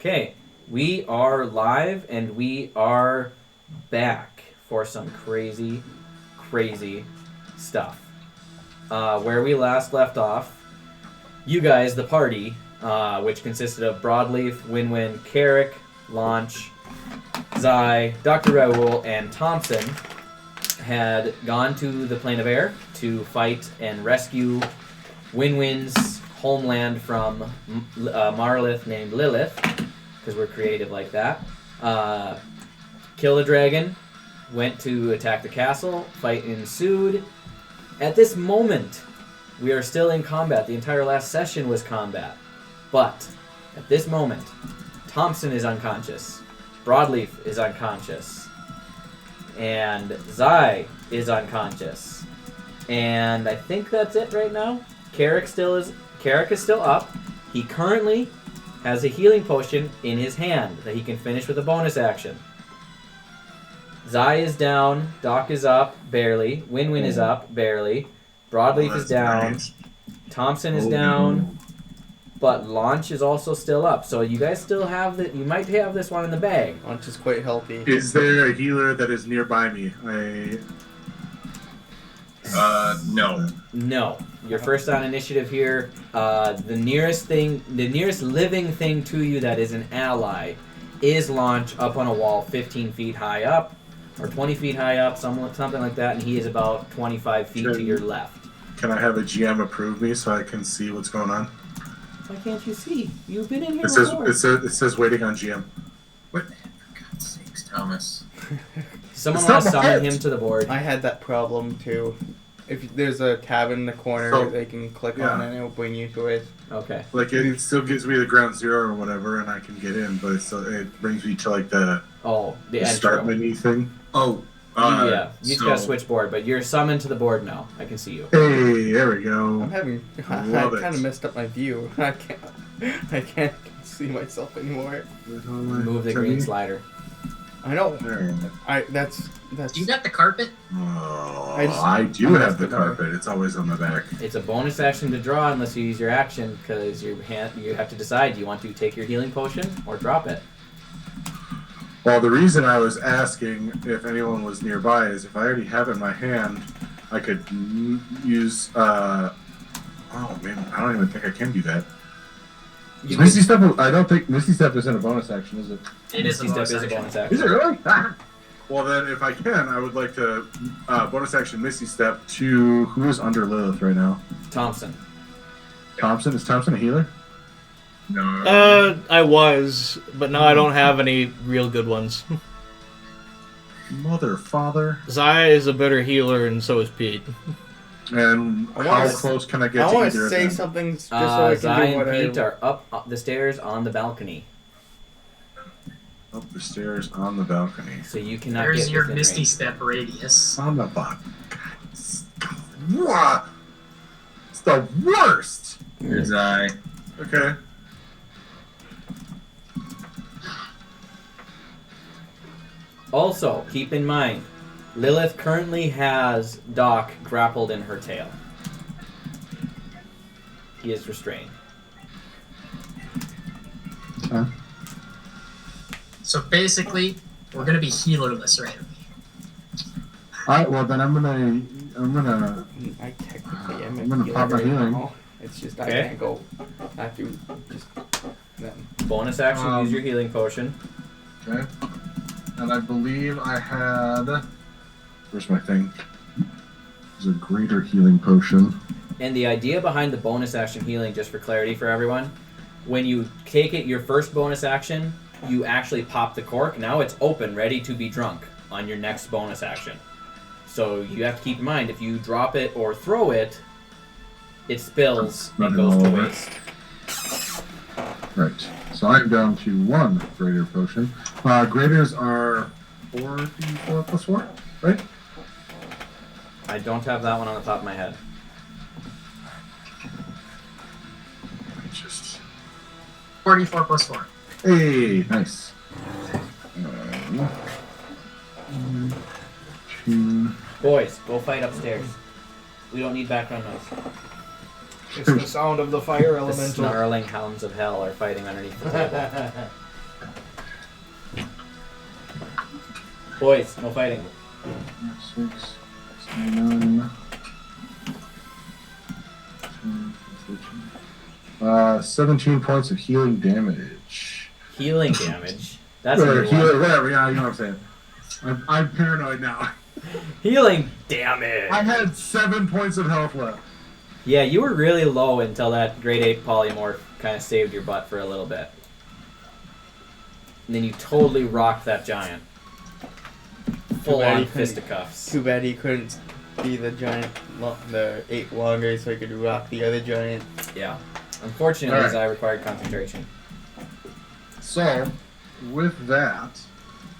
Okay, we are live and we are back for some crazy, crazy stuff. Where we last left off, you guys, the party, which consisted of Broadleaf, Wynn-Wynn, Carrick, Launch, Zai, Dr. Raoul, and Thompson, had gone to the plane of air to fight and rescue Wynn-Wynn's homeland from Marlith named Lillith, because we're creative like that. Kill the dragon, went to attack the castle, fight ensued. At this moment, we are still in combat. The entire last session was combat. But, at this moment, Thompson is unconscious, Broadleaf is unconscious, and Zai is unconscious. And I think that's it right now. Carrick is still up. He currently has a healing potion in his hand that he can finish with a bonus action. Zai is down. Doc is up, barely. Wynn-Wynn is up, barely. Broadleaf is down. Nice. Thompson is down. But Launch is also still up. So you guys still have you might have this one in the bag. Launch is quite healthy. Is there a healer that is nearby me? No. No. You're first on initiative here. The nearest living thing to you that is an ally is Launch up on a wall 15 feet high up, or 20 feet high up, something like that, and he is about 25 feet to your left. Can I have a GM approve me so I can see what's going on? Why can't you see? You've been in here It before. says waiting on GM. What? For God's sakes, Thomas. Someone It's want to not my summon head. him to the board. I had that problem too. If there's a tab in the corner, So, they can click yeah. on it and it'll bring you to it. Okay. Like it still gives me the ground zero or whatever, and I can get in, but it brings me to like the Oh, the start intro. menu thing. Oh, Yeah, you just so, got to switch board, but you're summoned to the board now. I can see you. Hey, there we go. I'm having. I Love it. kind of messed up my view. I can't see myself anymore. Move the green slider. I know. There. That's. You got the carpet? Oh, I I just- do I have the messed it up. carpet. It's always on my back. It's a bonus action to draw unless you use your action, because you have to decide, do you want to take your healing potion or drop it? Well, the reason I was asking if anyone was nearby is if I already have it in my hand, I could use. Oh man, I don't even think I can do that. You Misty Step, I don't think Misty Step is in a bonus action, is it? It is a Misty bonus Step is a action. bonus action. Is it really? Well, then, if I can, I would like to bonus action Misty Step to who is under Lilith right now. Thompson. Thompson? Is Thompson a healer? No. I was, but now I don't have any real good ones. Mother, father. Zai is a better healer, and so is Pete. And I how wanna- close can I get I to want either to of say them? something just so I Zai can do what and Pete I. are up the stairs on the balcony, Up the stairs on the balcony. so you cannot There's get your within Misty range. Step radius. On the balcony. What? It's the worst! Here's I. Okay. Also, keep in mind, Lilith currently has Doc grappled in her tail. He is restrained. So basically, we're gonna be healerless right away. Alright, well then I'm gonna I technically am. I'm gonna a pop my healer healing. now. It's just I Okay. can't go. I have to just then. Bonus action, Um, use your healing potion. Okay. And I believe I had. Where's my thing? There's a greater healing potion. And the idea behind the bonus action healing, just for clarity for everyone, when you take it your first bonus action, you actually pop the cork. Now it's open, ready to be drunk on your next bonus action. So you have to keep in mind, if you drop it or throw it, it spills and Running goes all to over. waste. Right. So I'm down to one greater potion. Graders are 4d4 plus 4, right? I don't have that one on the top of my head. Just. 44 plus 4. Hey, nice. 2. Boys, go fight upstairs. We don't need background noise. It's the sound of the fire The elemental. snarling hounds of hell are fighting underneath the table. Boys, no fighting. 6, 9, 17 points of healing damage. Healing damage. That's a Or new healing, one. whatever, yeah, you know what I'm saying. I'm paranoid now. Healing damage. I had 7 points of health left. Yeah, you were really low until that grade 8 polymorph kind of saved your butt for a little bit. And then you totally rocked that giant. Full bad on he couldn't- fisticuffs. Too bad he couldn't be the giant, the 8 longer, so he could rock the other giant. Yeah. Unfortunately, Alright. I required concentration. So, with that,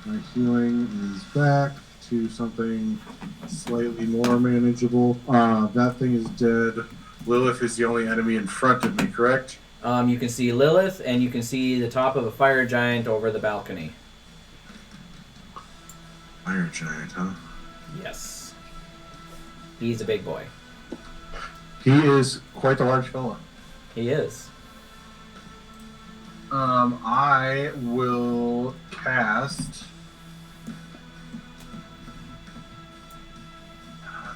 my healing is back to something slightly more manageable. That thing is dead. Lillith is the only enemy in front of me, correct? You can see Lillith, and you can see the top of a fire giant over the balcony. Fire giant, huh? Yes. He's a big boy. He is quite a large fella. He is. I will cast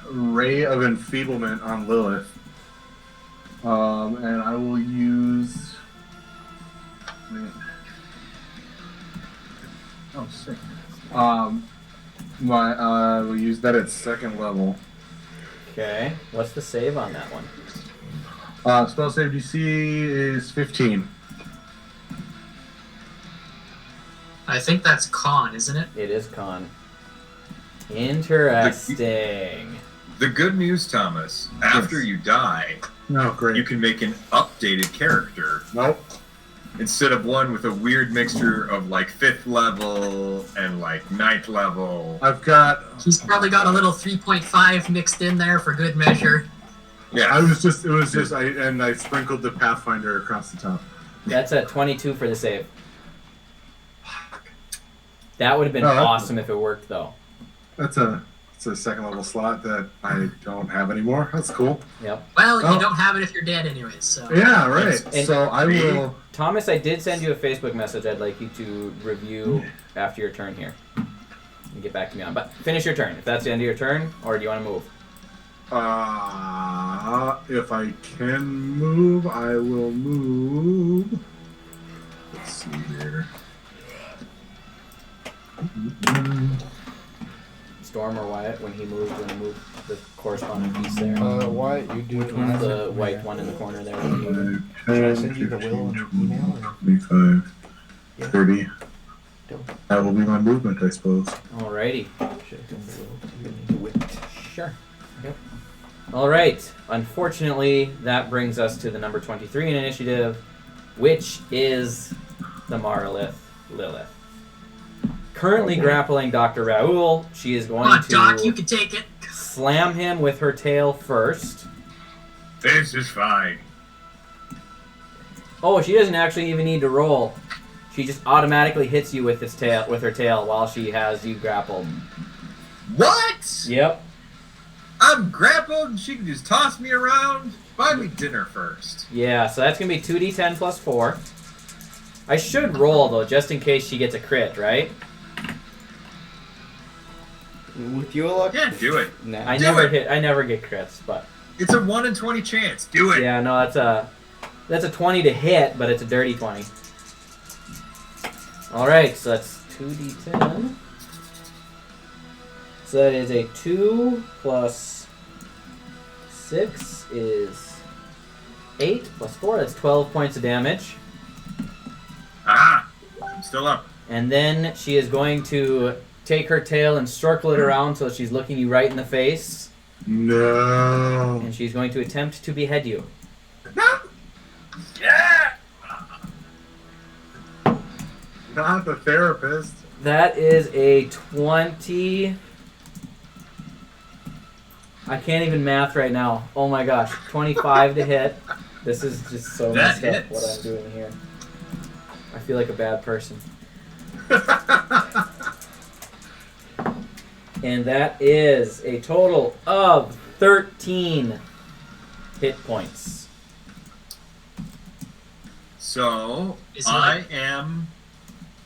Ray of Enfeeblement on Lilith. and I will use. Oh, sick. We'll use that at second level. Okay. What's the save on that one? Spell save DC is 15. I think that's con, isn't it? It is con. Interesting. The good news, Thomas, after you die, No, great. you can make an updated character Nope. instead of one with a weird mixture of like 5th level and like 9th level. I've got. He's probably got a little 3.5 mixed in there for good measure. Yeah. It was just. I sprinkled the Pathfinder across the top. That's a 22 for the save. That would have been No, that's- awesome if it worked, though. It's a second level slot that I don't have anymore. That's cool. Yep. Well, Oh. you don't have it if you're dead anyways, so. Yeah, right. And- So I will. Thomas, I did send you a Facebook message I'd like you to review after your turn here. And get back to me on. But finish your turn. If that's the end of your turn, or do you want to move? If I can move, I will move. Let's see here. Storm or Wyatt, when he moved, when he moved the corresponding piece there. What? You do it when I The white one in the corner there. 5, Should I 10, send you the will 15, in an email, 25, Yeah. 30. Don't. That will be my movement, I suppose. Alrighty. Should I send the will to it? Sure. Yep. Alright. Unfortunately, that brings us to the number 23 in initiative, which is the Marlith Lilith. Currently grappling Dr. Raoul, she is Come going on, to Doc, you can take it. slam him with her tail first. This is fine. Oh, she doesn't actually even need to roll. She just automatically hits you with her tail while she has you grappled. What? Yep. I'm grappled and she can just toss me around? Buy me dinner first. Yeah, so that's going to be 2d10 plus 4. I should roll, though, just in case she gets a crit, right? With your luck? Yeah, do it. Nah. I Do never it. I never get crits, but It's a 1 in 20 chance. Do it. yeah, no, that's a 20 to hit, but it's a dirty 20. All right, so that's 2d10. So that is a 2 plus 6 is 8 plus 4. That's 12 points of damage. Ah, I'm still up. And then she is going to take her tail and circle it around so she's looking you right in the face. No. And she's going to attempt to behead you. Yeah. Not the therapist. That is a 20. I can't even math right now. Oh my gosh. 25 to hit. This is just so That messed up hits. what I'm doing here. I feel like a bad person. And that is a total of 13 hit points. So Is he I like- am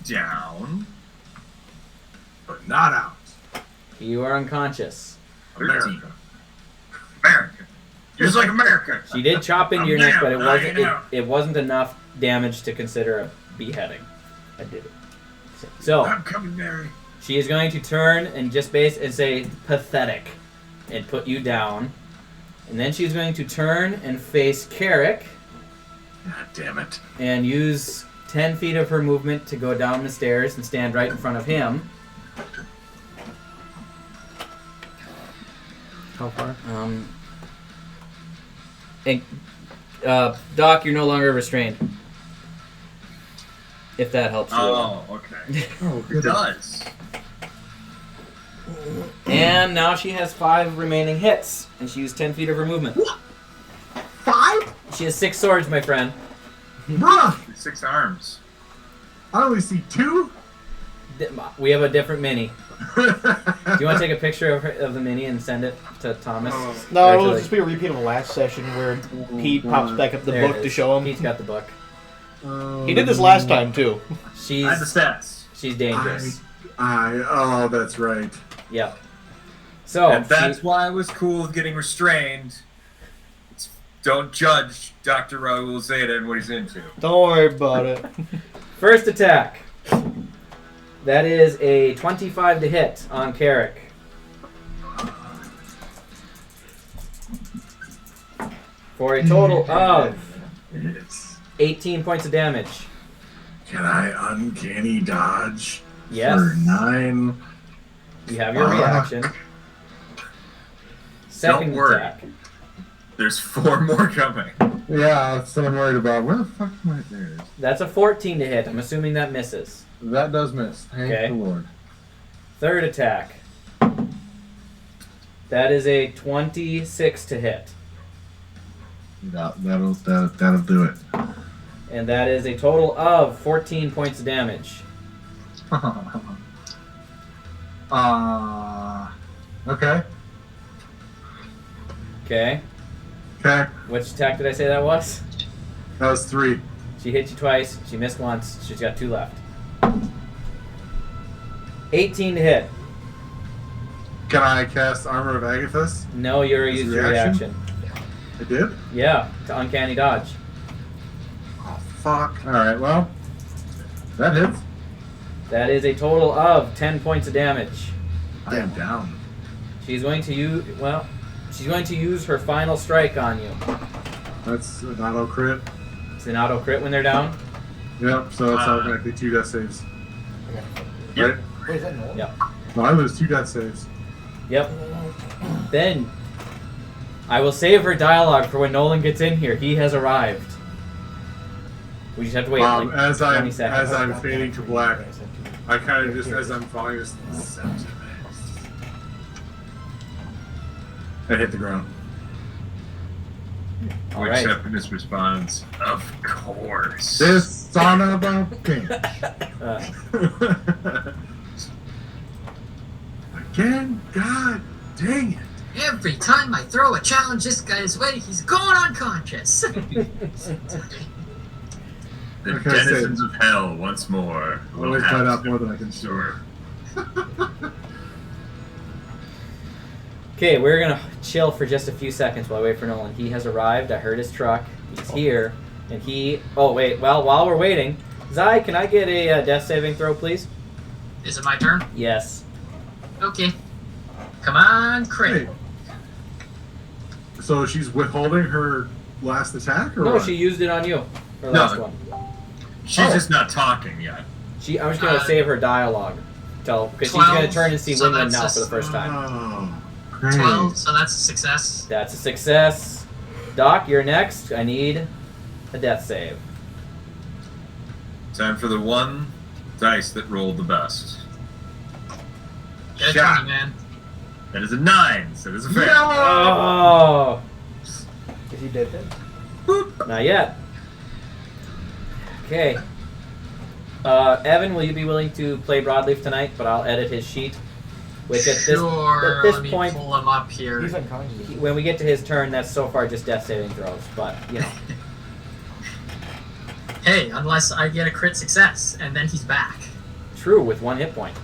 down. but not out. You are unconscious. 13. America. Just like America. She did chop into your neck, but I know. it wasn't enough damage to consider a beheading. I did it. So I'm coming, Mary. she is going to turn and just and say pathetic, and put you down, and then she's going to turn and face Carrick, God damn it. and use 10 feet of her movement to go down the stairs and stand right in front of him. How far? And, Doc, you're no longer restrained. If that helps you. Oh, okay. Oh, It good. does. And now she has 5 remaining hits, and she used 10 feet of her movement. 5? She has 6 swords, my friend. Bruh! 6 arms. I only see 2? We have a different mini. Do you want to take a picture of the mini and send it to Thomas? No, Or to it'll the- just be a repeat of the last session where Pete pops back up the There it book to is. show him. Pete's got the book. He did this last time too. She's I have the stats. she's dangerous. Oh, that's right. Yep. So And that's she- why I was cool with getting restrained. Don't judge Dr. Raul Zeta and what he's into. Don't worry about it. first attack. That is a 25 to hit on Carrick. For a total of It's, 18 points of damage. can I uncanny dodge? Yes. For 9. You have your reaction. Second worry. attack. There's 4 more coming. Yeah, that's what I'm worried about. Where the fuck am I? There it is. That's a 14 to hit. I'm assuming that misses. That does miss. Thank Okay. the Lord. Third attack. That is a 26 to hit. That'll do it. And that is a total of 14 points of damage. Okay. Okay. Okay, Which attack did I say that was? that was 3. She hit you twice. She missed once. She's got 2 left. 18 to hit. Can I cast Armor of Agathis? No, you're Is it used your reaction? reaction. I did? Yeah, to uncanny dodge. Oh, fuck. All right. Well, that hits. That is a total of 10 points of damage. I am down. She's going to use her final strike on you. That's an auto crit. It's an auto crit when they're down. Yep, so it's automatically 2 death saves. Yep. Right? Wait, is that Nolan? Yep. No, I lose 2 death saves. Yep. Then I will save her dialogue for when Nolan gets in here. He has arrived. We just have to wait like As 20 I'm seconds. fading to black, I kind of just, as I'm falling, just I hit the ground. All Which right. Septimus responds, of course. This son of a bitch. Again? God dang it. Every time I throw a challenge this guy's way, he's going unconscious. The Like I said, denizens of hell once more. I will always have bite off to more than I can chew. endure. Okay, we're gonna chill for just a few seconds while I wait for Nolan. He has arrived. I heard his truck. He's here, and he. Oh wait. Well, while we're waiting, Zai, can I get a death saving throw, please? Is it my turn? Yes. Okay. Come on, crit. Hey. So she's withholding her last attack, or No, what? she used it on you. Her No. last one. She's Oh. just not talking yet. I'm just gonna Uh, save her dialogue, because she's 12, gonna turn and see so Wynn-Wynn that's now a for the first time. Oh, great. 12, so that's a success. That's a success. Doc, you're next. I need a death save. Time for the one dice that rolled the best. Get Shot. 20, man. That is a 9, so it is a fail. Oh, Is he dead then? not yet. Okay. Evan, will you be willing to play Broadleaf tonight? But I'll edit his sheet. Which at Sure, this let me point, pull him up here. He's unconscious. when we get to his turn, that's so far just death saving throws. But you know, Hey, unless I get a crit success, and then he's back. true with 1 hit point.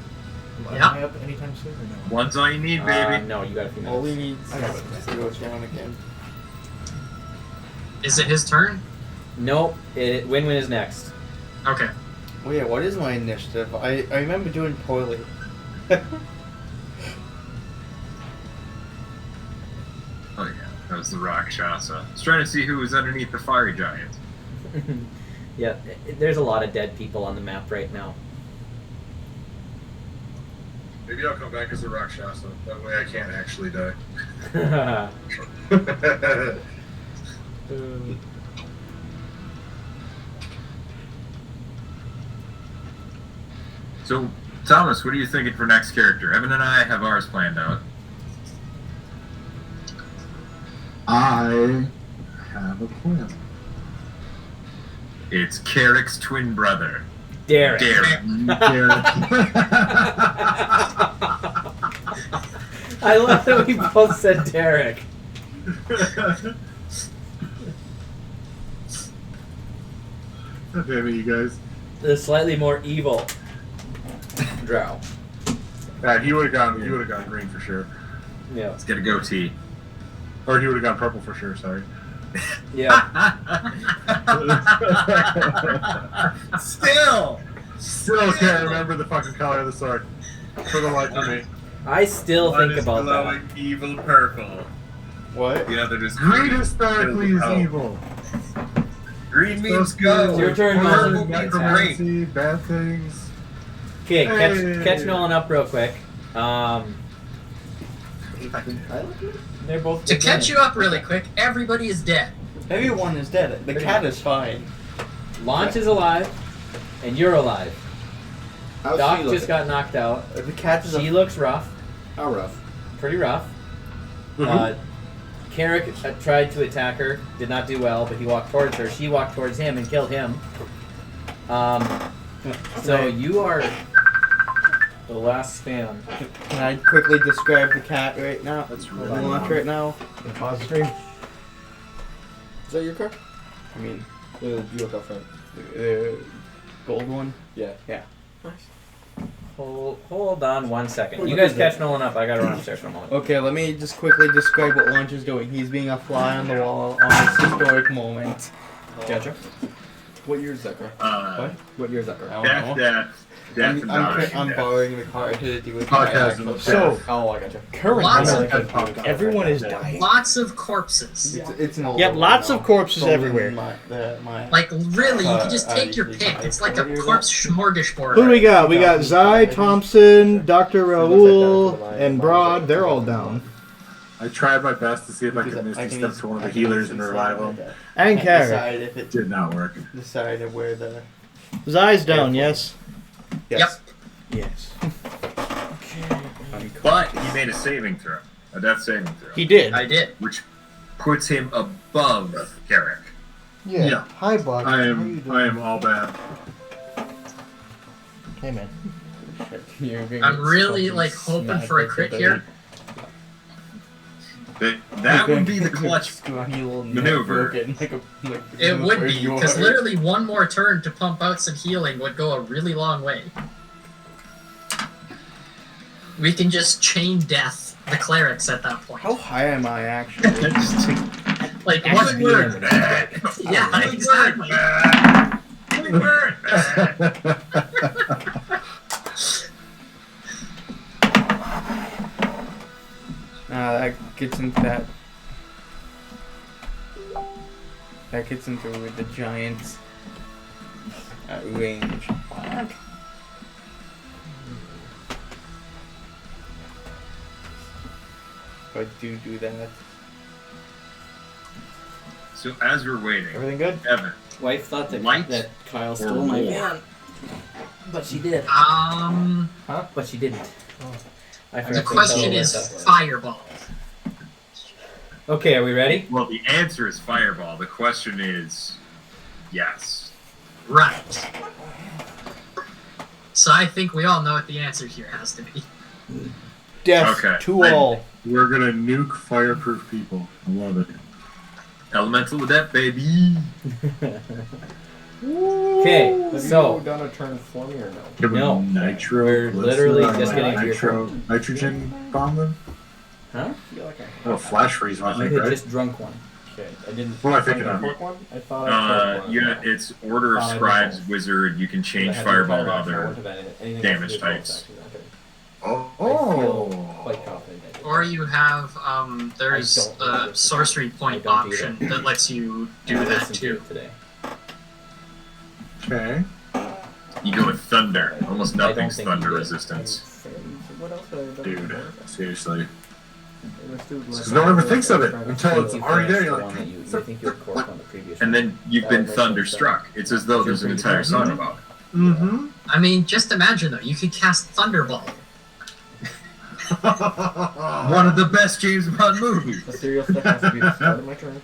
Am Yeah. I up anytime soon or no? One's all you need, baby. No, you got a few All we minutes. need is to go down again. Is it his turn? Nope. Wynn-Wynn is next. Okay. Oh yeah, what is my initiative? I remember doing poorly. Oh yeah, that was the Rakshasa. I was trying to see who was underneath the fiery giant. Yeah, there's a lot of dead people on the map right now. Maybe I'll come back as a Rakshasa. That way I can't actually die. So, Thomas, what are you thinking for next character? Evan and I have ours planned out. I have a plan. It's Carrick's twin brother, Derek. Derek. I love that we both said Derek. God damn it, you guys. The slightly more evil Drow. Yeah, he would have gone green for sure. Yeah. Let's get a goatee. Or he would have gone purple for sure, sorry. Yeah. Still. Still can't remember the fucking color of the sword. For the life of me. I still One think is about that. glowing evil purple. What? The other is Green historically is Oh. evil. Green means Supposed to go. be Your turn, Purple Nolan. means green. necromancy, bad things. Okay, Hey. catch Nolan up real quick. They're both To catch you up really quick, everybody is dead. Everyone is dead. The Pretty cat much. is fine. Launch is alive, and you're alive. How's Doc she just looking? got knocked out. The cat is She looks rough, How rough? pretty rough. Mm-hmm. Carrick tried to attack her, did not do well, but he walked towards her. She walked towards him and killed him. So you are the last stand. Can I quickly describe the cat right now? That's The really launch long. right now. Can I pause the stream? Is that your car? I mean, You look up front. the gold one. Yeah. Yeah. Hold on 1 second. You guys catch Nolan up. I gotta run upstairs for a moment. Okay, let me just quickly describe what Launch is doing. He's being a fly on the wall on this historic moment. Gotcha. What year is that car? What? What year is that car? I don't know. Death. I'm borrowing the car to do with Podcast my of So, oh, I gotcha. Lots Currently, of- everyone is dying. Lots of corpses. It's an old Yep, one lots now. of corpses Stolen everywhere. my Like, really, you can just I take your usually pick. buy It's like a it. corpse smorgasbord. Who do we got? We got Zai, Thompson, Dr. Raoul, and Broad. They're all down. I tried my best to see if I could I misty can step use- to one of I the can healers use and this revive like them. that. And Carrot. Decide if it Did not work. decided where the Zai's down, yes? yes. Yes. But he made a saving throw. A death saving throw. He did. I did. Which puts him above Carrick. Yeah. Hi, Buck. I am all bad. Hey, man. I'm really, like, hoping for a crit here. That would be the clutch maneuver. It would be, because literally one more turn to pump out some healing would go a really long way. We can just chain death the clerics at that point. How high am I actually? Like, Healing word. yeah, exactly. Healing word. That gets into that. That gets into the giants at range. If I do that. So as we're waiting, Everything good? Evan, Wife thought Light that Kyle or stole my war? van, but she did. But she didn't. I forgot The to question tell her is that. fireball. Okay, are we ready? Well, the answer is fireball. The question is yes. Right. So I think we all know what the answer here has to be. Death Okay. to all. We're gonna nuke fireproof people. I love it. Elemental adept, baby. Okay, Have so you done a turn for me or no? Give him No. nitro. We're what's literally the, just getting to your nitro, nitrogen bomb then? huh? I feel like I Well, flash freeze, I You think, had right? just drunk one. Okay, I didn't. What am I thinking did of? cork one? I thought I corked one. Yeah, it's Order of Fine. Scribes Wizard. You can change Fireball to other. damage types. Oh. I feel quite confident. I did. Or you have there's I don't remember. a sorcery I point don't option either. that lets you do I that listened to too. it today. Okay. You go with Thunder. Almost I don't nothing's think Thunder you did. resistance. What else have I done? Dude, seriously. Let's do Because no one ever thinks of it I until think it's you already there. finished You're the like, one that you think you were corked on the previous And one. then you've been thunderstruck. It's as though there's an entire song about it. mm-hmm. I mean, just imagine though, you could cast Thunderbolt. One of the best James Bond movies. The serial stuff has to be the start of my turn.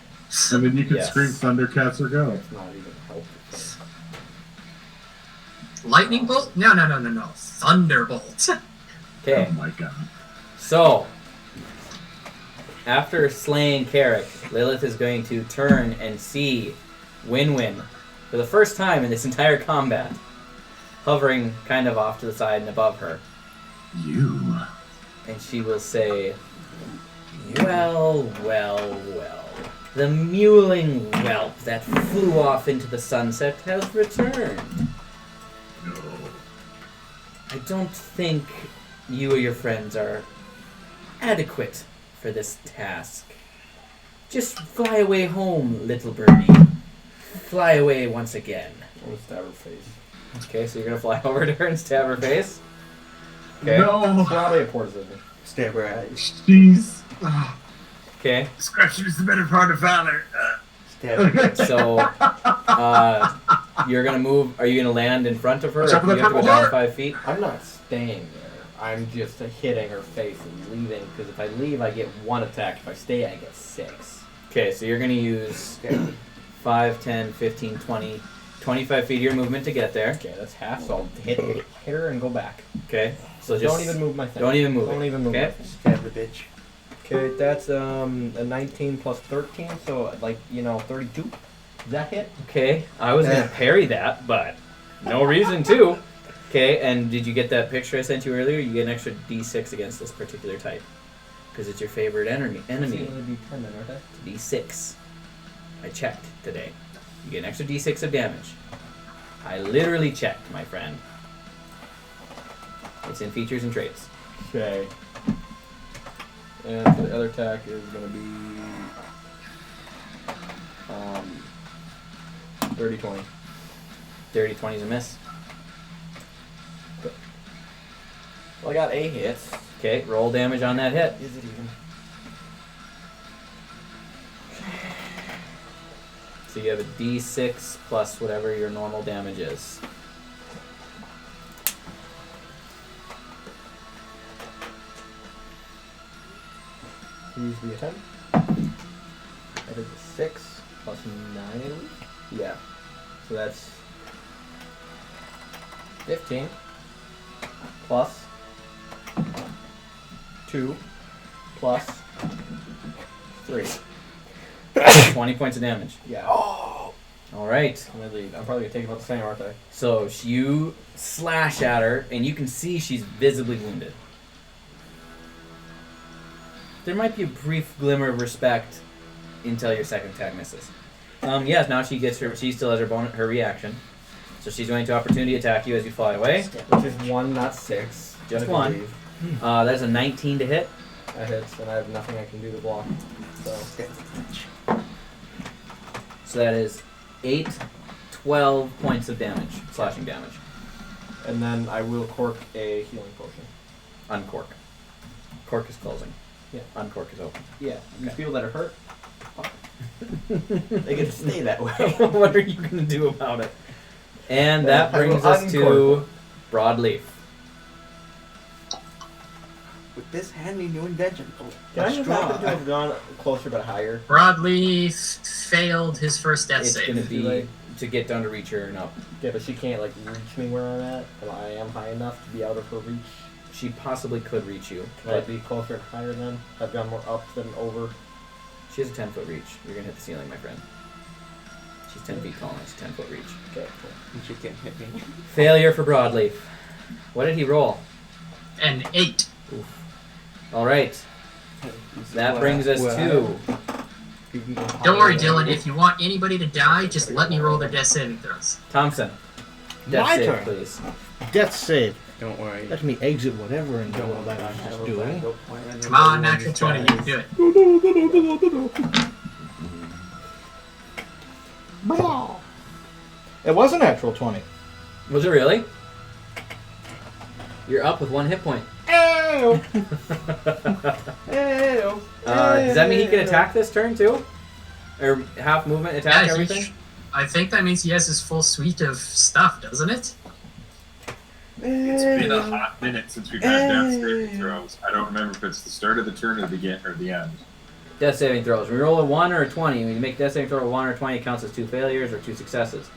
And then you can Yes. scream Thundercats or go. It's not even helpful. Lightning bolt? No. Thunderbolt. Okay, Oh my god. so after slaying Carrick, Lilith is going to turn and see Wynn-Wynn for the first time in this entire combat, hovering kind of off to the side and above her. You. And she will say, well. The mewling whelp that flew off into the sunset has returned. No. I don't think you or your friends are adequate for this task. Just fly away home, little birdie. Fly away once again. I'm gonna stab her face. Okay, so you're gonna fly over to her and stab her face? Okay. No. Probably a poison. Stab her eyes. Jeez. Okay. Discretion is the better part of valor. Stab her. So, you're gonna move. Are you gonna land in front of her? Or Watch out do for you that have to go purple down heart! 5 feet? I'm not staying there. I'm just hitting her face and leaving. Because if I leave, I get 1 attack. If I stay, I get 6. Okay, so you're gonna use 5, 10, 15, 20, 25 feet of your movement to get there. Okay, that's half. So I'll hit her and go back. Okay. So So just don't even move my thing. don't even move Don't it. even move Okay. my thing. Stab the bitch. Okay, that's a 19 plus 13, so 32. Does that hit? Okay. I was gonna parry that, but no reason to. Okay, and did you get that picture I sent you earlier? You get an extra D6 against this particular type. Because it's your favorite enemy. It's only D10 then, aren't they? D6. I checked today. You get an extra D6 of damage. I literally checked, my friend. It's in features and traits. Okay. And the other attack is going to be 30-20. 30, 20 is a miss. Well, I got a hit. Okay, roll damage on that hit. Is it even? So you have a D6 plus whatever your normal damage is. Use the 10. I did the 6 plus 9, I believe. Yeah. So that's 15 plus 2 plus 3. 20 points of damage. Yeah. All right. I'm gonna leave. I'm probably gonna take about the same, aren't I? So you slash at her, and you can see she's visibly wounded. There might be a brief glimmer of respect until your second attack misses. Yes, now she still has her reaction. So she's going to opportunity attack you as you fly away. Which is 1, not 6. Just I one. believe. That's a 19 to hit. That hits, and I have nothing I can do to block. So So that is 8, 12 points of damage, slashing damage. and then I will cork a healing potion. Uncork. Cork is closing. Yeah. Uncork is open. Yeah. You Okay. feel that it hurt? They get to stay that way. What are you going to do about it? And that I will brings us to uncork. Broadleaf. With this handy new invention. Can I a just straw. happen to have gone closer but higher? Broadleaf failed his first death It's save. going to be Like- to get down to reach her and up. Yeah, but she can't reach me where I'm at, and I am high enough to be out of her reach. She possibly could reach you, Can I but be closer and higher then? I've gone more up than over. she has a 10-foot reach. You're going to hit the ceiling, my friend. She's 10 feet tall and has 10-foot reach. Okay, cool. And she can't hit me. Failure for Broadleaf. What did he roll? An 8. All right. That brings us to... Don't worry, Dylan. If you want anybody to die, just let me roll their death saving throws. Thompson. Death My save, turn. please. Death save. Don't worry. Let me exit whatever and do all that I was doing. Come on, natural 20. You can do it. It was a natural 20. Was it really? You're up with 1 hit point. Ew. Does that mean he can attack this turn too? Or half movement attack Yeah, everything? I think that means he has his full suite of stuff, doesn't it? It's been a hot minute since we've had death saving throws. I don't remember if it's the start of the turn or the end. Death saving throws. We roll a 1 or a 20. When you make death saving throw a 1 or a 20, it counts as 2 failures or 2 successes.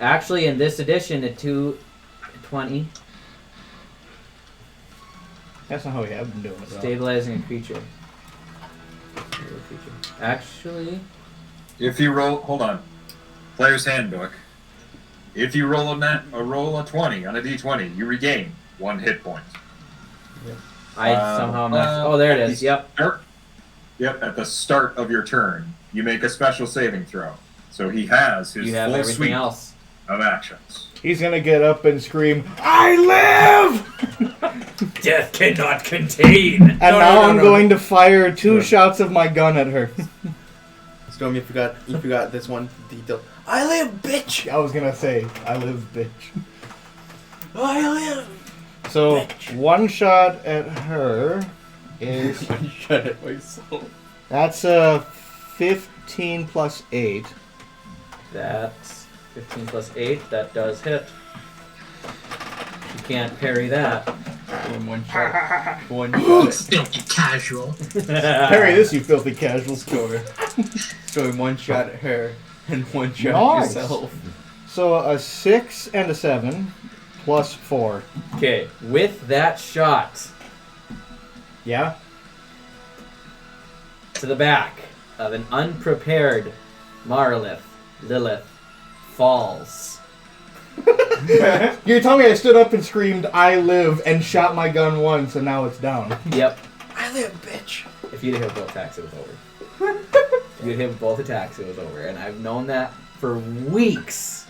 Actually, in this edition, a 20 That's not how we have been doing it, though. stabilizing a creature. Actually, If you roll, hold on, player's handbook. If you roll a 20 on a d20, you regain 1 hit point. I somehow am not. Oh, there it is. Yep. Yep, at the start of your turn, you make a special saving throw. So he has his You have full everything suite else. of actions. He's gonna get up and scream, "I live!" Death cannot contain. And now I'm going to fire 2 shots of my gun at her. Storm, you forgot this one detail. I live, bitch! I was gonna say, "I live, bitch." I live! So, 1 shot at her is... I shut it myself. That's a 15 plus 8. That's 15 plus 8. That does hit. You can't parry that. One shot. One Ooh, shot. filthy casual. Parry this, you filthy casual. Throwing 1 shot at her and 1 shot Nice. at yourself. So, a 6 and a 7 plus 4. Okay, with that shot Yeah? to the back of an unprepared Lillith falls. You're telling me I stood up and screamed, "I live," and shot my gun once, and now it's down. Yep. I live, bitch! If you'd hit with both attacks, it was over. If you'd hit with both attacks, it was over. And I've known that for weeks.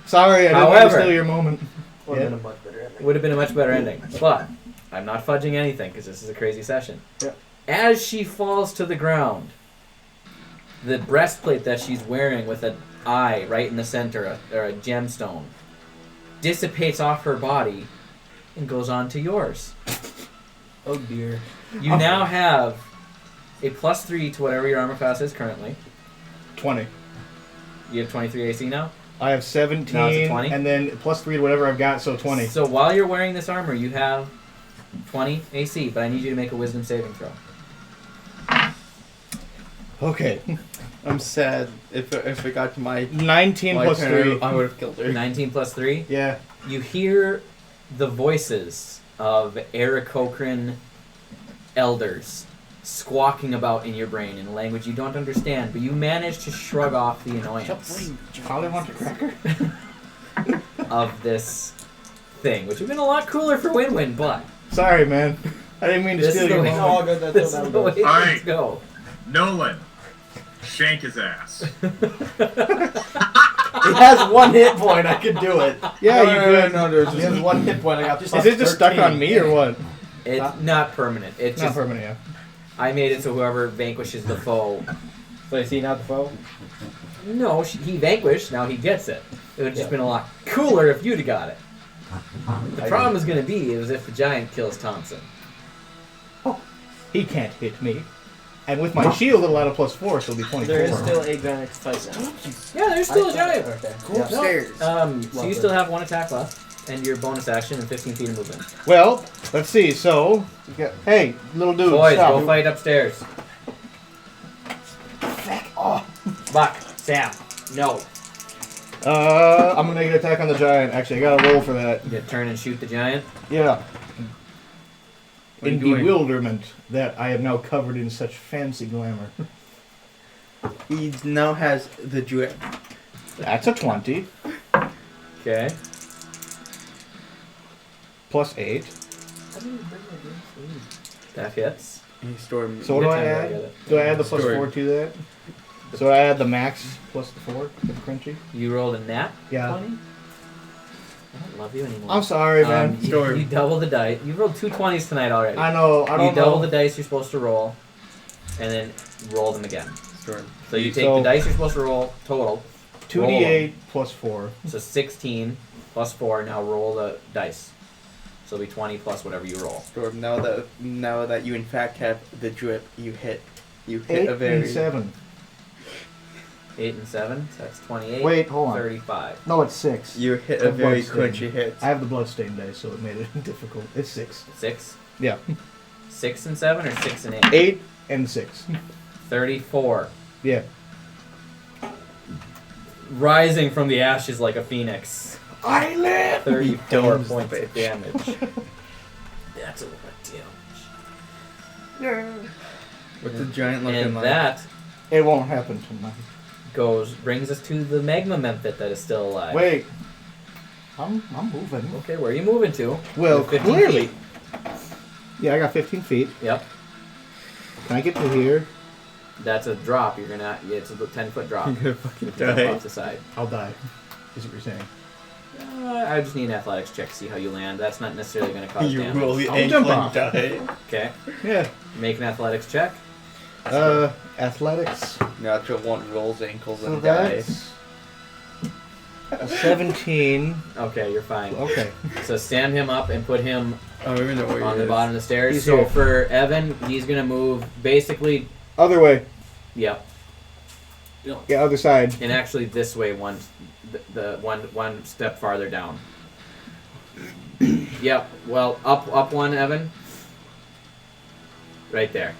Sorry, I didn't want However- to steal your moment. Would have Yeah. been a much better ending. It would have been a much better ending. But I'm not fudging anything because this is a crazy session. Yep. As she falls to the ground, the breastplate that she's wearing with an eye right in the center, or a gemstone, dissipates off her body and goes on to yours. Oh dear. You now have a +3 to whatever your armor class is currently. 20. You have 23 AC now? I have 17, Now it's a 20? and then plus 3 to whatever I've got, so 20. So while you're wearing this armor, you have 20 AC, but I need you to make a wisdom saving throw. Okay. I'm sad. If it got to my 19 plus turn, 3. I would have killed her. 19 plus 3. Yeah. You hear the voices of Aarakocran elders squawking about in your brain in a language you don't understand, but you manage to shrug off the annoyance Probably want a cracker? of this thing, which would have been a lot cooler for Wynn-Wynn, but Sorry, man. I didn't mean to this steal is the your way, It's moment. all good. That's this how is that the way goes. All things right. go. Nolan, shank his ass. He has 1 hit point. I could do it. Yeah, you could. No, there's He has 1 hit point. I got Is it just stuck on me or what? It's not permanent. It's Not just permanent, yeah. I made it so whoever vanquishes the foe. So is he not the foe? No, he vanquished. Now he gets it. It would have just been a lot cooler if you'd have got it. The problem is going to be is if the giant kills Thompson. He can't hit me. And with my shield, it'll add a plus 4, so it'll be 24. There is still a giant fight now. Yeah, there's still a giant. Okay. Go Yeah. upstairs. So you still have 1 attack left, and your bonus action and 15 feet of movement. Well, let's see. So, hey, little dude, Boys, stop. go fight upstairs. Buck, Sam, no. I'm gonna make an attack on the giant. Actually, I gotta roll for that. You turn and shoot the giant. Yeah. What are In you doing? bewilderment that I have now covered in such fancy glamour. He now has the That's a 20. Okay. Plus 8. That hits. He stored. So what do I Good time to add? get it. Do I add the plus Story. 4 to that? So I add the max plus the 4 for the crunchy? You rolled a nat Yeah. 20? I don't love you anymore. I'm sorry, man. You double the dice. You rolled 2 20s tonight already. I know. I don't You double know. the dice you're supposed to roll, and then roll them again. Stored. So you take the dice you're supposed to roll total. 2d8 plus 4. So 16 plus 4. Now roll the dice. So it'll be 20 plus whatever you roll. Stored. Now that you in fact have the drip, you hit 8 a very. and 7. 8 and 7. So that's 28. Wait, hold on. 35. No, it's 6. You hit The a very bloodstain. crunchy hit. I have the bloodstain dice, so it made it difficult. It's 6. 6. Yeah. 6 and 7 or 6 and 8? 8 and 6. 34. Yeah. Rising from the ashes like a phoenix. I live! 34 Domes the points of bitch. damage. That's a lot of damage. What's the giant looking And like? that It won't happen tonight. brings us to the magma memphit that is still alive. Wait. I'm moving. Okay, where are you moving to? Well, You're 15 clearly. feet. Yeah, I got 15 feet. Yep. Can I get to here? That's a drop. It's a 10-foot drop. You're gonna fucking If you jump die. off the side. I'll die. Is what you're saying. I just need an athletics check to see how you land. That's not necessarily going to cause You damage. roll the I'll ankle jump and off. die. Okay. Yeah. Make an athletics check. Athletics. Natural one rolls ankles So and die. that's a 17. Okay, you're fine. Okay. So stand him up and put him I don't even know where on he the is. bottom of the stairs. He's So here. for Evan, he's going to move basically, Other way. yep. Yeah, other side. And actually this way, the one step farther down. Yep. Well, up one, Evan. Right there.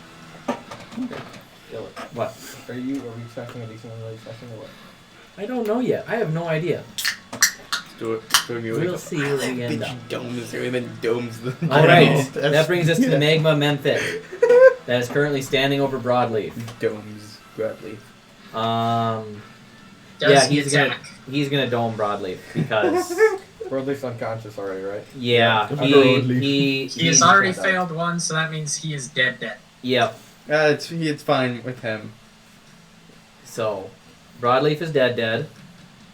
What? Are we expecting a decent one session or what? I don't know yet. I have no idea. Do it. We'll see where we end up. Bitch domes her and then domes the. All right. That brings us to the magma memphit that is currently standing over broadleaf. Domes Bradley. Yeah, Does he's attack. gonna dome broadleaf because Broadleaf's unconscious already, right? yeah, Broadleaf. He has already failed one, so that means he is dead. Yep. It's fine with him. So, broadleaf is dead,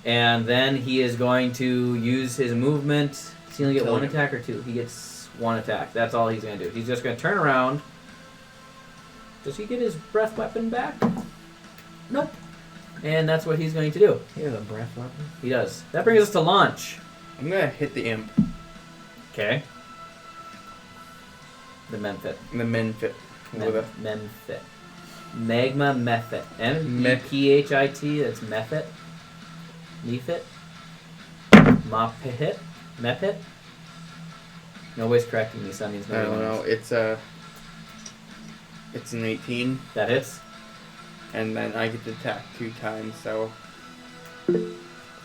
and then he is going to use his movement. Does he only get Kill one him. attack or two? He gets one attack. That's all he's gonna do. He's just gonna turn around. Does he get his breath weapon back? Nope. And that's what he's going to do. He has a breath weapon. He does. That brings us to launch. I'm gonna hit the imp. Okay. The memphit. The men fit. With a Memphit. Magma Mephit. Meph- M-E-P-H-I-T. That's Mephit. Mephit. Mophit. Mephit. Nobody's correcting me, so that means I nobody don't know. knows. It's an 18, That hits. and then I get to attack 2 times. So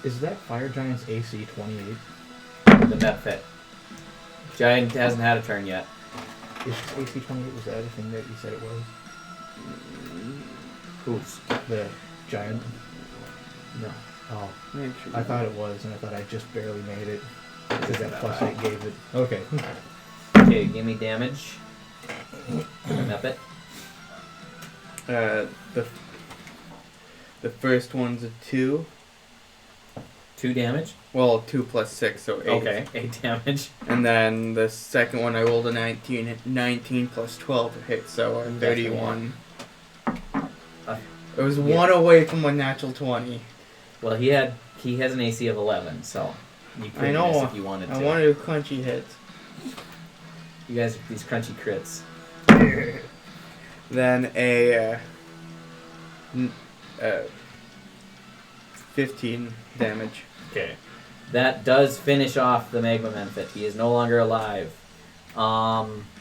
Is that Fire Giant's AC 28? The Mephit. Giant hasn't had a turn yet. Is AC 28, was that a thing that you said it was? Who's? The giant? No. Oh, make sure. I thought it was, and I thought I just barely made it. Because that plus 8 gave it. Okay. Okay, give me damage. The Mephit. The first one's a 2. 2 damage. Well, 2 plus 6, so 8. Okay, 8 damage. And then the second one, I rolled a 19. 19 plus 12 to hit, so a 31. It was Yeah. 1 away from a natural 20. Well, he has an AC of 11, so you could I know. miss if you wanted to. I wanted a crunchy hit. You guys, these crunchy crits. Then a 15 damage. Okay. That does finish off the Magma Memphit. He is no longer alive.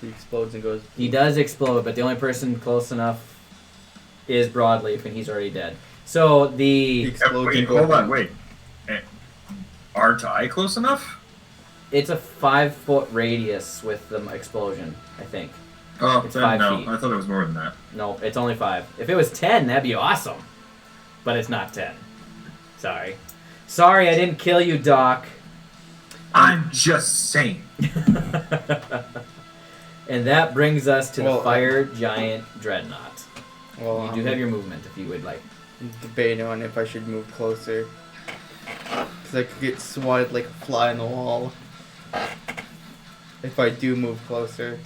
He explodes and goes. He does explode, but the only person close enough is Broadleaf, and he's already dead. So He the explodes Wait, and goes. hold on, wait. Aren't I close enough? it's a 5-foot radius with the explosion, I think. Oh, It's then 5 no. feet. I thought it was more than that. No, it's only 5. If it was 10, that'd be awesome. But it's not 10. Sorry. Sorry, I didn't kill you, Doc. I'm just saying. And that brings us to the Well, fire giant dreadnought. Well, You do have your movement if you would like. I'm debating on if I should move closer. Because I could get swatted like a fly on the wall. If I do move closer.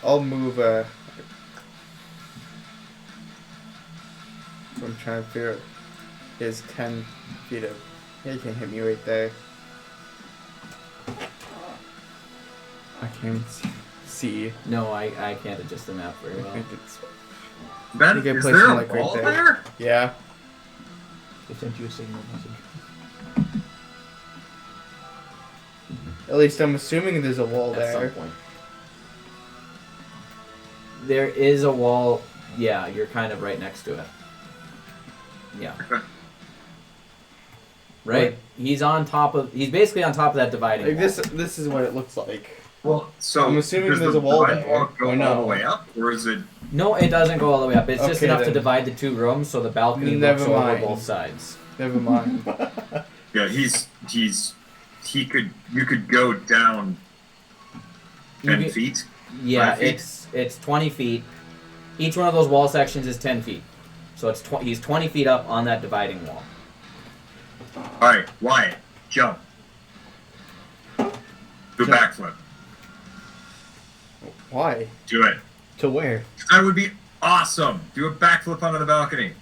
I'll move, I'm trying to figure out. Is 10 feet of. He can hit me right there. I can't see. No, I can't adjust the map very I well. think it's. Ben, You can is place there him, a like, right wall there. there? Yeah. They sent you a signal message. At least I'm assuming there's a wall At some there. point. There is a wall. Yeah, you're kind of right next to it. Yeah. Right? He's on top of. He's basically on top of that dividing Like wall. this is what it looks like. Well, so I'm assuming does there's the a wall dividing there, wall go or all no? the way up, or is it? No, it doesn't go all the way up. It's just Okay, enough to then. divide the two rooms, so the balcony Never looks over mind. both sides. Never mind. Yeah, you could go down You 10 could- feet. Yeah, 5 feet? it's 20 feet. Each one of those wall sections is 10 feet. So he's 20 feet up on that dividing wall. All right, Wyatt, jump. Do a backflip. Why? Do it. To where? That would be awesome. Do a backflip onto the balcony.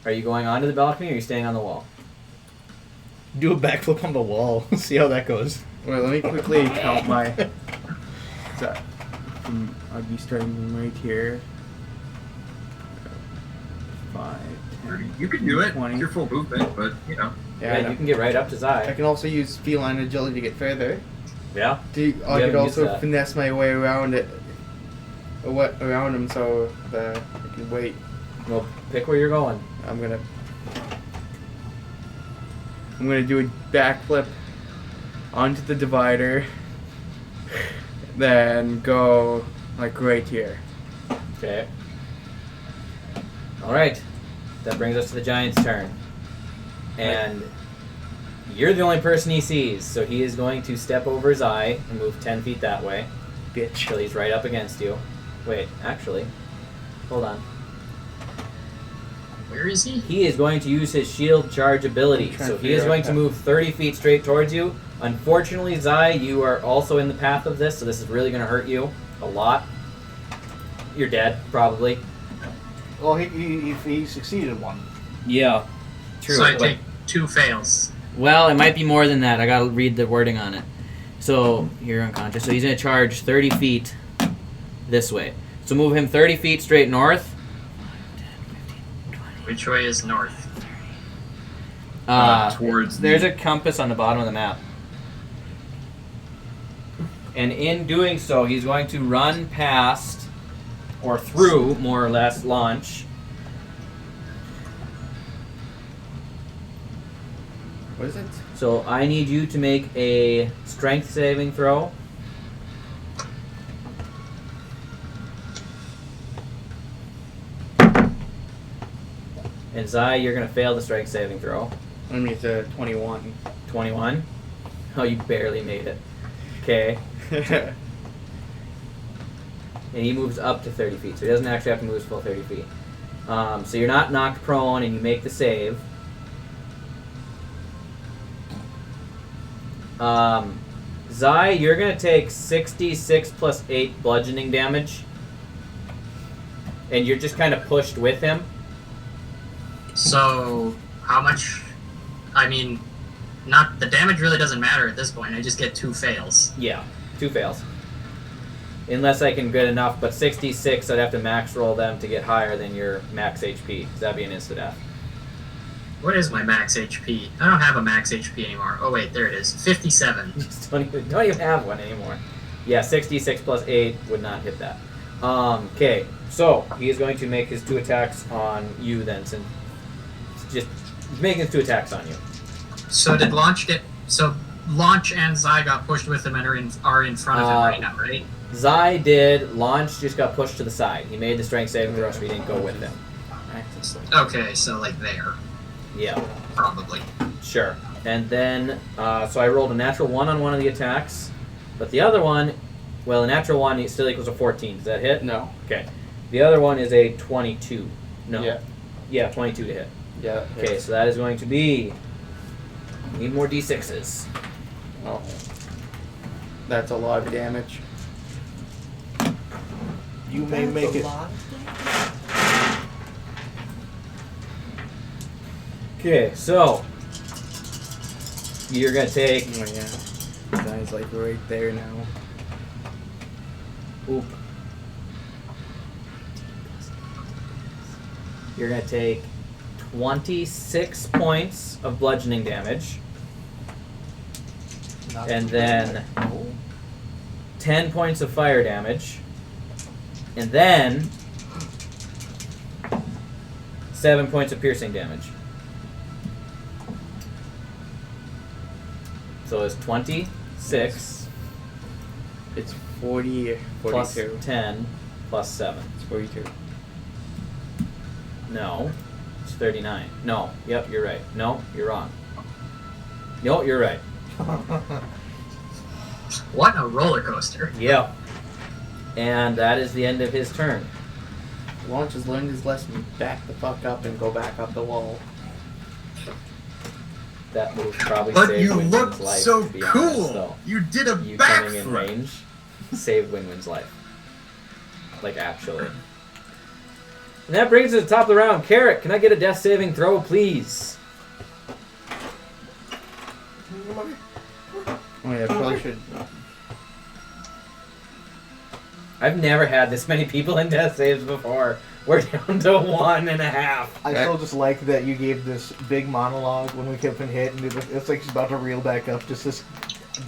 Are you going onto the balcony or are you staying on the wall? Do a backflip on the wall. See how that goes. Wait, let me quickly count my. So, I'd be starting right here. 5, 10. You can do it. 20. It's your full movement, but you know. Yeah, I know. you can get right up to I Zai. can also use feline agility to get further. Yeah. I You could haven't used also that. finesse my way around it, around him, so that I can wait. Well, pick where you're going. I'm gonna do a backflip onto the divider, then go like right here. Okay. Alright. That brings us to the giant's turn. And you're the only person he sees, so he is going to step over his eye and move 10 feet that way. Bitch. Till he's right up against you. Wait, actually. Hold on. Where is he? He is going to use his shield charge ability. I'm trying So to he is figure going out to how- move 30 feet straight towards you. Unfortunately, Zai, you are also in the path of this, so this is really going to hurt you a lot. You're dead, probably. Well, he succeeded one. Yeah. True. So I but- take 2 fails. Well, it might be more than that. I gotta read the wording on it. So, you're unconscious. So he's gonna charge 30 feet this way. So move him 30 feet straight north. Which way is north? Towards There's the... a compass on the bottom of the map. And in doing so, he's going to run past, or through, more or less, launch. What is it? So I need you to make a strength saving throw. And Zai, you're going to fail the strength saving throw. I mean, it's a 21. 21. Oh, you barely made it. Okay. And he moves up to 30 feet, so he doesn't actually have to move his full 30 feet. So you're not knocked prone, and you make the save. Zai, you're going to take 66 plus 8 bludgeoning damage. And you're just kind of pushed with him. So, how much? I mean, not the damage really doesn't matter at this point. I just get 2 fails. Yeah, 2 fails. Unless I can get enough, but 66, I'd have to max roll them to get higher than your max HP. So that'd be an insta-death. What is my max HP? I don't have a max HP anymore. Oh wait, there it is. 57. Just don't even have one anymore. Yeah, 66 plus 8 would not hit that. Okay, so he is going to make his 2 attacks on you then, since he's making his 2 attacks on you. So did Launch get? So Launch and Zai got pushed with him and are in front of him right now, right? Zai did. Launch just got pushed to the side. He made the strength saving throw, so he didn't go with him. Okay, so like there. Yeah. Probably. Sure. And then, so I rolled a natural 1 on one of the attacks, but the other one, well, a natural 1 it still equals a 14. Does that hit? No. Okay. The other one is a 22. No. Yeah. Yeah, 22 to hit. Yeah. Okay, so that is going to be. Need more d6s. Oh. That's a lot of damage. You may make it. Okay, so you're gonna take. Oh yeah. Guy's like right there now. Oop. You're gonna take 26 points of bludgeoning damage, and then 10 points of fire damage, and then 7 points of piercing damage. So it's 26 It's 40, plus 42. 10 plus 7. It's 42. No, it's 39. No, yep, you're right. No, you're wrong. No, you're right. What a roller coaster. Yep. And that is the end of his turn. Launch has learned his lesson. Back the fuck up and go back up the wall. That move probably But saved you Wynn-Wynn's looked life, so to be cool. honest, though. You did a You coming in backflip. range saved Wynn-Wynn's life. Like, actually. And that brings us to the top of the round. Carrot, can I get a death saving throw, please? Oh yeah, probably should. I've never had this many people in death saves before. We're down to 1.5. I still just like that you gave this big monologue when we kept and hit, and it's like she's about to reel back up. Just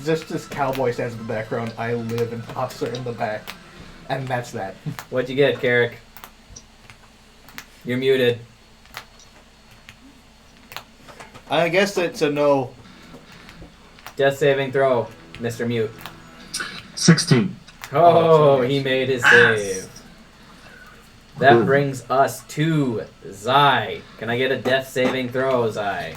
this cowboy stands in the background. I live and pops her in the back, and that's that. What'd you get, Carrick? You're muted. I guess it's a no. Death saving throw, Mr. Mute. 16. Oh, he made his save. That Ooh. brings us to Zai. Can I get a death saving throw, Zai?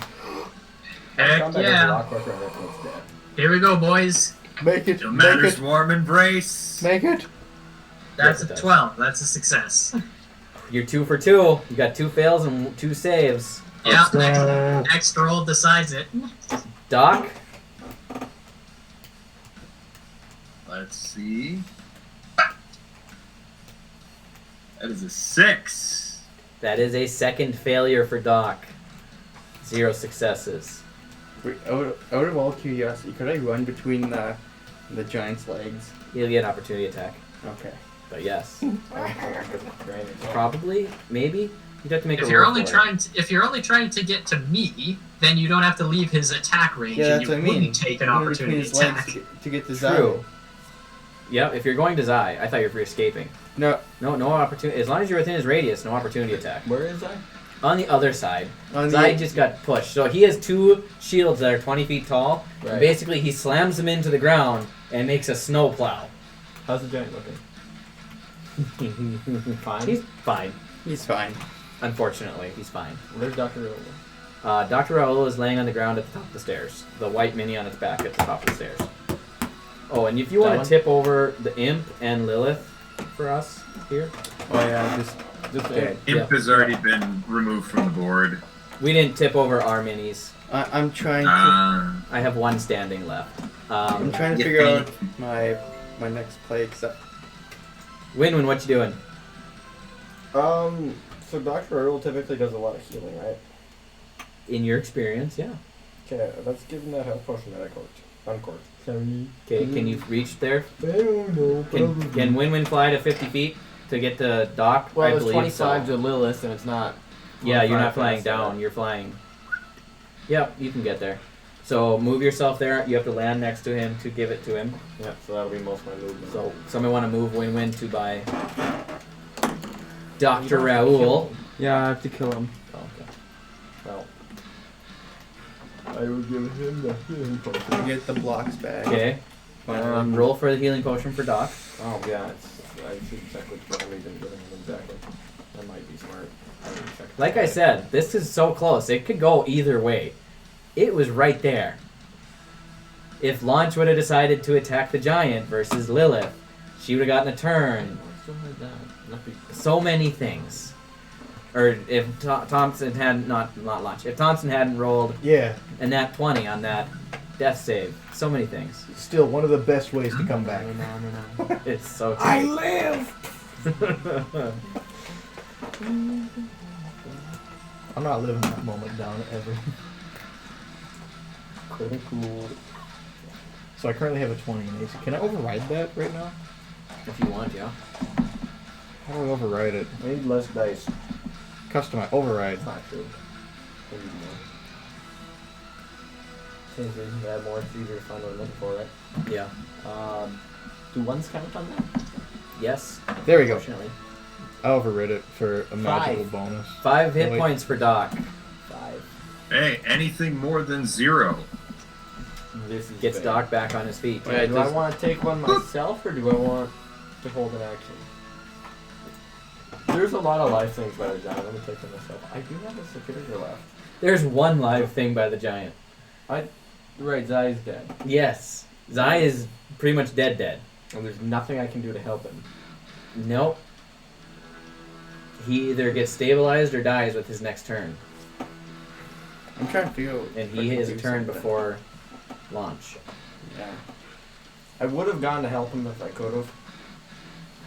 Heck Combat is a yeah. lot quicker than it's dead. Here we go, boys. Make it. No Make matters, it. warm embrace. Make it. That's Yes, it a does. 12. That's a success. You're 2 for 2. You got 2 fails and 2 saves. Yeah, go. next roll decides it. Doc? Let's see. That is a 6. That is a second failure for Doc. 0 successes. Wait, out of all curiosity, could I run between the giant's legs? You'll get an opportunity attack. Okay. But yes. Drainage. Probably. Maybe. You'd have to make If a you're roll only for it. trying to get to me, then you don't have to leave his attack range, Yeah, and that's you what I mean. wouldn't take an Run between opportunity his legs attack. to get to True. Zai. Yep, if you're going to Zai. I thought you were escaping. No, No opportunity. As long as you're within his radius, no opportunity attack. Where is I? On the other side, on Zai the just got pushed. So he has 2 shields that are 20 feet tall. Right. Basically, he slams them into the ground and makes a snowplow. How's the giant looking? Fine. He's fine. he's fine. Unfortunately, he's fine. Where's Dr. Raoul? Dr. Raoul is laying on the ground at the top of the stairs. The white mini on its back at the top of the stairs. Oh, and if you That want one? to tip over the Imp and Lillith for us here. Oh yeah, just Okay. Imp Yeah. has already been removed from the board. We didn't tip over our minis. I'm trying to I have 1 standing left. I'm trying to yeah. figure out my next play. Wynn-Wynn, what you doing? So Dr. Earl typically does a lot of healing, right? In your experience, yeah. Okay, let's give him that health potion that I uncorked. Sorry. Okay, can you reach there? I don't know. Can Wynn-Wynn fly to 50 feet to get to Doc? Well, I it's believe 25 so. to Lillith, and it's not. Yeah, you're not 25 flying past down. that. You're flying. Yep, you can get there. So move yourself there. You have to land next to him to give it to him. Yeah, so that'll be most of my movement. So somebody want to move Wynn-Wynn to by You Dr. don't have to kill Raoul. him. Yeah, I have to kill him. Oh, okay. Well, I will give him the healing potion. Get the blocks back. Okay. Roll for the healing potion for Doc. Oh yeah, I should check which one we've been giving him exactly. That might be smart. Like I said, this is so close. It could go either way. It was right there. If Launch would have decided to attack the giant versus Lillith, she would have gotten a turn. So many things. Or if Thompson had not Launch. If Thompson hadn't rolled Yeah. a nat 20 on that death save, so many things. Still one of the best ways to come back. It's so. I live. I'm not living that moment down ever. Critical. So I currently have a 20 in AC. Can I override that right now? If you want, yeah. How do I override it? I need less dice. Customize. Override. It's not true. I need more. Since we can add more, it's easier to find what I'm looking for, right? Yeah. Do ones count on that? Yes. There we go. Fortunately. I overrid it for a magical 5. bonus. 5 hit Wait. points for Doc. 5. Hey, anything more than 0. This is Gets bad. Doc back on his feet. Yeah, do I want to take one myself, or do I want to hold an action? There's a lot of life things by the giant. I'm going to take them myself. I do have a security left. There's one live thing by the giant. You're right, Zai's dead. Yes. Zai is pretty much dead. And there's nothing I can do to help him. Nope. He either gets stabilized or dies with his next turn. I'm trying to figure out. And if I he can has a do turn something. before launch. Yeah. I would have gone to help him if I could have.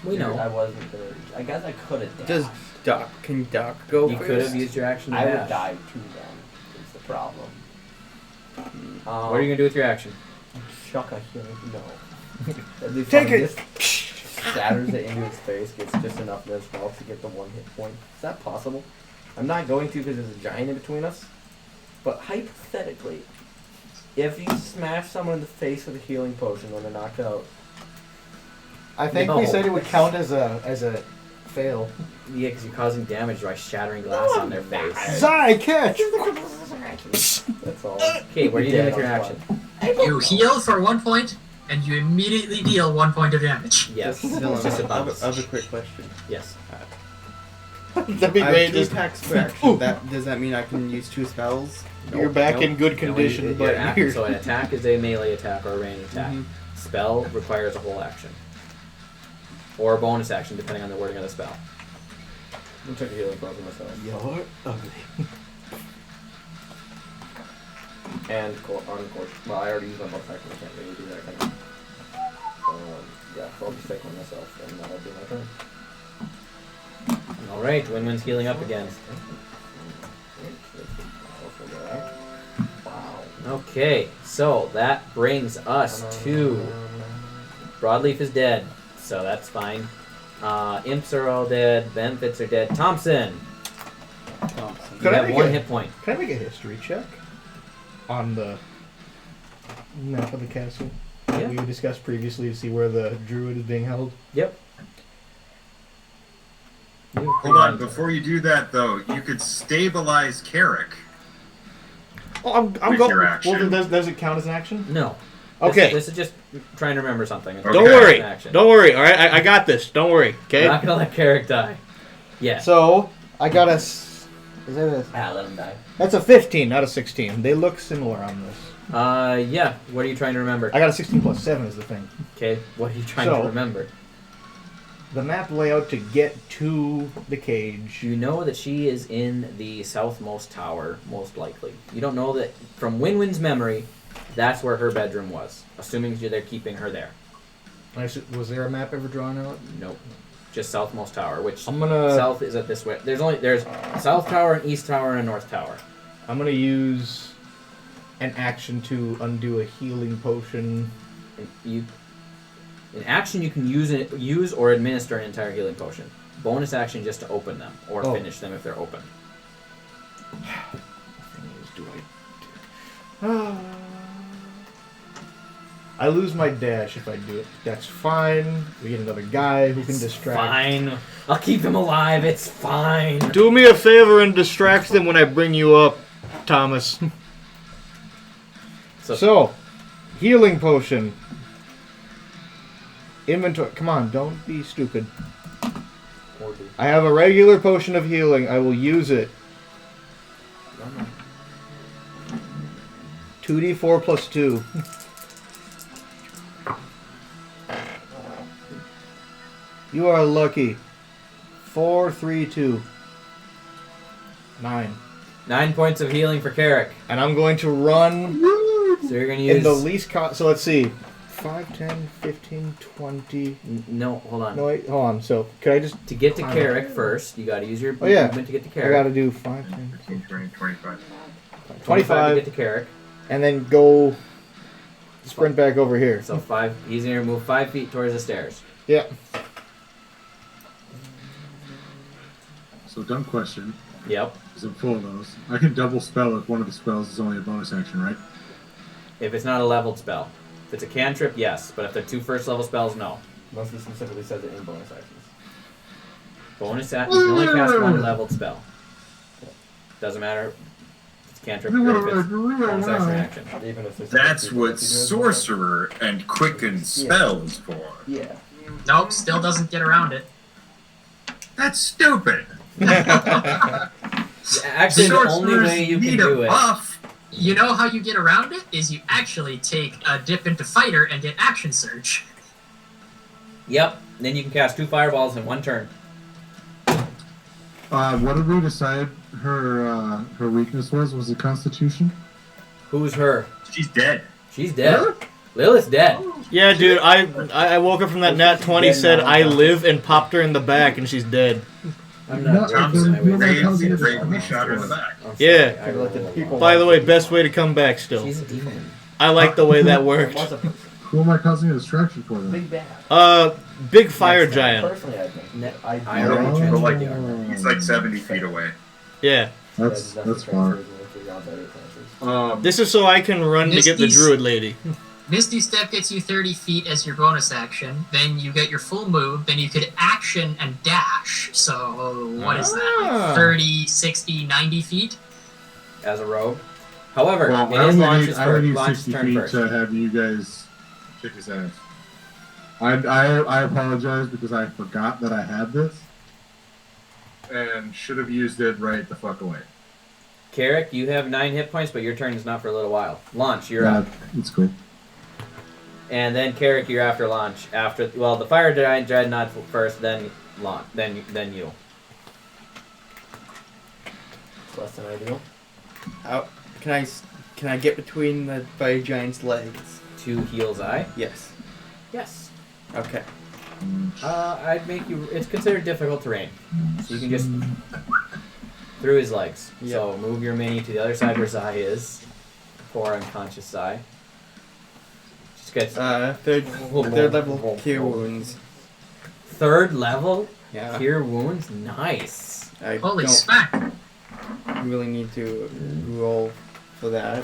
We know. I wasn't gonna. I guess I could have dashed. Does Doc? Can Doc go You first? could have used your action to I would dash. die too then. Is the problem. What are you going to do with your action? Chuck a healing. No. That'd be Take fun. it. Just shatters it into his face. Gets just enough of his health to get the 1 hit point. Is that possible? I'm not going to because there's a giant in between us. But hypothetically, if you smash someone in the face with a healing potion when they're knocked out, I think No. we said it would count as a fail. Yeah, because you're causing damage by shattering glass on their face. Zai, catch! that's all. Okay, what are you doing with your Dead on action? You heal for 1 point, and you immediately deal 1 point of damage. Yes. Dylan, It's just a I have bounce. a quick question. Yes. That'd be I great. have 2 Just, attacks per action. Does that mean I can use 2 spells? you're back Nope. in good No, condition, your but act- you're... so an attack is a melee attack or a ranged attack. Mhm. Spell requires a whole action. Or a bonus action, depending on the wording of the spell. I'm taking a healing potion myself. You're ugly. And unfortunately, well, I already used my bonus action. I can't really do that kind of. Yeah, so I'll just take one myself, and that'll be my turn. Alright, Wynn-Wynn's healing up again. Wow. Okay, so that brings us to... Broadleaf is dead, so that's fine. Imps are all dead, benefits are dead. Thompson! You Could I have make 1 a- hit point. Can I make a history check on the map of the castle that Yeah. we discussed previously to see where the druid is being held? Yep. Hold on, before you do that though, you could stabilize Carrick. Oh, I'm With going. your Well, action. does it count as an action? No. Okay. This is just trying to remember something. It's Okay. Don't not worry. an action. Don't worry. All right, I got this. Don't worry. We're Okay. not gonna let Carrick die. Yeah. So I got a. Is that a? Let him die. That's a 15, not a 16. They look similar on this. Yeah. What are you trying to remember? I got a 16 plus 7 is the thing. Okay. What are you trying So- to remember? The map layout to get to the cage. You know that she is in the southmost tower, most likely. You don't know that from Wynn-Wynn's memory, that's where her bedroom was. Assuming they're keeping her there. Was there a map ever drawn out? Nope. Just southmost tower, which I'm gonna. south is at this way. There's south tower, an east tower, and a north tower. I'm gonna use an action to undo a healing potion. In action, you can use or administer an entire healing potion. Bonus action just to open them or Oh. finish them if they're open. I lose my dash if I do it. That's fine. We get another guy who can distract. Fine. I'll keep him alive. It's fine. Do me a favor and distract them when I bring you up, Thomas. So, healing potion. Inventory. Come on, don't be stupid. Or do. I have a regular potion of healing. I will use it. 2d4 plus 2. You are lucky. 4, 3, 2. 9. 9 points of healing for Carrick. And I'm going to run So you're going to use... in the least cost. So let's see. 5, 10, 15, 20. No, hold on. No, wait, hold on. So, could I just... To get to Carrick first, you got to use your Oh, yeah. movement to get to I Carrick. gotta do 5, 10, 15, 20, 25. 25 to get 25, to Carrick. and then go sprint back over here. So 5. He's going to move 5 feet towards the stairs. Yeah. So dumb question, Yep. because I'm full of those. I can double spell if one of the spells is only a bonus action, right? If it's not a leveled spell. If it's a cantrip, yes. But if they're 2 first level spells, no. Unless he specifically says it in bonus actions. Bonus action, you can only cast 1 leveled spell. Doesn't matter if it's cantrip or if it's bonus action. Even if there's That's people what that you do it. sorcerer and quicken spell is for. Yeah. Nope, still doesn't get around it. That's stupid. Actually, the only way you can need do a it... buff. You know how you get around it? Is you actually take a dip into fighter and get action surge. Yep. Then you can cast 2 fireballs in 1 turn. What did we decide her weakness was? Was it Constitution? Who's her? She's dead. She's dead. Lilith's dead. Yeah, dude, I woke up from that nat 20, said I live, and popped her in the back, and she's dead. I'm not... Thompson no, bravely shot her in the back. I'm sorry, Yeah. I rolled a one. By the way, best way to come back still. She's a demon. I like the way that worked. Was a person. Who am I causing a distraction for then? Big bad. Big fire giant. Personally, I think. Ne- I I don't already know. But like, transferred he's like 70 feet away. Yeah. That's far. transfers. This is so I can run to get the Misty's- druid lady. Misty Step gets you 30 feet as your bonus action. Then you get your full move. Then you could action and dash. So, what is that? Ah. Like 30, 60, 90 feet? As a rogue. However, Well, it is launches I would need launches 60 turn feet first. to have you guys kick his ass. I apologize because I forgot that I had this. And should have used it right the fuck away. Carrick, you have 9 hit points, but your turn is not for a little while. Launch, you're up. It's cool. And then Carrick, you're after launch. After the fire giant dreadnought first, then launch, then you. Less than ideal. How can I get between the fire giant's legs? 2 heals eye. Yes. Yes. Okay. I'd make you. It's considered difficult terrain, so you can just through his legs. Yep. So move your mini to the other side where Zai is, for unconscious Zai. Just get Third level cure wounds. 3rd level Yeah. cure wounds. Nice. I Holy don't smack! really need to roll for that.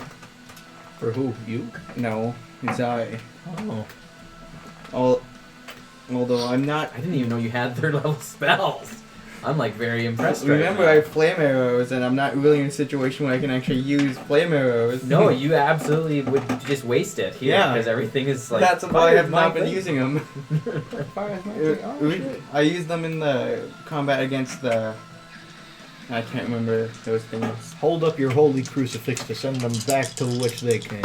For who? You? No, it's I. Oh, Although I'm not. I didn't even know you had 3rd level spells. I'm like very impressed. right Remember, now. I have flame arrows, and I'm not really in a situation where I can actually use flame arrows. No, you absolutely would just waste it here Yeah. because everything is like. That's why I fire have is my not been thing. using them. Fire's my thing. Oh, shit. I used them in the combat against the. I can't remember those things. Hold up your holy crucifix to send them back to which they came.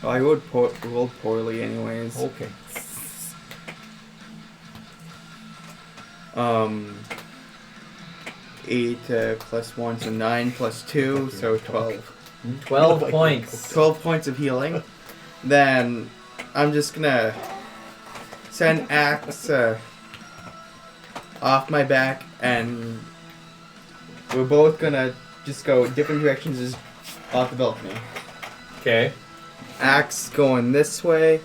Well, I rolled poorly, anyways. Okay. 8 plus 1, so 9 plus 2, so 12. 12 points. 12 points of healing. Then I'm just gonna send Axe off my back, and we're both gonna just go different directions as off the balcony. Okay. Axe going this way.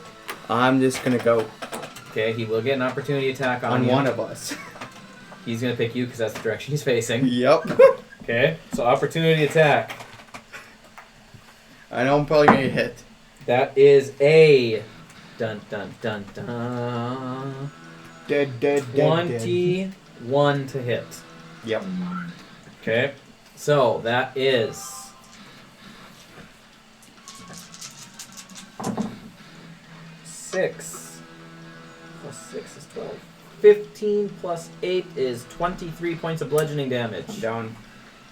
I'm just gonna go Okay, he will get an opportunity attack on, on you. one of us. He's gonna pick you because that's the direction he's facing. Yep. Okay, so opportunity attack. I know I'm probably gonna get hit. That is a dun dun dun dun Dead. 21 to hit. Yep. Okay, so that is 6 plus 6 is 12. 15 plus 8 is 23 points of bludgeoning damage. Down.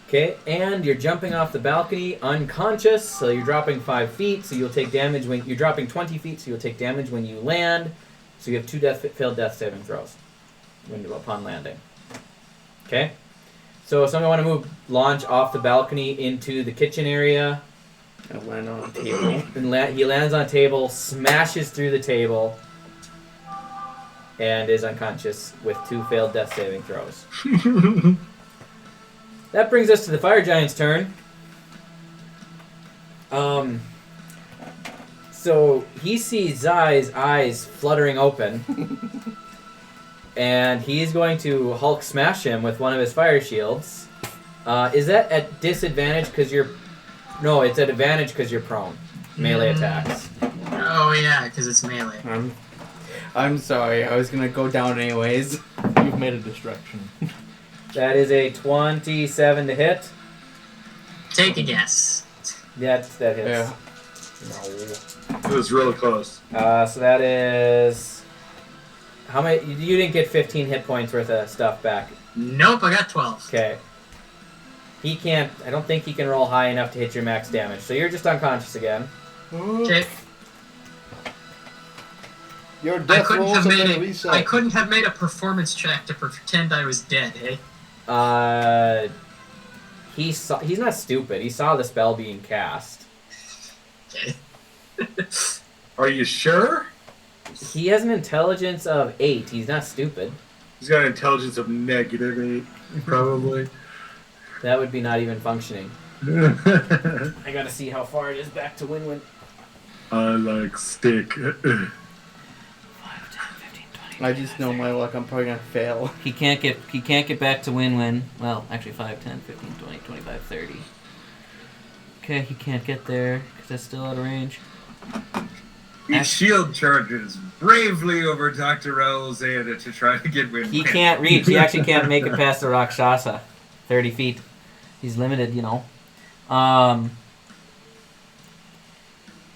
Okay, and you're jumping off the balcony unconscious, so you're dropping 5 feet, so you'll take damage when you're dropping 20 feet, so you'll take damage when you land. So you have 2 failed death saving throws upon landing. Okay, so someone want to launch off the balcony into the kitchen area. I land on a table. And he lands on a table, smashes through the table, and is unconscious with 2 failed death saving throws. That brings us to the fire giant's turn. So he sees Zai's eyes fluttering open, and he's going to Hulk smash him with one of his fire shields. Is that at disadvantage because you're... No, it's at advantage because you're prone. Melee attacks. Oh yeah, because it's melee. I'm sorry. I was gonna go down anyways. You've made a distraction. That is a 27 to hit. Take a guess. That hits. Yeah. It was really close. So that is... How many... You didn't get 15 hit points worth of stuff back. Nope, I got 12. Okay. He can't... I don't think he can roll high enough to hit your max damage. So you're just unconscious again. Okay. Your I death couldn't rolls have have made been a, reset. I couldn't have made a performance check to pretend I was dead, eh? He's not stupid. He saw the spell being cast. Okay. Are you sure? He has an intelligence of 8. He's not stupid. He's got an intelligence of -8, probably. That would be not even functioning. I gotta see how far it is back to Wynn-Wynn. I like steak. 5, 10, 15, 20. I just know my luck. I'm probably gonna fail. He can't get back to Wynn-Wynn. Well, actually 5, 10, 15, 20, 25, 30. Okay, he can't get there because that's still out of range. He shield charges bravely over Dr. Alexander to try to get Wynn-Wynn. He can't reach. He actually can't make it past the Rakshasa. 30 feet. He's limited, you know.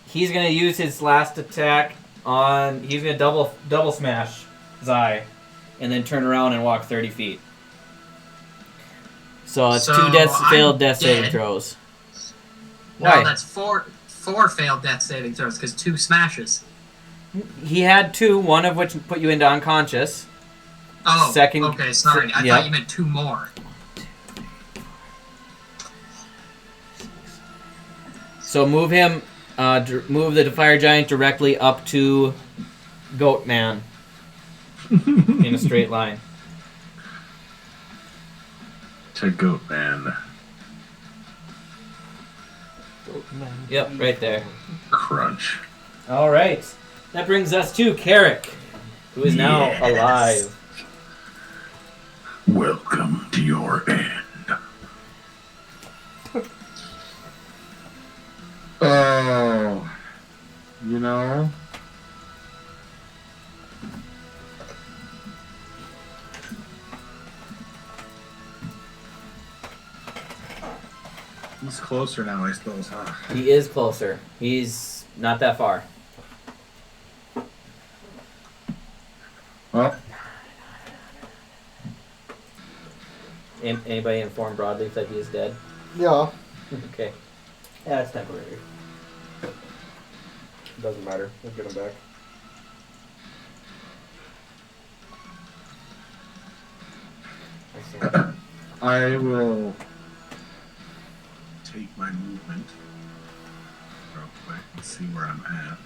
He's gonna use his last attack on... He's gonna double smash Zai, and then turn around and walk 30 feet. So it's 2 failed death saving dead. throws. No, Why? that's four failed death saving throws because 2 smashes. He had 2, one of which put you into unconscious. Oh, Second- okay, sorry. I yep. thought you meant 2 more. So move him, move the fire giant directly up to Goat Man in a straight line. To Goat Man. Yep, right there. Crunch. All right, that brings us to Carrick, who is now Yes. alive. Welcome to your end. Oh, you know, he's closer now, I suppose, huh? He is closer. He's not that far. Well, Anybody informed Broadleaf that he is dead? Yeah. Okay. Yeah, it's temporary. Doesn't matter. We'll get him back. I see him. I will take my movement real quick and see where I'm at.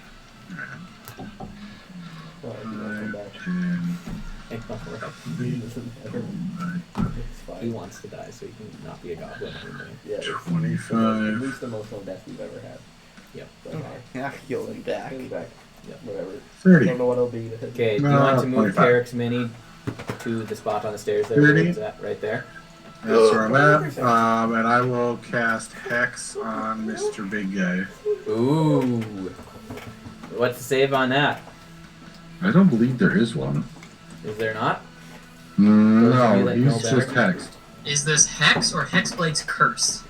Well, if you don't come back. 10, It's fine. He wants to die, so he can not be a goblin anymore. Yeah, it's the 25. least emotional death we've ever had. Yep. But, Yeah, he'll be back. he'll be back. Yep. Whatever. I 30. don't know what it'll be. Okay, do you No, want to move 25. Carrick's mini to the spot on the stairs there? 30. Where it's at, right there. That's where I'm at. And I will cast Hex on Mr. Big Guy. Ooh. What's the save on that? I don't believe there is one. Is there not? No, Those of you that know he's better. just hexed. Is this Hex or Hexblade's Curse?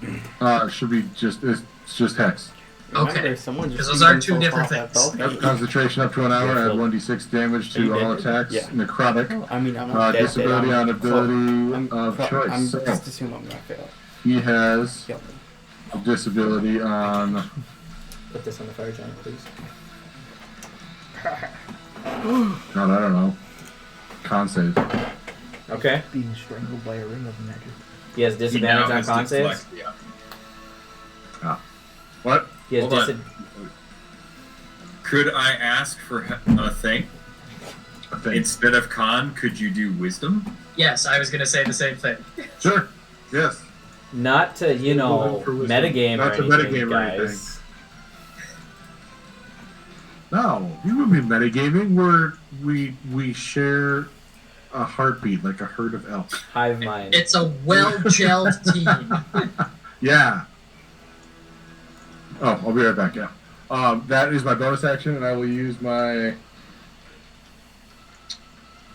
It should be just, it's just Hex. Okay. Someone just Because those beat are two himself different off that things. balcony. Concentration up to an hour, Yeah, add so- 1d6 damage Are you to all dead? attacks. Yeah. Necrotic. I mean, I'm not dead, Disability dead. on ability I'm of choice. I'm So just assume I'm gonna fail. he has Kill me. a disability on. Put this on the fire giant, please. God, I don't know. Con save. Okay. Being strangled by a ring of magic. He has disadvantage on con saves. Yeah. What? He has Hold on. disadvantage. Could I ask for a thing? I think. Instead of con, could you do wisdom? Yes, I was going to say the same thing. Sure. Yes. Not to, you know, For wisdom. metagame or Not to anything, metagame or guys. anything. No, we wouldn't be metagaming. We share a heartbeat like a herd of elk. Hive mind. It's a well-gelled team. Yeah. Oh, I'll be right back. Yeah. That is my bonus action, and I will use my.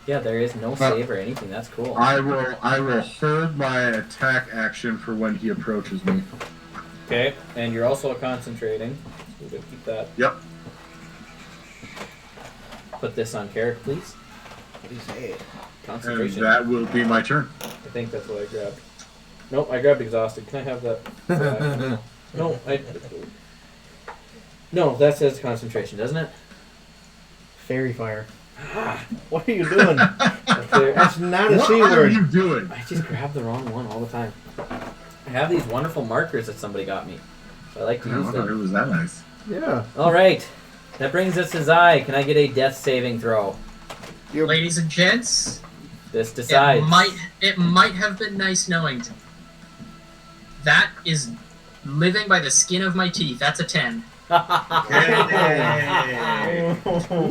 Yeah, there is no save or anything. That's cool. I will hold my attack action for when he approaches me. Okay, and you're also concentrating. So we're gonna keep that. Yep. Put this on Carrick, please. What do you say? And Concentration. that will be my turn. I think that's what I grabbed. Nope, I grabbed exhausted. Can I have that? No, No, that says concentration, doesn't it? Fairy fire. What are you doing? There. That's not a What C are word. you doing? I just grab the wrong one all the time. I have these wonderful markers that somebody got me, so I like to I use thought it them. was that nice. Yeah. All right, that brings us to Zai. Can I get a death saving throw? Ladies and gents, This decides. it might have been nice knowing to me. That is living by the skin of my teeth. That's a 10.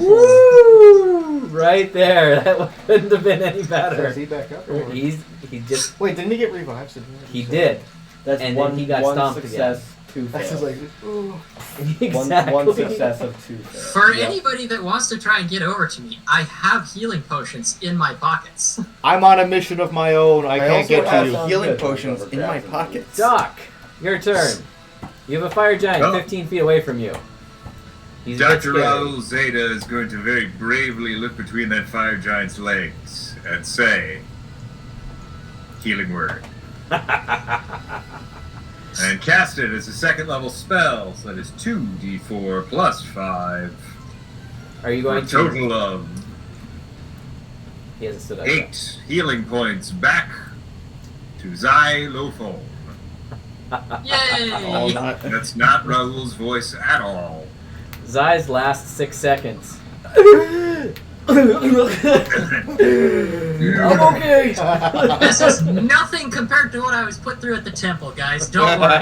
Woo! Right there. That couldn't have been any So better. is he back up? Or? He just Wait, didn't he get revived? Didn't he did. That's And then one, he got one stomped success, two That's fails. just like, ooh. Exactly. One success of two fails. For Yep. anybody that wants to try and get over to me, I have healing potions in my pockets. I'm on a mission of my own. I can't also get have to you. some Healing good potions ones in my over pockets. Doc, your turn. You have a fire giant Oh. 15 feet away from you. He's a bit Dr. scary. Raoul Zeta is going to very bravely look between that fire giant's legs and say, healing word. And cast it as a second level spell, so that is 2d4 plus 5. Are you For a going to? total of He hasn't stood up yet. 8 healing points back to Xylophone. Yay! Not. That's not Raoul's voice at all. Zai's last 6 seconds. I'm okay. This is nothing compared to what I was put through at the temple, guys. Don't worry.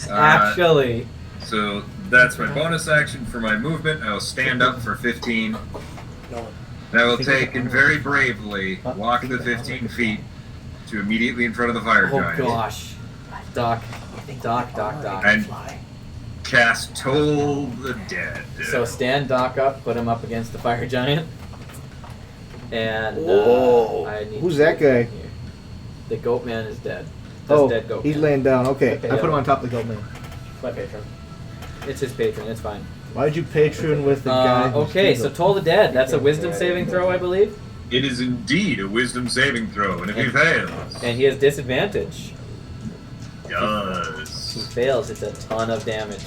Actually, So that's my bonus action for my movement. I will stand up for 15. And I will take and very bravely walk the 15 feet to immediately in front of the fire oh giant. gosh, Doc. And cast Toll the Dead. So stand Doc up, put him up against the fire giant, and Whoa. I need Who's to that get guy? here. The goat man is dead. That's Oh, dead goat. he's man. laying down. Okay, Okay, I put him yeah. on top of the gold man. My patron. It's his patron. It's fine. Why'd you patron with the guy? who's Okay, so evil? Toll the Dead. That's a wisdom saving throw, I believe, It is indeed a wisdom saving throw, and if he fails, and he has disadvantage. If he yes. fails, it's a ton of damage.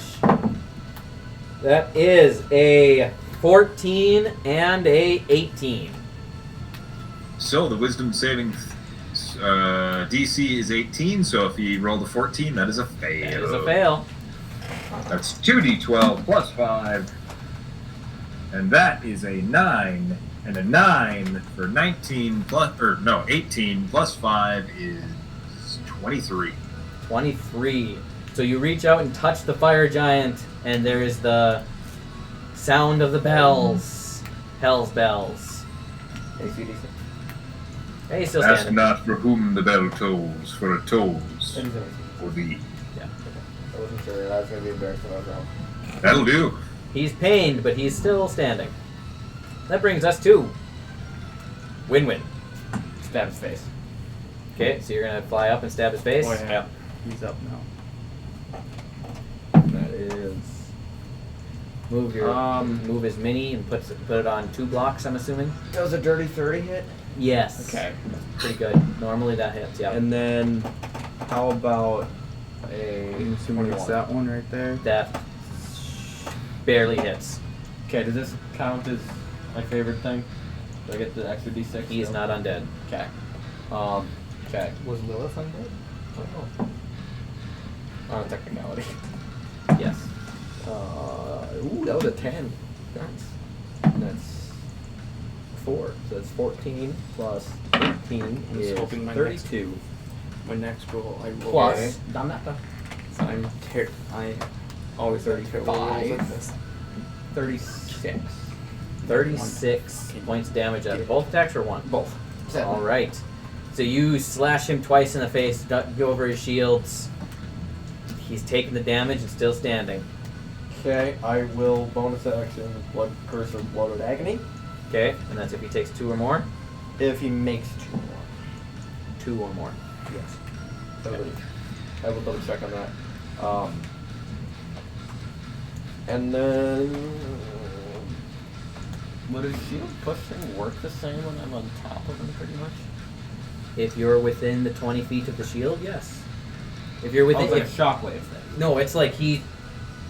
That is a 14 and a 18. So the wisdom saving DC is 18, so if he rolled a 14, that is a fail. That is a fail. That's 2d12 plus 5. And that is a 9. And a 9 for 19 plus, 18 plus 5 is 23. 23. So you reach out and touch the fire giant, and there is the sound of the bells. Hell's bells. ACDC. Hey, he's still Ask standing. not for whom the bell tolls, for it tolls It is ACDC. for thee. I wasn't sure. That was going to be embarrassing if I was wrong. That'll do. He's pained, but he's still standing. That brings us to Wynn-Wynn. Stab his face. Okay, so you're gonna fly up and stab his face. Oh, yeah. He's up now. That is Move your move his mini and put it on 2 blocks. I'm assuming. That was a dirty 30 hit. Yes. Okay. Pretty good. Normally that hits. Yeah. And then, how about a I'm assuming it's 21? that one right there. That barely hits. Okay, does this count as my favorite thing? Do I get the extra d6? He is not undead. Okay. Okay. Was Lillith undead? Oh. On a technicality. Yes. Ooh, that was a 10. Nice. That's 4. So that's 14 plus 18 I was is hoping my 32. My next roll, I roll. Plus Damnata. So I always have terrible rolls at this. 36. 36 points damage at both attacks or one? Both. All right. So you slash him twice in the face, go over his shields. He's taking the damage and still standing. Okay, I will bonus action Blood Curse of Blood of Agony. Okay, and that's if he takes 2 or more. If he makes 2 more. 2 or more. Yes. I will double check on that. And then would a shield push thing work the same when I'm on top of him pretty much? If you're within the 20 feet of the shield, yes. If you're within, It's like a shockwave thing. no, it's like he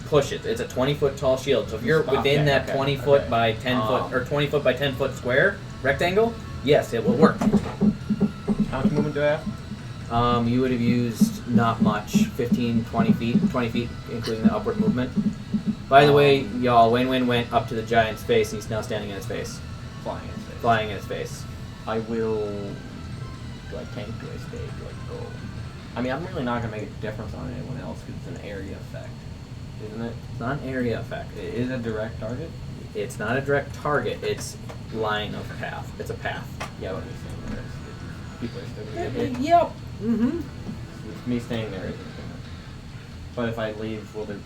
pushes. It's a 20-foot tall shield. So if you're within Okay, that okay, 20 foot okay. by 10 foot or 20 foot by 10 foot square rectangle, yes, it will work. How much movement do I have? You would have used not much, 15, 20 feet, including the upward movement. By the way, y'all, Wynn-Wynn went up to the giant's face, and he's now standing in his face. Flying in space. Flying in his face. I will. Do I tank? Do I stay? Do I go? I mean, I'm really not gonna make a difference on anyone else because it's an area effect, isn't it? It's not an area effect. It is a direct target. It's not a direct target. It's line of path. It's a path. Yeah, what I'm saying is, people are still gonna get hit. Yep. Mm-hmm. With me staying there isn't gonna. But if I leave, will the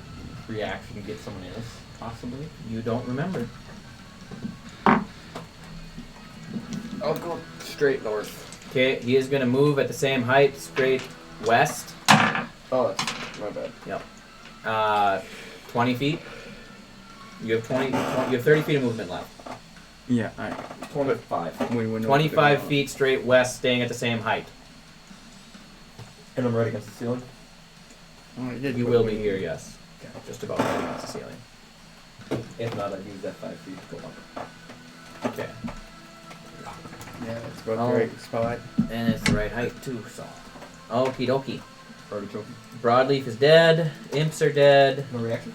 reaction get someone else? Possibly. You don't remember. I'll go straight north. Okay, he is going to move at the same height, straight west. Oh, that's my bad. 20 feet. You have 20. You have 30 feet of movement left. Yeah, I 25. we 25 feet straight west, staying at the same height. And I'm right against the ceiling. Oh, I did You put will my- be here, yes. Just about right against the ceiling. If not, I'd use that 5 feet to go up. Okay. Yeah, that's about Oh. the right spot. And it's the right height, too, so. Okie dokie. Already choking. Broadleaf is dead. Imps are dead. No reaction?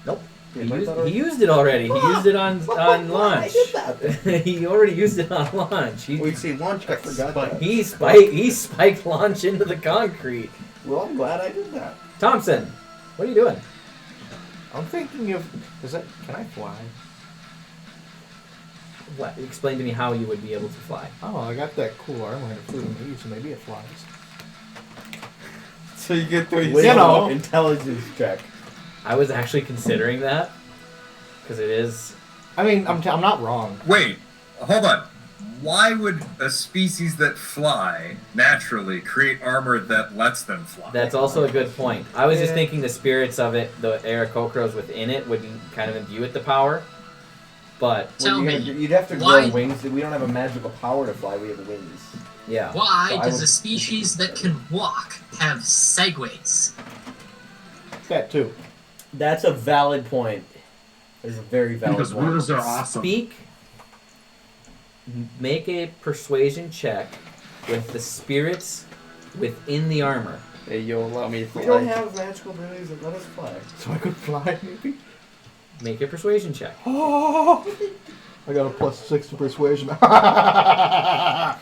Nope. You He played used, that already? he used it already. He used it on launch. I did that. He already used it on launch. He, We see launch I got forgot spiked. that. he spiked launch into the concrete. Well, I'm glad I did that. Thompson, what are you doing? I'm thinking of. Can I fly? What? Explain to me how you would be able to fly. Oh, I got that cool armor and flew to me, so maybe it flies. So you get 3 You know. Intelligence check. I was actually considering that because it is. I mean, I'm not wrong. Wait, hold on. Why would a species that fly naturally create armor that lets them fly? That's also a good point. I was just Yeah. thinking the spirits of it, the Aarakocros within it, would kind of imbue it the power. But Tell me, You'd have to why- grow wings. We don't have a magical power to fly. We have wings. yeah, why So I does would- a species that can walk have segways? That too. That's a valid point. It's a very valid Because point. wheels are awesome. make a persuasion check with the spirits within the armor. Hey, you'll allow me to fly. We don't have magical abilities that let us fly. So I could fly, maybe? Make a persuasion check. Oh! I got a +6 to persuasion. Is that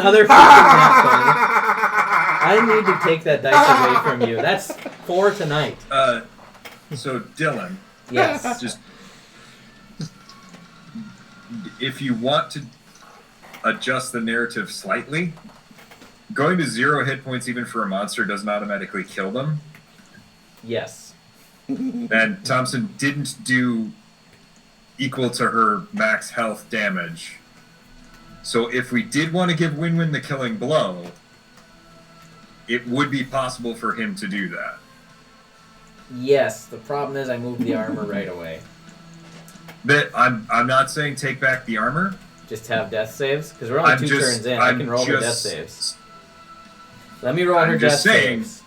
another freaking nat 20? I need to take that dice away from you. That's 4 tonight. So Dylan, Yes. just if you want to adjust the narrative slightly, going to 0 hit points even for a monster doesn't automatically kill them. Yes. And Thompson didn't do equal to her max health damage. So if we did want to give Wynn-Wynn the killing blow, it would be possible for him to do that. Yes. The problem is I moved the armor right away. But I'm not saying take back the armor. Just have death saves? Because we're only I'm 2 just- turns in. I I'm can roll her death just- saves. Let me roll I'm her just death saying, saves.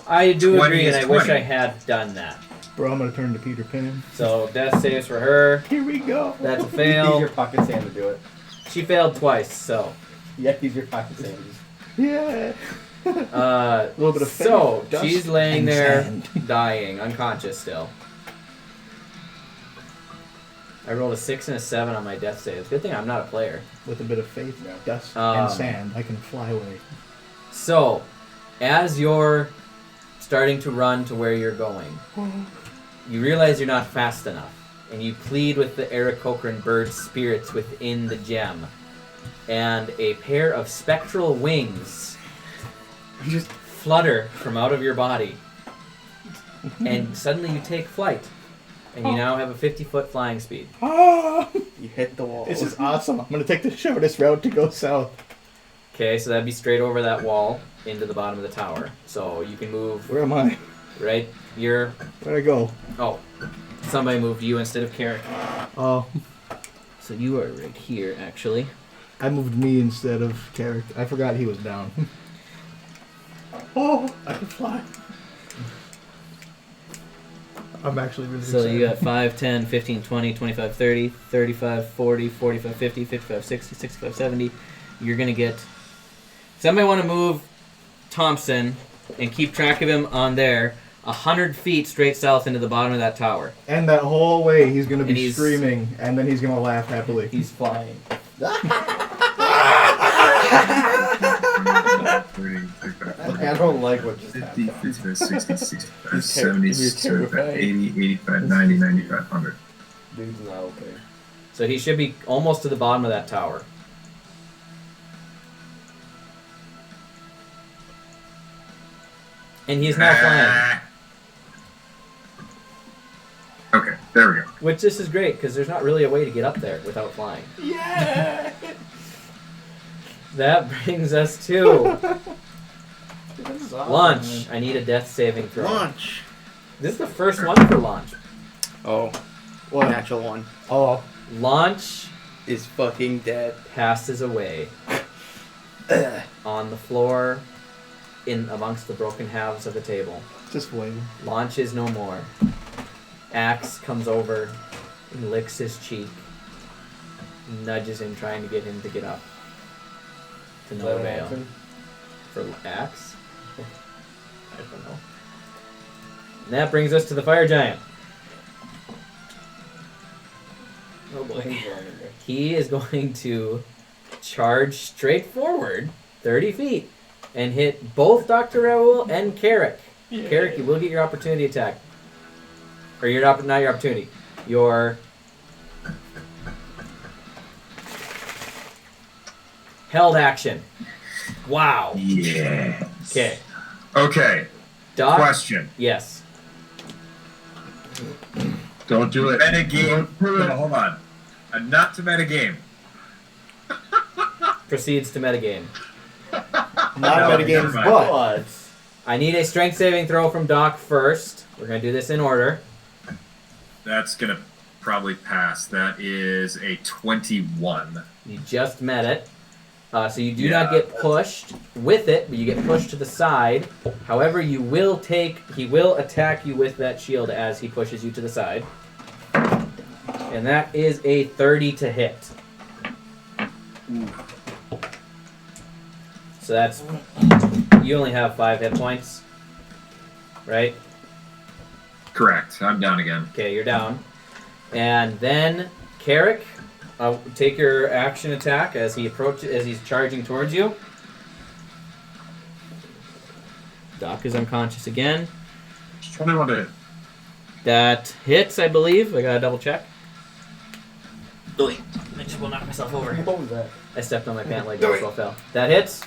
I do 20 agree, and is I wish 20. I had done that. Bro, I'm gonna turn to Peter Pan. So death saves for her. Here we go. That's a Use fail. your pocket sand to do it. She failed twice, so. Yeah, use your pocket sand. Yeah. A little bit of so dust she's laying and there, sand. dying, unconscious still. I rolled a 6 and a 7 on my death saves. Good thing I'm not a player. With a bit of faith, Yeah. dust, Um, and sand, I can fly away. So, as you're starting to run to where you're going, you realize you're not fast enough, and you plead with the Aarakocran bird spirits within the gem, and a pair of spectral wings just flutter from out of your body, and suddenly you take flight, and you now have a 50-foot flying speed. Ah! You hit the wall. This is awesome. I'm gonna take the shortest route to go south. Okay, so that'd be straight over that wall into the bottom of the tower. So you can move Where am I? right. You're Where'd I go? oh, somebody moved you instead of Carrick. Oh, So you are right here, actually. I moved me instead of Carrick. I forgot he was down. Oh, I can fly. I'm actually really So excited. you got 5, 10, 15, 20, 25, 30, 35, 40, 45, 50, 55, 60, 65, 70. You're going to get... Somebody want to move Thompson and keep track of him on there 100 feet straight south into the bottom of that tower. And that whole way he's gonna And be he's- screaming, and then he's gonna laugh happily. He's flying. 30, 35, I don't like what just 50, happened. 55, 60, 65, You're 70, 75, terrifying. 80, 85, 90, 95, 100. Dude's not okay. So he should be almost to the bottom of that tower. And he's now flying. Okay, there we go. Which this is great, because there's not really a way to get up there without flying. Yeah! That brings us to This is awesome, launch. man. I need a death saving throw. Launch. This is the first one for launch. Oh. What? Natural one. Oh, Launch Is fucking dead. passes away on the floor in amongst the broken halves of the table. just wait. Launch is no more. Axe comes over and licks his cheek, nudges him, trying to get him to get up. To Is no that an avail. action? For Axe? I don't know. And that brings us to the fire giant. Oh boy. Nothing's wrong in there. He is going to charge straight forward 30 feet and hit both Dr. Raoul and Carrick. Carrick, you will get your opportunity attack. Or not your opportunity. Your held action. Wow. Yeah. Okay. Okay, Doc. question. Yes. Don't do it. Metagame. Hold on. Not to metagame. Proceeds to metagame. Not No, metagames, never mind. but What? I need a strength saving throw from Doc first. We're going to do this in order. That's gonna probably pass. That is a 21. You just met it. So you do Yeah. not get pushed with it, but you get pushed to the side. However, he will attack you with that shield as he pushes you to the side. And that is a 30 to hit. So that's, you only have 5 hit points, right? Correct. I'm down again. Okay, you're down. And then Carrick, take your action attack as he's charging towards you. Doc is unconscious again. 21 to hit. That hits, I believe. I gotta double check. I just will knock myself over. What was that? I stepped on my pant leg, so I fell. That hits.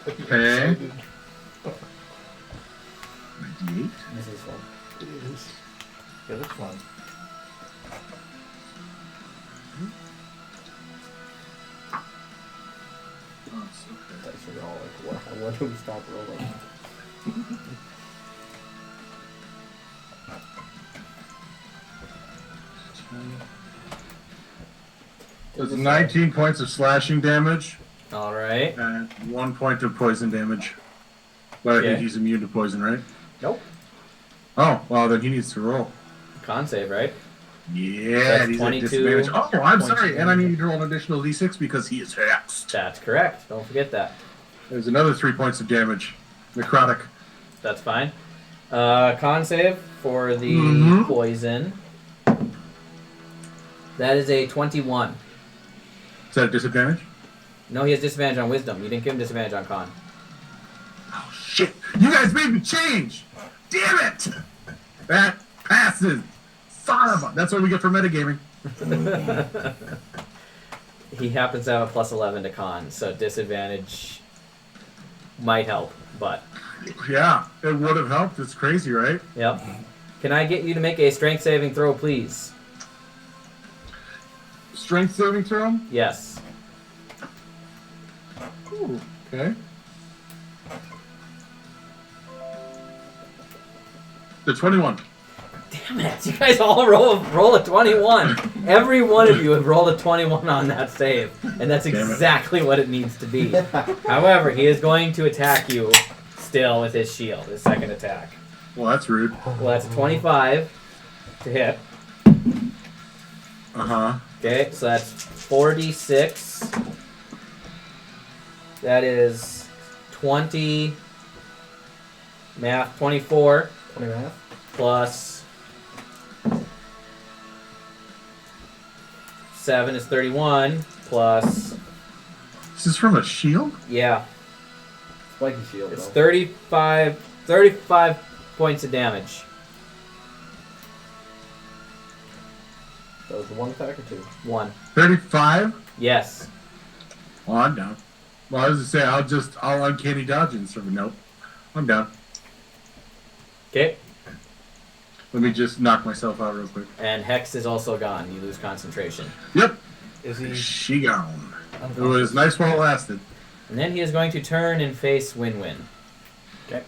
Okay. D8? This is fun. it is. Yeah, that's fun. Dice are all like, what? I wonder who stopped rolling. There's 19 points of slashing damage All right. and 1 point of poison damage. But I think Okay. he's immune to poison, right? Nope. Oh, well, then he needs to roll. Con save, right? Yeah, That's he's at 22 disadvantage. Oh, I'm points sorry, of and I damage. need to roll an additional d6 because he is hexed. That's correct. Don't forget that. There's another 3 points of damage. Necrotic. That's fine. Con save for the Mhm. poison. That is a 21. Is that a disadvantage? No, he has disadvantage on wisdom. You didn't give him disadvantage on con. Oh, shit. You guys made me change! Damn it! That passes. Son of a... That's what we get for metagaming. He happens to have a plus 11 to con, so disadvantage might help, but Yeah, it would have helped. It's crazy, right? yep. Can I get you to make a strength saving throw, please? Strength saving throw? Yes. Ooh, okay. The 21. Damn it! You guys all roll a 21. Every one of you have rolled a 21 on that save, and that's Damn it. exactly what it needs to be. However, he is going to attack you still with his shield, his second attack. Well, that's rude. Well, that's a 25 to hit. Uh-huh. Okay, so that's 46. That is 20. Math 24 20 math. plus 7 is 31 plus Is this from a shield? yeah, Spiky shield. it's though. 35 points of damage. That was one attack or two? 1. 35? Yes. Well, I'm down. Well, I was going to say, I'll uncanny dodge and sort of nope. I'm down. Okay. Let me just knock myself out real quick. And Hex is also gone. You lose concentration. Yep. Is he? She gone. It was nice while it lasted. And then he is going to turn and face Wynn-Wynn. Okay.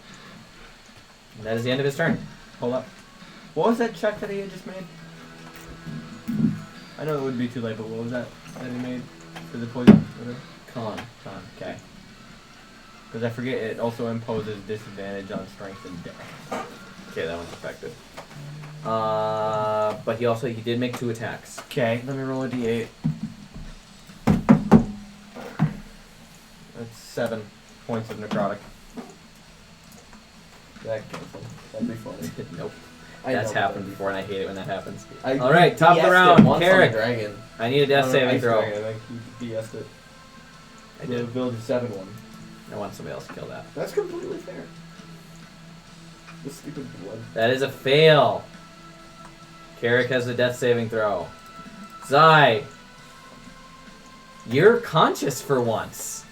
And that is the end of his turn. Hold up. What was that check that he had just made? I know it would be too late, but what was that he made for the poison? Whatever. Con. Okay. Because I forget it also imposes disadvantage on strength and dex. Okay, that one's effective. But he did make 2 attacks. Okay, let me roll a d8. That's 7 points of necrotic. That cancel. That'd be funny. Nope. I That's know, happened but before, and I hate it when that happens. I All right, top of the BS'd it round, once on Carrick. the dragon. I need a death On an saving ice throw. dragon, I think you BS'd it. I The did. village 7 one. I want somebody else to kill that. That's completely fair. The stupid blood. That is a fail. Carrick has the death saving throw. Zai, you're conscious for once.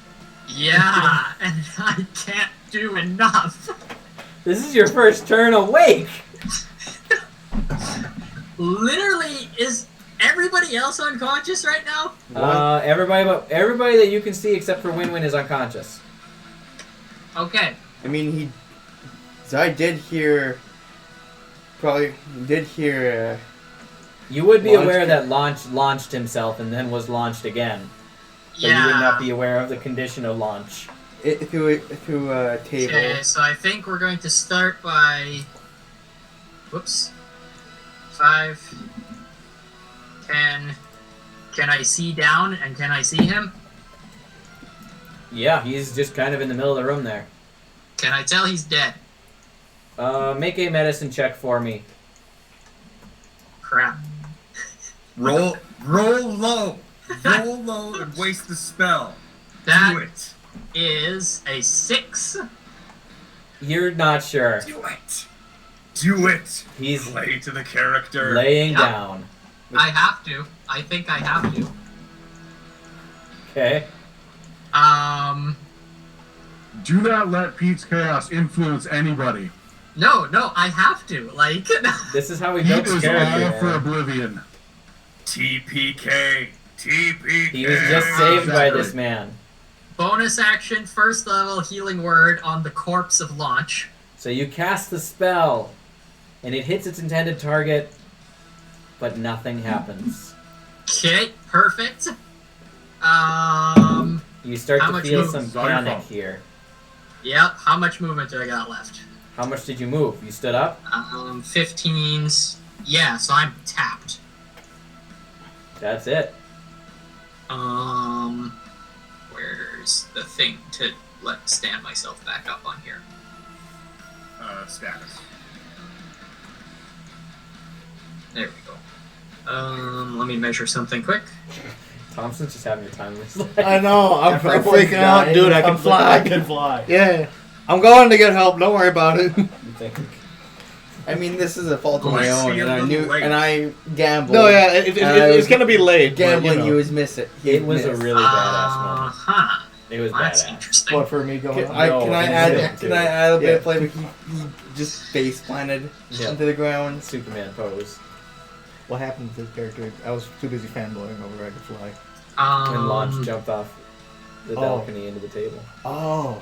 Yeah, and I can't do enough. This is your first turn awake. Literally, is everybody else unconscious right now? Everybody that you can see except for Wynn-Wynn is unconscious. Okay. I mean, Zai did hear. Probably did hear. You would be Launched aware it. that launched himself and then was launched again. But Yeah. you would not be aware of the condition of launch. Through a table. Okay, so I think we're going to start by. Whoops. 5, 10. Can I see down and can I see him? Yeah, he's just kind of in the middle of the room there. Can I tell he's dead? Make a medicine check for me. Crap. Roll low. Roll low and waste the spell. Do That it. is a 6. You're not sure. Do it. Do it. He's Play to the character. laying Yep. down. I have to. I think I have to. Okay. Do not let Pete's chaos influence anybody. No, I have to. Like, This is how we He built is the all character. for oblivion. TPK. TPK. He was just saved by Exactly. this man. bonus action, first level healing word on the corpse of launch. So you cast the spell, and it hits its intended target, but nothing happens. Okay, perfect. You start How to much feel movement? some panic here. Yep. How much movement do I got left? How much did you move? You stood up? 15s. Yeah, so I'm tapped. That's it. Where's the thing to stand myself back up on here? Status. There we go. Let me measure something quick. Thompson's just having a time of his life. I know. I'm Everyone's freaking out, dying, dude. I can comes like, I fly. can fly. Yeah. I'm going to get help. Don't worry about it. You think? I mean, this is a fault of Oh, my I own, see and a I little knew, late. and I gambled. No, yeah, it's gonna be late. but, Gambling, you know. he was missing. It was a really badass moment. Huh. It was That's badass. interesting. What for me going? Can on? I, No, can I he add? didn't, Can too. I add a bit Yeah. of flavor? He just face planted Yeah. into the ground. Superman pose. What happened to this character? I was too busy fanboying over I could fly. When Launch jumped off the Oh. balcony into the table. Oh.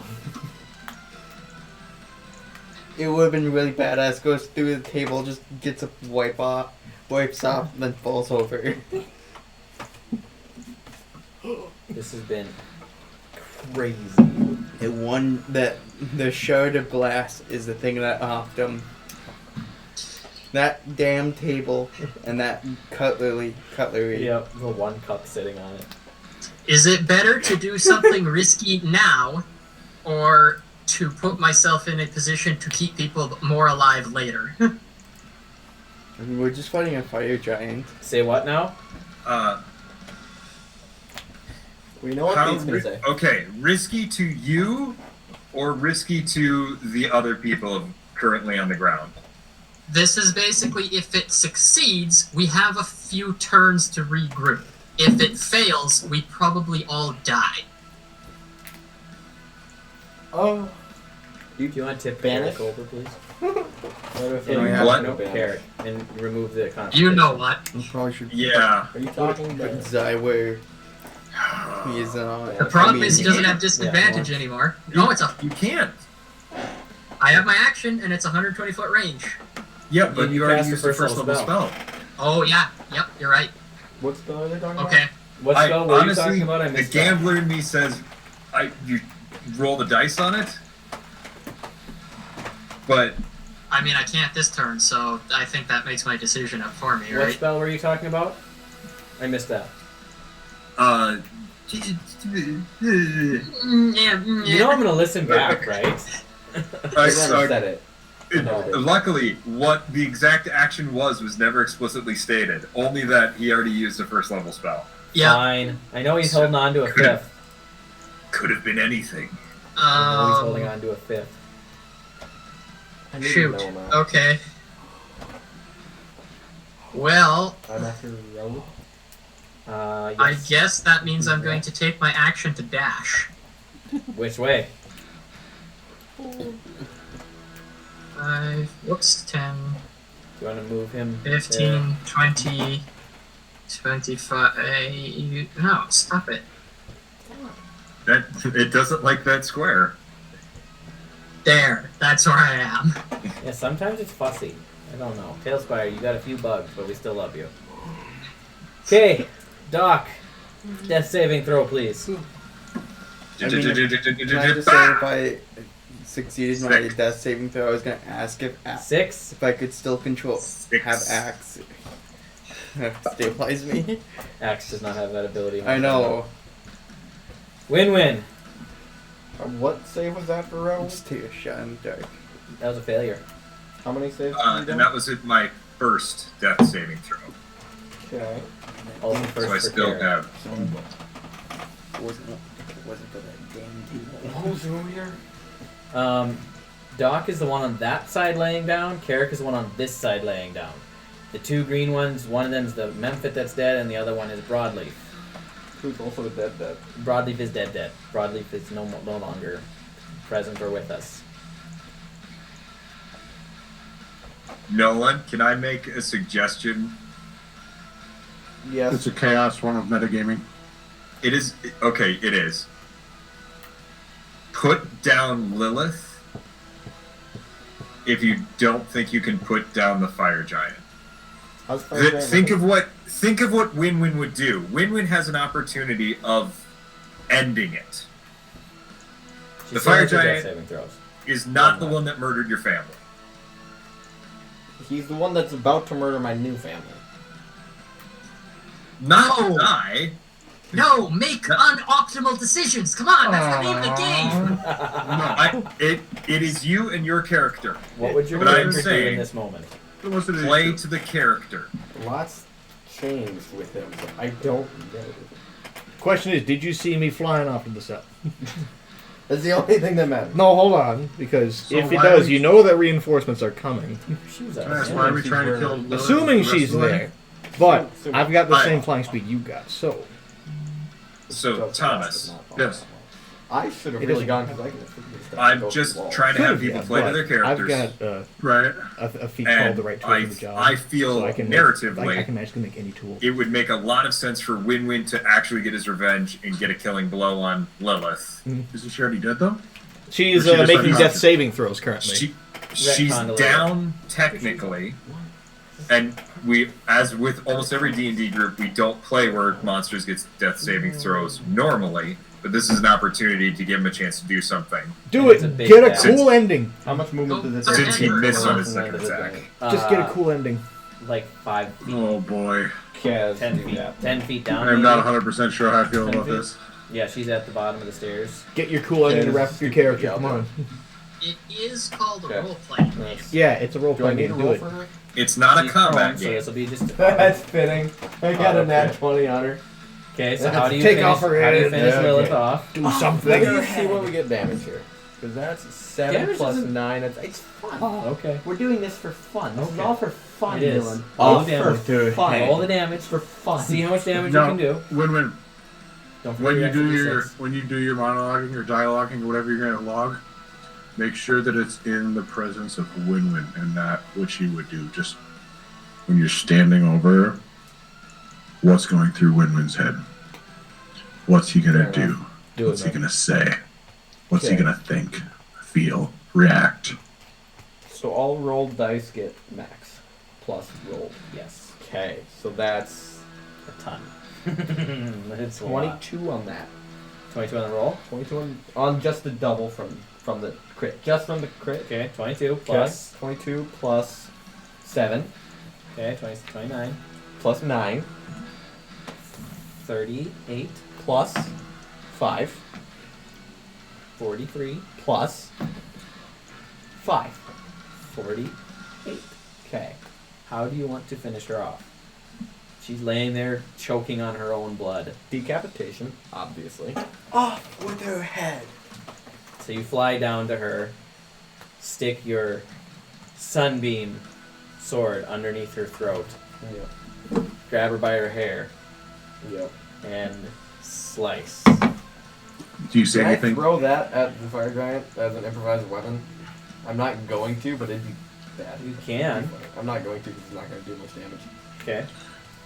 It would have been really badass. Goes through the table, just gets a wipes off, then falls over. This has been crazy. The shard of glass is the thing that offed him. That damn table and that cutlery. Yep, the one cup sitting on it. Is it better to do something risky now, or to put myself in a position to keep people more alive later? I mean, we're just fighting a fire giant. Say what now? We know what How Pete's gonna say. okay, risky to you or risky to the other people currently on the ground? This is basically, if it succeeds, we have a few turns to regroup. If it fails, we probably all die. Oh. Do you want to tip Banish? Carrick over, please? What if And we have no no Carrick, and remove the conflict. You know what? We probably should Yeah. Are you talking put about? Zai where he is The problem is he doesn't have disadvantage Yeah. anymore. No, You can't. I have my action, and it's 120-foot range. Yeah, but You you already cast used the the first first level level spell. Oh, yeah. Yep, you're right. What spell are they talking Okay. What I spell were you honestly, talking about? I the missed that. gambler in me says, you roll the dice on it, but I mean, I can't this turn, so I think that makes my decision up for me, What right? spell were you talking about? I missed that. Yeah. You know I'm gonna listen back, right? I never said it. Luckily, what the exact action was never explicitly stated. Only that he already used a first level spell. Yeah. Fine. I know he's holding on to a fifth. Could have been anything. I know he's holding on to a fifth. I need to Shoot. know now. Okay. Well, I'm after Rogue. Yes. I guess that means I'm going to take my action to dash. Which way? 5, whoops, 10, Do you want to move him? 15, 20, 25. No, stop it. That it doesn't like that square. There. That's where I am. Yeah, sometimes it's fussy. I don't know. Tailspire, you got a few bugs, but we still love you. Okay, Doc. Death saving throw, please. I mean, can I just say if I succeeded my Six. death saving throw, I was gonna ask if 6. if I could still control Six. have axe stabilize me. Axe does not have that ability. I know. Win-win. What save was that for Rogue? Just take a shot in the dark. That was a failure. How many saves? And did you that was my first death saving throw. do? Okay. Also first So I for still Carrick. have. It wasn't for that damn table. Who's over here? Doc is the one on that side laying down. Carrick is the one on this side laying down. The two green ones, one of them's the Memphit that's dead, and the other one is Broadleaf. Who's also dead? Broadleaf is dead. Broadleaf is no longer present or with us. Nolan, can I make a suggestion? Yes. It's a chaos form of metagaming. It is okay. It is. Put down Lilith if you don't think you can put down the fire giant. How's fire giant Think looking? of what Wynn-Wynn would do. Wynn-Wynn has an opportunity of ending it. She The still fire has her death giant saving throws. is not the one that murdered your family. He's the one that's about to murder my new family. Not No. die. No, make unoptimal decisions. Come on, that's the name of the game. It is you and your character. What would your But I'm character do in saying- this moment? What's it Play do? to the character. Lots changed with him, so I don't know. Question is, did you see me flying off to the south? That's the only thing that matters. No, hold on, because So if it why does, would you know that reinforcements are coming. She was That's out. why we're trying to kill Lillith Assuming the rest she's of the way. there. But Assuming. I've got the I- same flying speed you got, so So, Thomas, Yes. I should have It really isn't- gone because I can just figure this stuff I'm out. just Wall. trying to have Could, people yeah, play to but their characters. I've got Right. a feat called and the right tool I, for the job. I feel so I can narratively I can magically make any tool. it would make a lot of sense for Wynn-Wynn to actually get his revenge and get a killing blow on Lillith. Isn't she already dead though? She's Or she just making like- death saving throws currently. She's Retcon a little. down technically, and we, as with almost every D&D group, we don't play where monsters get death saving throws normally. But this is an opportunity to give him a chance to do something. Do It's a it. big Get a gap. cool ending. How much movement does this Since he Remember, missed on his From second the attack. giant. Just get a cool ending. Like 5 feet. Oh boy. Kaz 10 do feet. that. 10 feet down. I'm not maybe? 100% sure how I feel 10 about feet? this. Yeah, she's at the bottom of the stairs. Get your cool ending to Yes. wrap up your character. Yeah, Come I'll on. It is called a Okay. role-playing game. Yeah, it's a role Do I playing need game. to Do roll it. for her? It's not a She's combat prone, so game. this will be just. That's fitting. I got a nat Okay. 20 on her. Okay, so how do you Take finish, off her how do you head. finish Yeah, Lilith okay. off? Do something. Let's see what we get damage here. Because that's 7 Damage plus doesn't- 9. It's fun. Okay. We're doing this for fun. This is Okay. all for fun, It is. Dylan. All All the for damage. fun. Roll the damage. For fun. See how much damage No. you can do. Win-win. Don't forget When you your do extra your D6. when you do your monologuing or dialoguing or whatever you're gonna log, make sure that it's in the presence of Win-Win and not what you would do just when you're standing over what's going through Win-Win's head. What's he gonna Fair do? enough. Do What's it. he gonna say? What's he Okay. gonna think, feel, react? So all rolled dice get max. Plus roll. Yes. Okay. So that's A ton. It's a lot. 22 on that. 22 on the roll. 22 on just the double from the crit. Just from the crit. Okay, 22 plus. 22 plus 7 Okay, 20, 29. plus 9 38. plus 5 43. plus 5. 48. Okay. How do you want to finish her off? She's laying there choking on her own blood. Decapitation, obviously. Off with her head. So you fly down to her, stick your sunbeam sword underneath her throat, Yep. grab her by her hair, Yep. and slice. Do you say Can I anything? throw that at the fire giant as an improvised weapon? I'm not going to, but it'd be bad. You can. I'm not going to because it's not going to do much damage. Okay.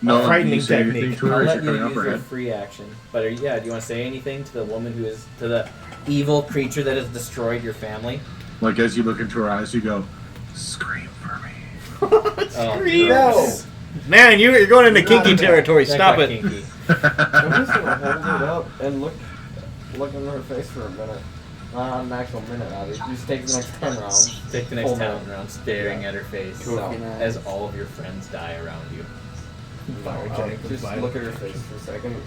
No, do frightening you say anything technique. to her I'll as let you're you coming up use her your head? free action. But do you want to say anything to the woman who is to the evil creature that has destroyed your family? Like as you look into her eyes, you go, "Scream for me." Oh, No. gross. Man, you're going into kinky Not territory. That Stop got it. kinky. I'm just going to hold it up and look into her face for a minute. Not an actual minute, obviously. Just take the next 10 rounds. Take the next Hold 10 on. rounds staring at her face No. as all of your friends die around you. Fire I'll giant just goodbye. look at her face for a second. And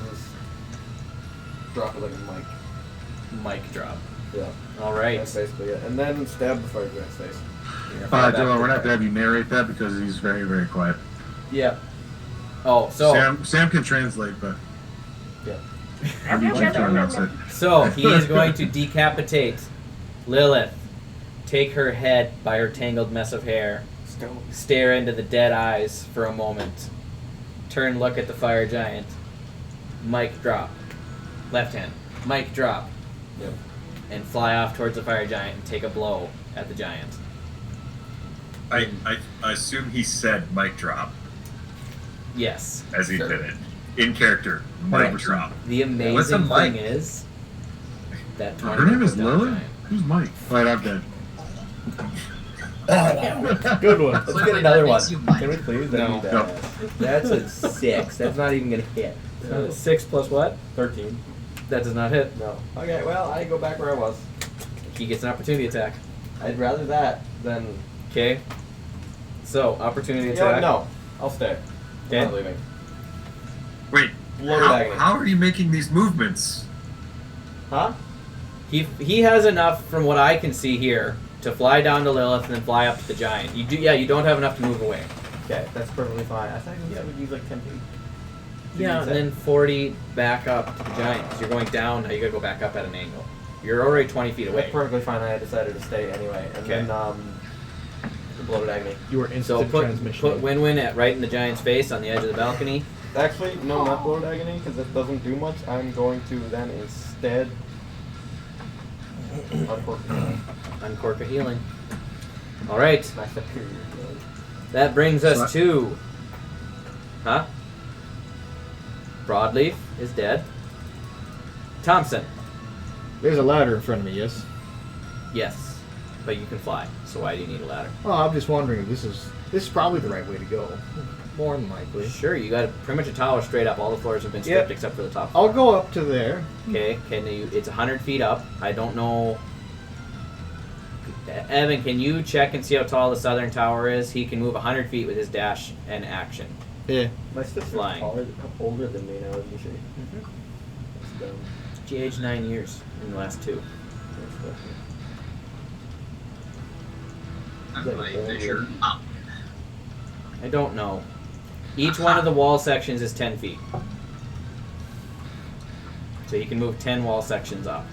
just drop it like a mic. Mic drop. Yeah. All right. That's basically it. And then stab the fire giant's face. You're gonna fly back Dylan, to we're the not to have you narrate that because he's very, very quiet. Yeah. Oh, so Sam can translate, but Yeah. I need you to announce it. so he is going to decapitate Lilith, take her head by her tangled mess of hair, stare into the dead eyes for a moment, turn, look at the fire giant, mic drop, left hand, mic drop, Yep. and fly off towards the fire giant and take a blow at the giant. I assume he said mic drop Yes. as he Sure. did it. In character, mic drop. The What's a amazing thing mic? is that Her name is 20 Lillith? giant. Who's Mike? Alright, I'm dead. Good one. Let's Wait, get wait, another that one. makes you mine. Can we please? No. That'd be badass. That's a 6. That's not even gonna hit. 6 plus what? 13. That does not hit. No. Okay, well, I go back where I was. He gets an opportunity attack. I'd rather that than. Okay. So, opportunity You know what? attack. No. I'll stay. Okay. I'm not leaving. Wait, Load of agony. how are you making these movements? Huh? He has enough, from what I can see here, to fly down to Lillith and then fly up to the giant. You don't have enough to move away. Okay, that's perfectly fine. I thought I would use like 10 feet. Yeah, and then 40 back up to the giant. Because you're going down, now you gotta go back up at an angle. You're already 20 feet away. That's perfectly fine. I decided to stay anyway. And Okay. then, bloated agony. You were So instant put transmission. Wynn-Wynn right in the giant's face on the edge of the balcony. Actually, no, not bloated agony, because it doesn't do much. I'm going to then instead. Uncork a healing. Alright, Smash that period. that brings us to... Huh? Broadleaf is dead. Thompson. There's a ladder in front of me, yes? Yes, but you can fly, so why do you need a ladder? Oh, I'm just wondering if this is probably the right way to go. More than likely. Sure, you got pretty much a tower straight up. All the floors have been stripped Yep. except for the top I'll floor. go up to there. Okay, it's 100 feet up. I don't know... Evan, can you check and see how tall the southern tower is? He can move 100 feet with his dash and action. Yeah. My sister's Flying. older than me now, isn't she? That's dumb. She aged 9 years in the last 2. I'm going to measure up. I don't know. Each one of the wall sections is 10 feet. So you can move 10 wall sections up.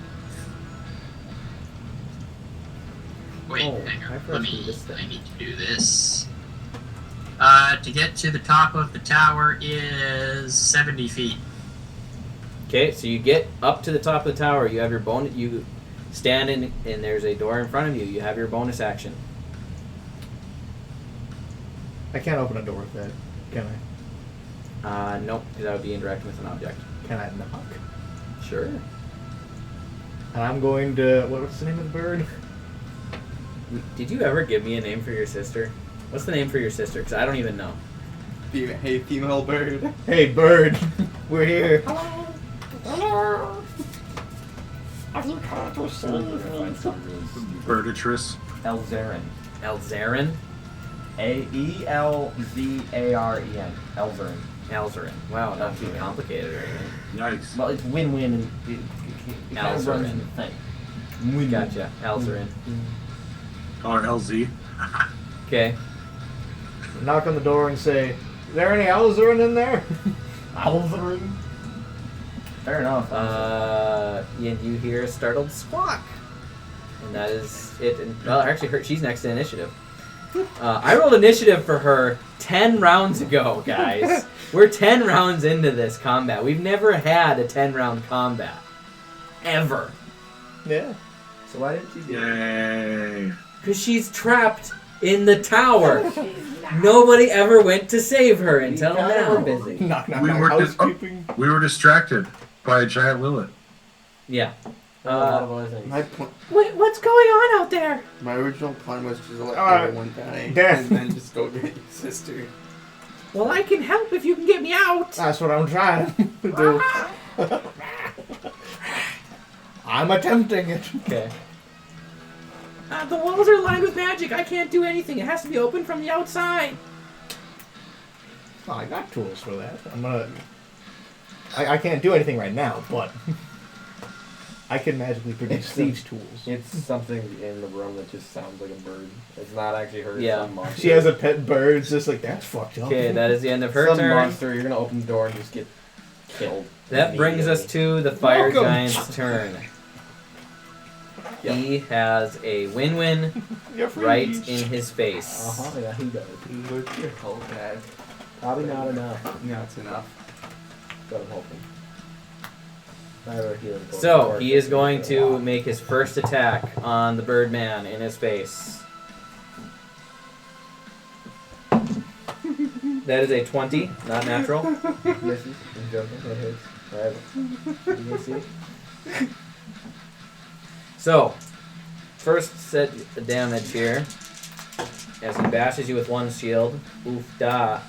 Wait, Oh, hang I on. forgot Let to do me. this thing. I need to do this. To get to the top of the tower is 70 feet. Okay, so you get up to the top of the tower. You have your bonus. You stand in, and there's a door in front of you. You have your bonus action. I can't open a door with that, can I? Nope, because that would be interacting with an object. Can I knock? Sure. And I'm going to... What's the name of the bird? Did you ever give me a name for your sister? What's the name for your sister? Because I don't even know. Hey, female bird. Hey, bird. We're here. Birdatress. Elzarin. Elzarin? E-L-Z-A-R-E-N. Elzarin. Elzarin. Wow, not too complicated or anything. Yikes. Well, it's win-win and it kind of runs Elzarin. the thing. Gotcha. Elzarin. Or LZ. Okay. Knock on the door and say, "Is there any Alzarin in there?" Elzarin? Fair enough. And you hear a startled squawk. And that is it. And, well, actually, she's next to initiative. I rolled initiative for her 10 rounds ago, guys. We're 10 rounds into this combat. We've never had a 10-round combat. Ever. Yeah. So why didn't you do it? Yay. Because she's trapped in the tower. Nobody ever went to save her until We're now. busy. Knock, knock, We knock. were Housekeeping. We were distracted by a giant Lillith. Yeah. A lot of other things. What's going on out there? My original plan was just to let Alright. everyone die Death. and then just go get your sister. Well, I can help if you can get me out. That's what I'm trying to do. I'm attempting it. Okay. The walls are lined with magic. I can't do anything. It has to be opened from the outside. Oh, I got tools for that. I can't do anything right now, but I can magically produce thieves' tools. It's something in the room that just sounds like a bird. It's not actually her. It's Yeah. some monster. She has a pet bird. It's just like, that's fucked up. Okay, that is the end of her some turn. monster. You're gonna open the door and just get killed. That brings us to the fire Welcome. giant's turn. He has a Wynn-Wynn You're free. right in his face. Uh-huh, yeah, he does. Look your whole bag. Probably not enough. No, it's enough. But I'm hoping. I have a healing potion. So, he is going to make his first attack on the Birdman in his face. That is a 20, not natural. Misses. I'm joking. That hits. Alright. You can see? So, first set of damage here. as he bashes you with one shield. Oof da.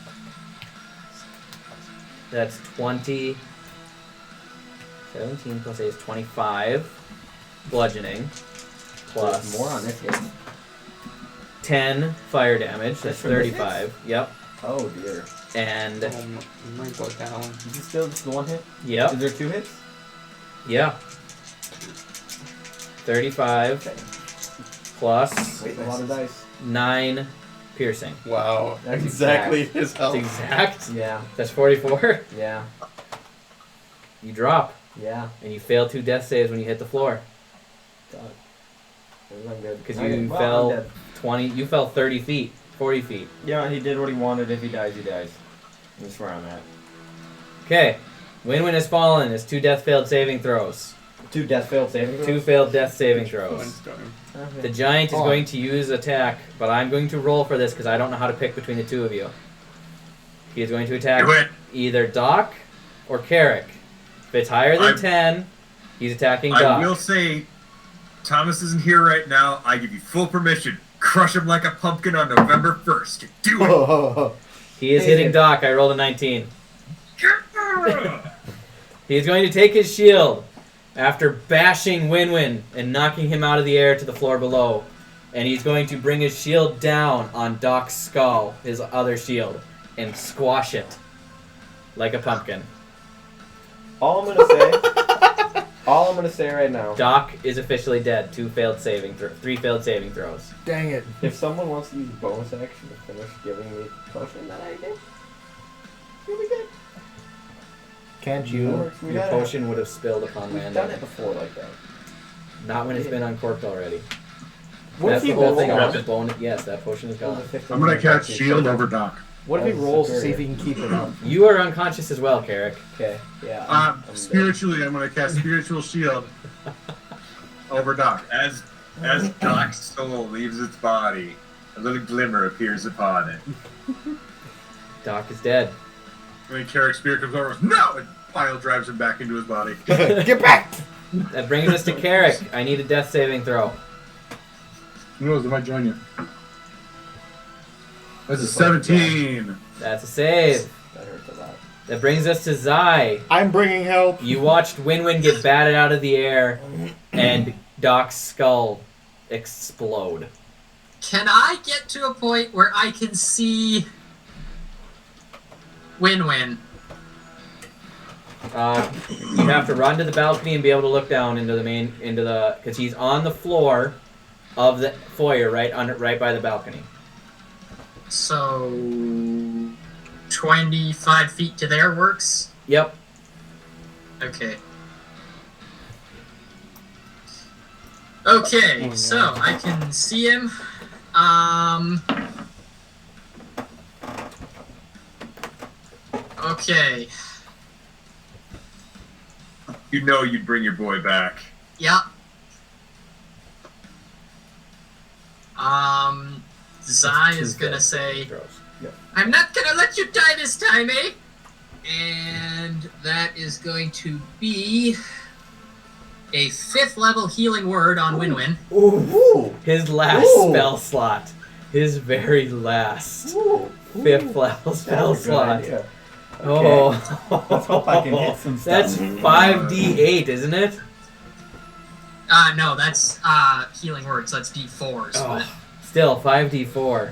That's 20. 17 plus 8 is 25. Bludgeoning. Plus There's more on this hit. 10 fire damage. That's for this 35. Yep. Oh dear. And Might go down. Is it still just the one hit? yep. Is there 2 hits? Yeah. 35 Okay. plus Wait, a lot of dice. 9 piercing. Wow. That's Exactly his That's health. exact. Yeah. That's 44. Yeah. You drop, Yeah. and you fail 2 death saves when you hit the floor. God. I'm good. Because Okay, you well, fell I'm dead. 20. You fell 30 feet, 40 feet. Yeah, he did what he wanted. If he dies, he dies. That's where I'm at. Okay. Wynn-Wynn has fallen. His 2 death failed saving throws. 2 death failed saving throws? 2 failed death saving throws. Windstorm. Okay. The giant is Oh. going to use attack, but I'm going to roll for this because I don't know how to pick between the two of you. He is going to attack Do it. either Doc or Carrick. If it's higher than I- 10, he's attacking I Doc. will say, Thomas isn't here right now. I give you full permission. Crush him like a pumpkin on November 1st. Do it. He is hitting Doc. I rolled a 19. He is going to take his shield after bashing Wynn-Wynn and knocking him out of the air to the floor below. And he's going to bring his shield down on Doc's skull, his other shield, and squash it like a pumpkin. All I'm gonna say right now. Doc is officially dead. 3 failed saving throws. Dang it. If someone wants to use bonus action to finish giving me potion that I did, you'll be good. Can't That you? works. Your potion would have spilled upon We've done landing. it before like that. Not when it's been uncorked already. What That's if he the whole thing rolls? about the bonus. Yes, that potion is gone. I'm gonna cast shield over Doc. What if he That's rolls to see superior. if he can keep it up? You are unconscious as well, Carrick. Okay, yeah. I'm dead. Spiritually, I'm gonna cast spiritual shield over Doc. As Doc's soul leaves its body, a little glimmer appears upon it. Doc is dead. And then Carrick's spirit comes over and goes, no! And pile drives him back into his body. Get back! That brings us to Carrick. I need a death saving throw. Who knows? They might join you. That's a 17. That's a save. That hurts a lot. That brings us to Zai. I'm bringing help. You watched Wynn-Wynn get batted out of the air and Doc's skull explode. Can I get to a point where I can see Wynn-Wynn? You have to run to the balcony and be able to look down into the because he's on the floor of the foyer right by the balcony. So 25 feet to there works? Yep. Okay. Okay, so I can see him. Okay. You know you'd bring your boy back. Yep. Zai is gonna say, I'm not gonna let you die this time, eh? And that is going to be a 5th level healing word on Wynn-Wynn. Ooh. His last Ooh. spell slot. His very last Ooh. 5th level spell That's a good slot. idea. Oh. Let's hope I can hit some stuff. That's 5d8, isn't it? No, that's healing words. That's D4s. Oh, still 5d4.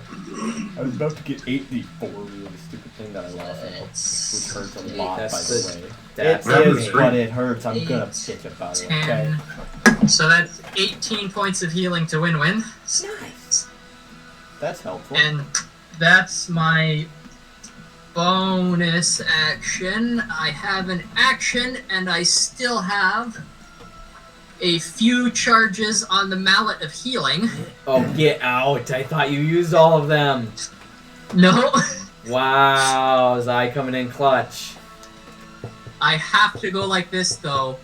I was about to get 8d4, really stupid thing that I lost now, which hurts a lot, That's by the way. That's That was It is, great. but it hurts. I'm gonna pitch about it, okay? 10. So that's 18 points of healing to Wynn-Wynn. Nice. That's helpful. And that's my bonus action. I have an action, and I still have a few charges on the mallet of healing. Oh, get out. I thought you used all of them. No, Wow, Zai coming in clutch I have to go like this, though.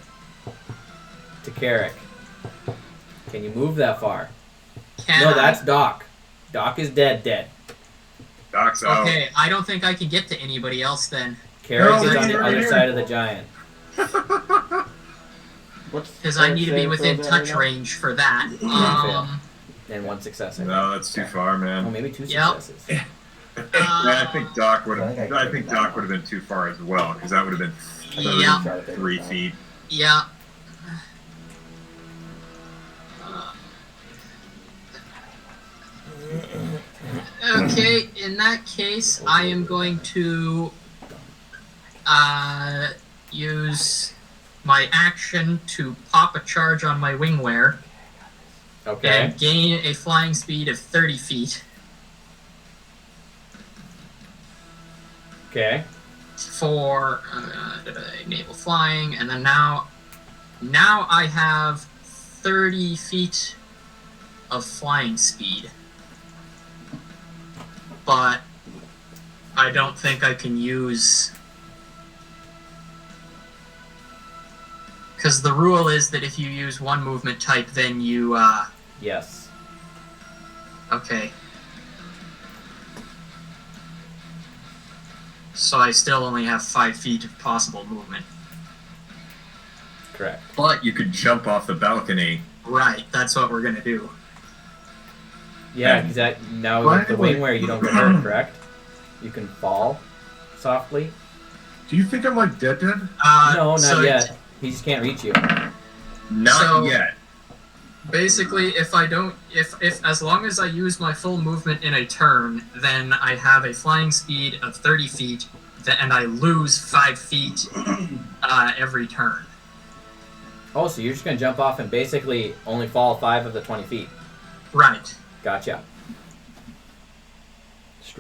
to Carrick. Can you move that far? Can No, I? that's Doc. Doc is dead. Doc's out. Okay, I don't think I can get to anybody else then. Carrick No, is on the you're other here. side of the giant. What's Because I need to be throw within that touch right now? range for that. Yeah, and 1 success. I think. No, that's too far, Oh, man. maybe 2 Yep. successes. Yeah, I think Doc would have. I think I think Doc would have been too far as well, because that would have been Yeah. 3 feet. Yeah. Okay, in that case, I am going to use my action to pop a charge on my wingwear Okay. and gain a flying speed of 30 feet Okay. for enable flying, and then now I have 30 feet of flying speed. But I don't think I can use... Because the rule is that if you use one movement type, then you, Yes. okay. So I still only have 5 feet of possible movement. Correct. But you could jump off the balcony. Right, that's what we're gonna do. Yeah, because that now with the wingwear you don't get hurt, correct? You can fall softly. Do you think I'm like dead? No, not so yet. He just can't reach you. Not So- yet. Basically, if as long as I use my full movement in a turn, then I have a flying speed of 30 feet, and I lose 5 feet every turn. Oh, so you're just gonna jump off and basically only fall 5 of the 20 feet. Right. Gotcha.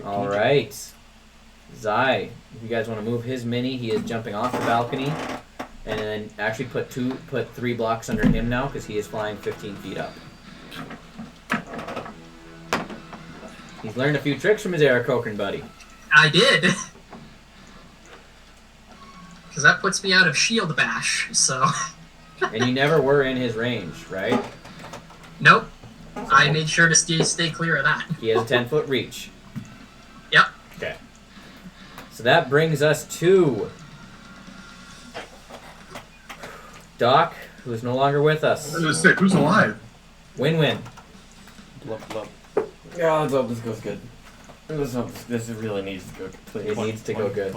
All right. Zai, if you guys want to move his mini, he is jumping off the balcony, and then actually put 3 blocks under him now because he is flying 15 feet up. He's learned a few tricks from his Aarakocra buddy. I did. Because that puts me out of shield bash, so... And you never were in his range, right? Nope. I made sure to stay clear of that. He has a 10-foot reach. Yep. Okay. So that brings us to Doc, who is no longer with us. I was sick. Who's alive? Wynn-Wynn. Yeah, let's hope this goes good. Let's hope this really needs to go. It needs to go good.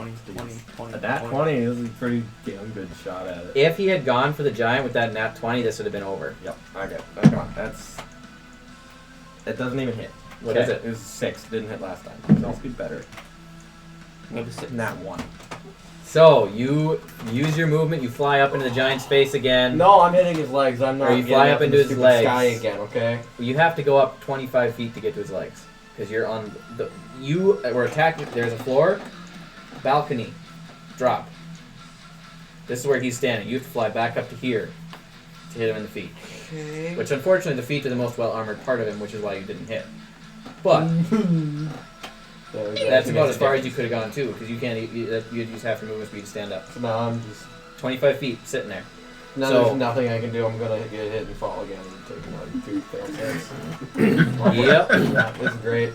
That 20 is a pretty damn good shot at it. If he had gone for the giant with that nat 20, this would have been over. Yep. Okay. Come on. That doesn't even hit. What is it? It was 6. Didn't hit last time. So I'll be better. Nat 1. So, you use your movement, you fly up into the giant's face again. No, I'm hitting his legs. I'm not. Or you getting fly up into the his stupid legs. Sky again. Okay. You have to go up 25 feet to get to his legs. Because you're on the... You were attacking... There's a floor, balcony, drop. This is where he's standing. You have to fly back up to here to hit him in the feet. Okay. Which, unfortunately, the feet are the most well-armored part of him, which is why you didn't hit. But... That's about as far as you could have gone too, because you can't. You'd use half your movement speed to stand up. So now I'm just. 25 feet sitting there. Now So- there's nothing I can do. I'm gonna get hit and fall again and take 2 fail hits. Yep. Yeah, this is great.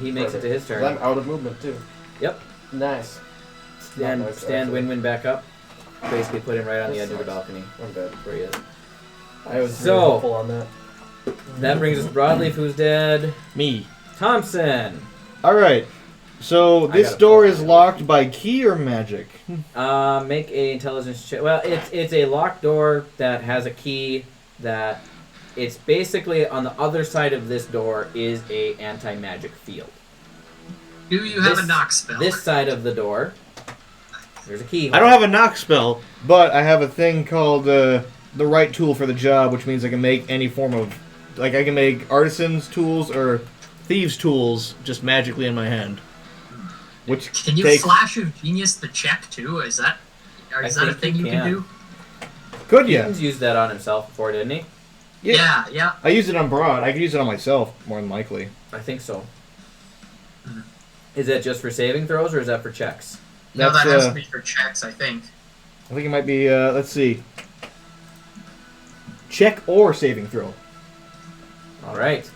He makes it to his 'Cause turn. I'm out of movement too. Yep. Nice. Stand Nice, stand actually. Wynn-Wynn back up. Basically put him right on the edge of the This balcony. I'm dead. Where he is. I was So- really helpful on that. That brings us to Broadleaf, who's dead. Me. Thompson. All right. So I this gotta door pull is it. locked by key or magic? Make a intelligence check. Well, it's a locked door that has a key that it's basically on the other side of this door is a anti-magic field. Do you have a knock spell? This side of the door, there's a key. I don't have a knock spell, but I have a thing called the right tool for the job, which means I can make any form of, like I can make artisan's tools or thieves' tools just magically in my hand. Which Can you takes, flash of genius the check too? Is that a think thing you you can can. do? Could ya? He's used that on himself before, didn't he? Yeah. I used it on Broad. I could use it on myself more than likely. I think so. Mhm. Is that just for saving throws or is that for checks? No, That's, that has to be for checks, I think. I think it might be. Let's see. Check or saving throw. All right.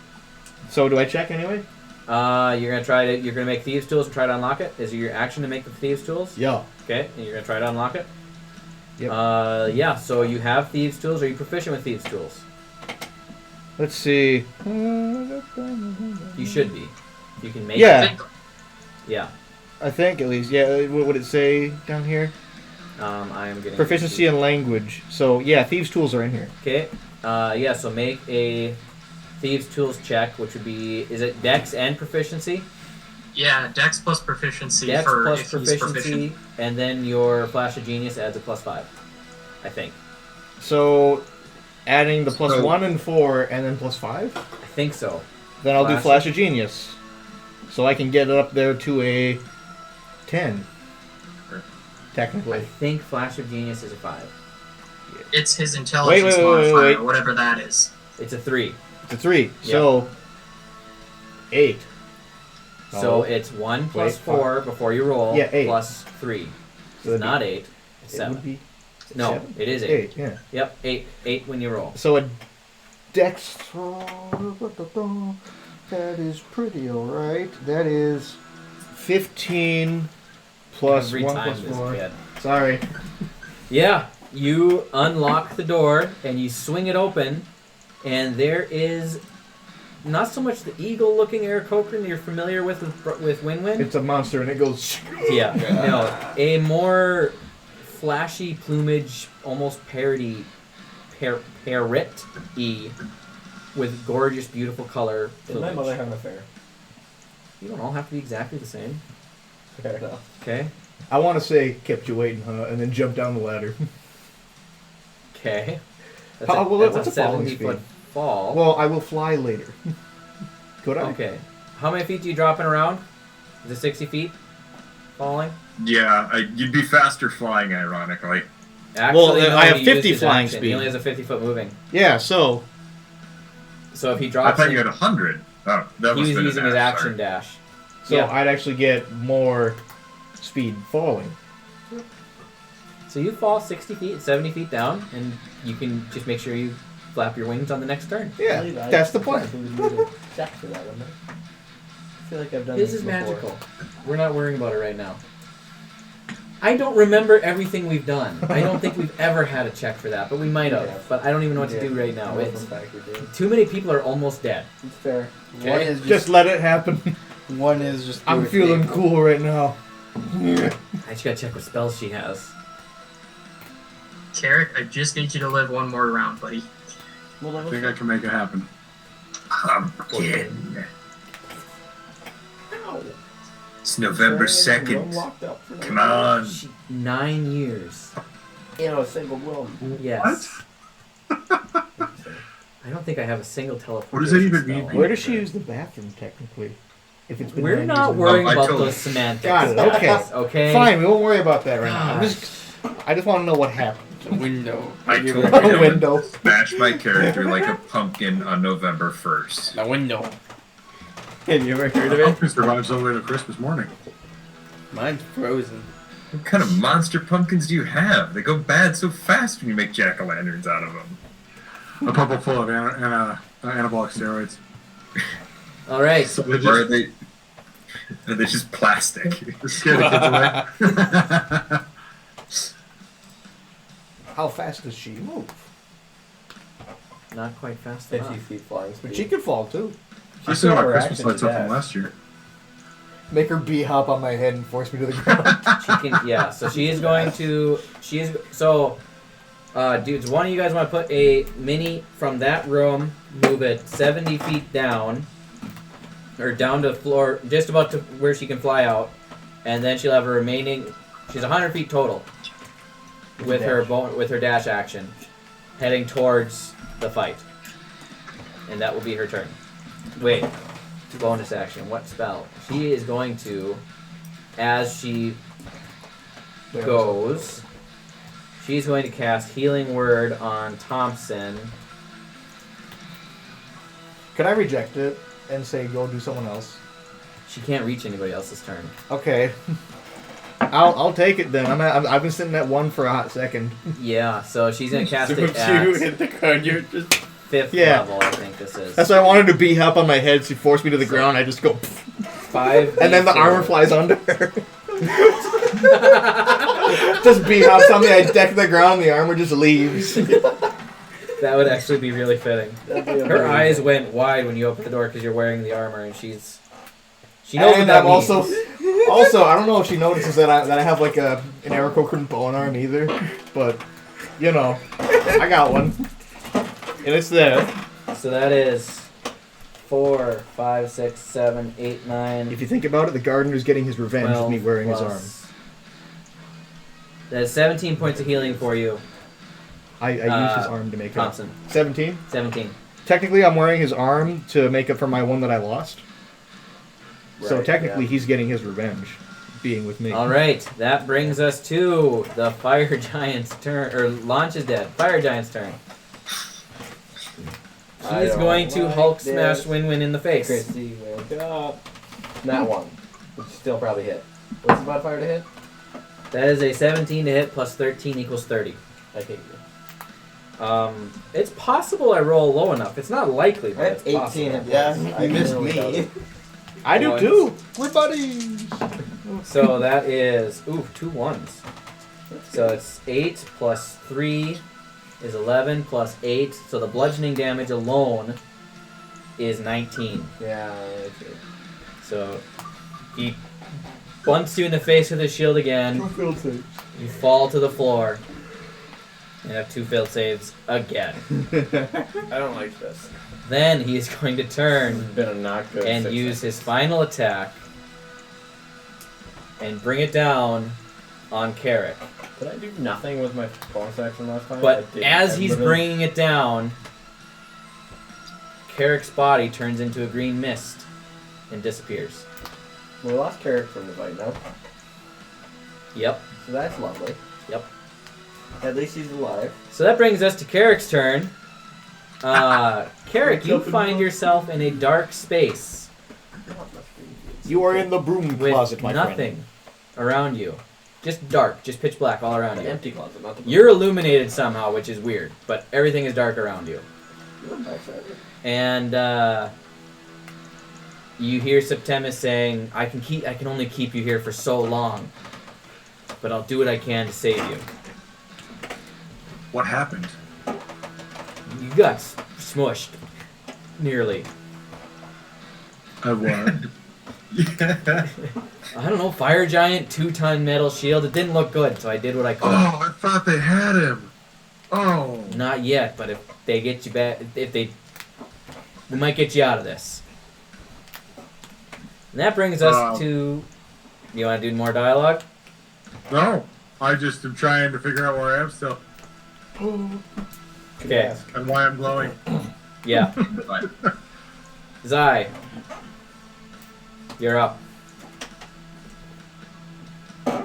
So do I check anyway? You're gonna make thieves tools and try to unlock it. Is it your action to make the thieves tools? Yeah. Okay, and you're gonna try to unlock it. Yep. Yeah. So you have thieves tools. Are you proficient with thieves tools? Let's see. You should be. You can make Yeah. it. Yeah. I think at least. Yeah. What would it say down here? I am getting Proficiency in language. So yeah, thieves' tools are in here. Okay. Yeah. So make a thieves' tools check, which would be is it Dex and proficiency? Yeah, Dex plus proficiency Dex for plus if he's proficient. proficiency, and then your flash of genius adds a +5. I think. So adding the plus So- 1 and 4 and then plus 5. I think so. Then I'll do Flash. Flash of Genius. So I can get it up there to a 10. I Technically. think flash of genius is a 5. It's his intelligence wait, modifier, whatever that is. It's a 3. It's a 3. Yep. So 8. So Oh. it's 1 plus Wait, 4 before you roll. Yeah, 8. Plus 3. So It's that'd be- not 8. It's It 7. would be No, 7? it is 8. 8, yeah. Yep, 8. 8 when you roll. So a Dex. That is pretty alright. That is 15 plus Every 1 time plus this 4. kid. Sorry. Yeah, you unlock the door and you swing it open, and there is not so much the eagle-looking Aarakocra you're familiar with Wynn-Wynn. It's a monster and it goes. Yeah, no, a more flashy plumage, almost parrot-y, with gorgeous, beautiful color Did my mother plumage. have an affair? You don't all have to be exactly the same, Fair enough. okay? I want to say kept you waiting, huh? And then jump down the ladder. Okay. That's How- well, what's a the falling 70-foot speed? fall. Well, I will fly later. Could I? Okay. How many feet do you dropping around? Is it 60 feet falling? Yeah, you'd be faster flying, ironically. Actually, Well, no, I have he used 50 his flying action. speed. He only has a 50-foot moving. Yeah, so. So if he I drops thought in, you had 100. Oh, that he was was using his action dash. So Yeah. I'd actually get more speed falling. So you fall 60 feet, 70 feet down, and you can just make sure you flap your wings on the next turn. Yeah, I believe I that's the plan. actually need a check for that, wouldn't I? I feel like I've done This this is before. magical. We're not worrying about it right now. I don't remember everything we've done. I don't think we've ever had a check for that, but we might have. Yeah. But I don't even know what to do right now. I know It's for a fact we did. too many people are almost dead. It's fair. Okay. One is Just let it happen. one is just. I'm do it feeling thing. cool right now. I just gotta check what spells she has. Carrick, I just need you to live one more round, buddy. Well, that I was think I can make it happen. Pumpkin. Ow. It's November Staring in a room 2nd. locked up for no Come on. 9 years. In a single room. Yes. I don't think I have a single teleportation What does that even spell. mean? Where does she use the bathroom, technically? If it's been We're 9 not years worrying Oh, I about told those you. semantics. Got it, okay. guys, okay. Fine, we won't worry about that right now. Gosh. I just want to know what happened. The window. I told you A I would window. smash my character like a pumpkin on November 1st. The window. Have you ever heard of I it? hope he survives all the way to Christmas morning. Mine's frozen. What kind of monster pumpkins do you have? They go bad so fast when you make jack-o'-lanterns out of them. A puddle full of anabolic steroids. All right. So they Or are just they? Are they just plastic? scare the kids away. How fast does she move? Not quite fast 50 enough. feet flying speed. But she could fall too. I still have her my Christmas action lights up from dash. last year. Make her bee hop on my head and force me to the ground. She can. Yeah. So she is going to. She is. So, dudes, one of you guys want to put a mini from that room, move it 70 feet down, or down to the floor, just about to where she can fly out, and then she'll have her remaining. She's 100 feet total. With her with her dash action, heading towards the fight, and that will be her turn. Wait, bonus action. What spell? She is going to, as she goes, she's going to cast Healing Word on Thompson. Could I reject it and say go do someone else? She can't reach anybody else's turn. Okay. I'll take it then. I've been sitting at 1 for a hot second. Yeah, so she's gonna cast So it if you at hit the card, you're just. 5th Yeah. level. I think this is That's why I wanted to bee hop on my head. She forced me to the ground. I just go, 5. and then the armor flies under her. Just bee hops on me. I deck the ground. The armor just leaves. That would actually be really fitting. Her eyes went wide when you opened the door because you're wearing the armor, and she knows what And that I'm means. also, I don't know if she notices that I have like an Aarakocra bone arm either, but you know, I got one, and it's there. So that is 4, 5, 6, 7, 8, 9. If you think about it, the gardener's getting his revenge with me wearing his arm. That's 17 points of healing for you, I used his arm to make up. Thompson. 17? 17. Technically, I'm wearing his arm to make up for my one that I lost. So Right, technically, yeah. he's getting his revenge, being with me. All right, that brings us to the fire giant's turn, or Launch is dead. Fire giant's turn. I He's don't going to like Hulk this. smash Wynn-Wynn in the face. Chrissy, wake up. Not one. Which still probably hit. What's the modifier to hit? That is a 17 to hit plus 13 equals 30. I hate you. It's possible I roll low enough. It's not likely, I but have it's 18 possible. hit Yeah, points. you missed really doubt me. it. I do Once. too. We're buddies. So that is 2 ones. So it's 8 plus 3 is 11 plus 8. So the bludgeoning damage alone is 19. Yeah, okay. So he bumps you in the face with his shield again. You fall to the floor and have 2 failed saves again. I don't like this. Then he is going to turn It's been a not good and 6 use his seconds. final attack and bring it down on Carrick. Did I do nothing with my bonus action last time? But I didn't. as I he's literally- bringing it down, Carrick's body turns into a green mist and disappears. We lost Carrick from the fight now, Yep. so that's lovely. Yep. At least he's alive. So that brings us to Carrick's turn. Carrick, you find yourself in a dark space Not much green fields. You are in the broom with closet, my nothing friend. around you. Just dark, just pitch black all around An you. empty closet, not the. You're illuminated somehow, which is weird, but everything is dark around you. You're a backstabber. And you hear Septimus saying, I can only keep you here for so long, but I'll do what I can to save you. What happened? You got smushed. Nearly. I won. I don't know, fire giant, 2-ton metal shield. It didn't look good, so I did what I could. Oh, I thought they had him. Oh. Not yet, but if they get you back, we might get you out of this. And that brings us to. You want to do more dialogue? No. I just am trying to figure out where I am still Okay. and why I'm glowing. Yeah. Zai, you're up.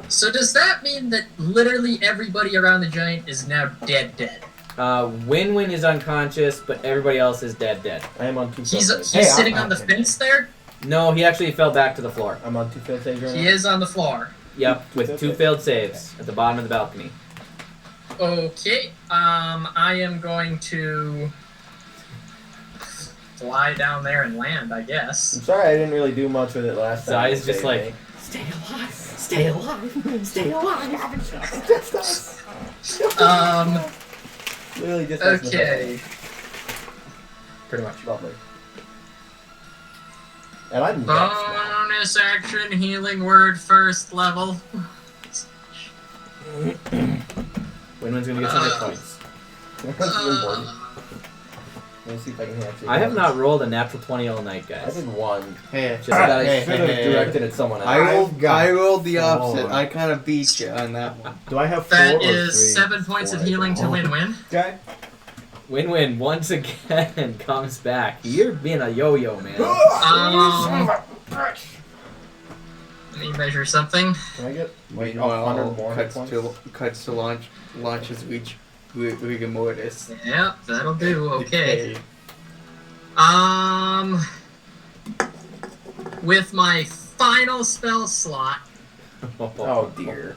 So does that mean that literally everybody around the giant is now dead? Wynn-Wynn is unconscious, but everybody else is dead. I am on 2 He's field saves. Hey, sitting I'm on the dead. fence there? No, he actually fell back to the floor. I'm on 2 field saves right He now. is on the floor. Yep, with 2 failed saves at the bottom of the balcony. Okay, I am going to fly down there and land, I guess. I'm sorry I didn't really do much with it last time. Zai's You just saved like, me. stay alive, stay alive, stay alive. Just us. Literally just us in the Okay. Pretty much. Lovely. And I'm next now. Bonus action healing word first level. Wynn-Wynn's gonna get some hit points. That's really important. Let me see if I can actually. I have not rolled a natural 20 all night, I guys. did 1. Hey, Just that I Should have directed at someone else. I rolled the Come opposite. on. I kind of beat you on that one. Do I have 4 That or 3? is 7 points of healing to Wynn-Wynn. Okay. Wynn-Wynn once again comes back. You're being a yo-yo, man. Let me measure something. Can I get Wait, like 100 more hit cuts points? to launches which rigor Yep, that'll do. Okay. Okay. With my final spell slot. Oh dear.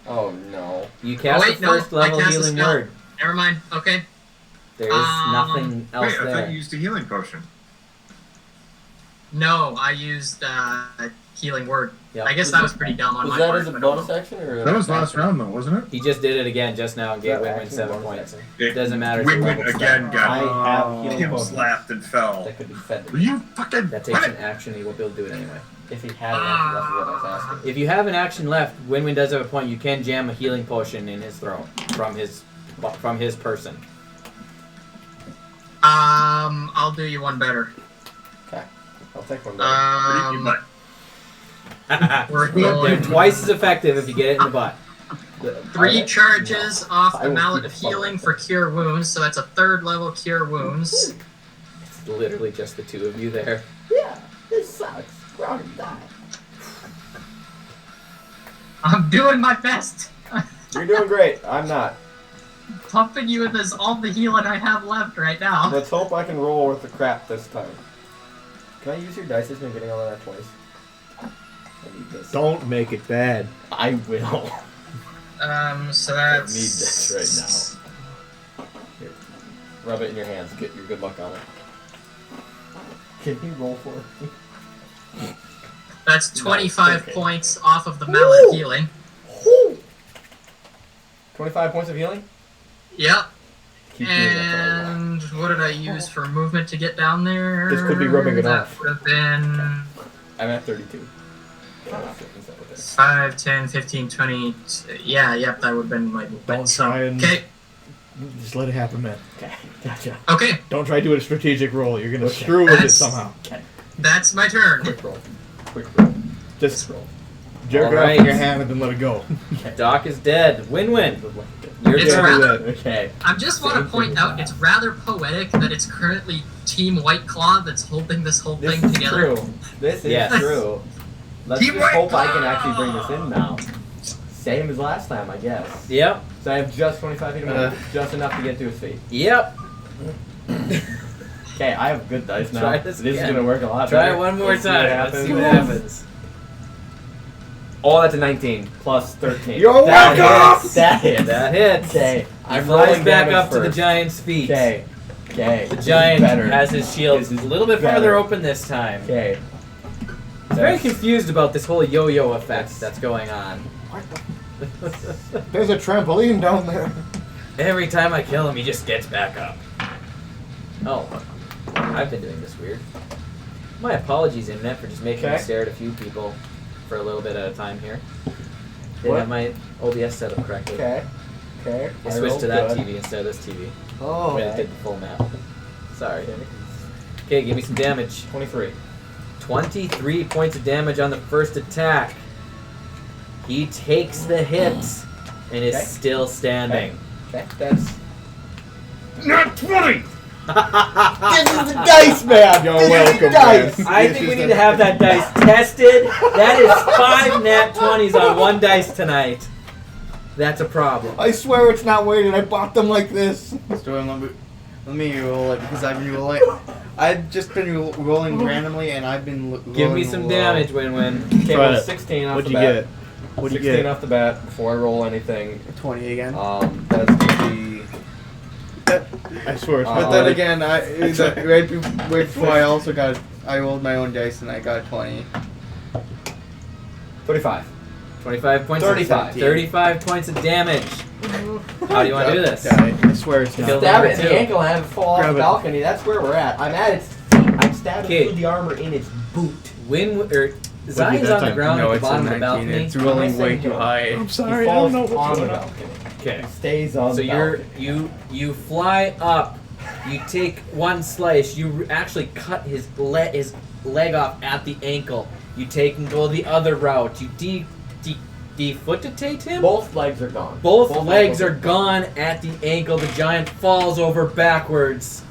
Oh no. You cast wait, the no, first level I cast a healing spell. word. Never mind. There There's nothing else Wait, I thought there. you used a healing potion. No, I used healing word. Yep. I guess that was pretty dumb on Was my that part. as a but bonus action or? That was last round though, wasn't it? He just did it again just now and gave Is that Wynn-Wynn action 7 bonus points. action? It doesn't matter. It's a Wynn-Wynn level again stat. got I have healing him potions. slapped and fell. That could be fed. Will you fucking That takes an action. He won't be able to do it anyway. If he had an action, that's what I was asking. If you have an action left, Wynn-Wynn does have a point. You can jam a healing potion in his throat from his person. I'll do you one better. Okay, I'll take one back. We're They're going twice as effective if you get it in the butt. 3 charges off I the will mallet keep of it healing for cure wounds, so that's a 3rd level cure wounds. It's literally just the two of you there. Yeah, this sucks. Ground and die. I'm doing my best. You're doing great. I'm not. Pumping you with all the healing I have left right now. Let's hope I can roll with the crap this time. Can I use your dice as me getting all of that twice? I need this. Don't make it bad. I will. So I that's... need this right now. Here. Rub it in your hands. Get your good luck on it. Can you roll for it? That's 25 okay. points off of the mallet of healing. 25 points of healing? Yep. Keep doing that for a while. And what did I use for movement to get down there? This could be rubbing it that off. would have been I'm at 32. Yeah, that's it. Is that what that is? 5, 10, 15, 20. Yeah, yep, that would have been my movement. Don't So, try and okay, just let it happen, man. Okay, gotcha. okay, Don't try to do a strategic roll. You're gonna Okay. screw with it That's- somehow. that's my turn. Quick roll. Quick roll. Just Quick roll. jerk it Alright. off in your hand and then let it go. Doc is dead. Win-win. Your It's turn. rather- Okay. I just want to point out it's rather poetic that it's currently Team White Claw that's holding this whole This thing is together. true. This is Yes. true. Let's Team just White hope I can Claw! actually bring this in now. Same as last time, I guess. Yep. So I have just 25 feet of movement, just enough to get to his feet. Yep. Okay, I have good dice now. Try this is again. gonna work a lot Try better. it one more Let's see what time. Let's see what happens. happens. Oh, that's a 19 plus 13. You're that welcome! hits. That hits. That hits. Okay, He I'm flies rolling back damage up to the first. giant's feet. Okay. Okay. The giant better. has his shield This is a little bit better. farther open this time. Okay. He's very confused about this whole yo-yo effect that's going on. There's a trampoline down there. Every time I kill him, he just gets back up. Oh, I've been doing this weird. My apologies, Internet, for just making me Okay. stare at a few people for a little bit at a time here. Didn't What? have my OBS set up correctly. Okay. Okay. I switched to that TV instead of this TV. Oh. When it did the full map. Sorry. Okay, give me some damage. 23. 23 points of damage on the first attack. He takes the hit and is Okay. still standing. Okay. That's. Not 20! This is the dice, man! You're This is welcome, the dice! man. I think we need to have that dice tested. That is 5 nat 20s on one dice tonight. That's a problem. I swear it's not weighted. I bought them like this. Storm, let me roll it because I've been rolling. I've just been rolling randomly and I've been rolling Give me some low. damage, Win-Win. Okay, Try well, it. 16 off What'd the you bat. get? What'd you 16 get? off the bat before I roll anything. 20 again. That's gonna be. I swear it's Uh, But not then weighted. again, right before I also got, I rolled my own dice and I got 20. 35. 25 points 35. Of 35 points of damage. How do you want to do this? Die. I swear it's Kill not. the Stab number it in two. the ankle and have it fall off Grab the it. balcony. That's where we're at. I'm at its feet. I'm stabbing Okay. through the armor in its boot. Zion's that on the time? ground No, at the it's a bottom of the 19. balcony. It's rolling way Missing too him. high. I'm He sorry, I falls don't know what's on the going on. balcony. Okay. He stays on So the balcony. you fly up. You take one slice. You actually cut his leg off at the ankle. You take and go the other route. You defootate him. Both legs are gone. Both legs ankles are gone at the ankle. The giant falls over backwards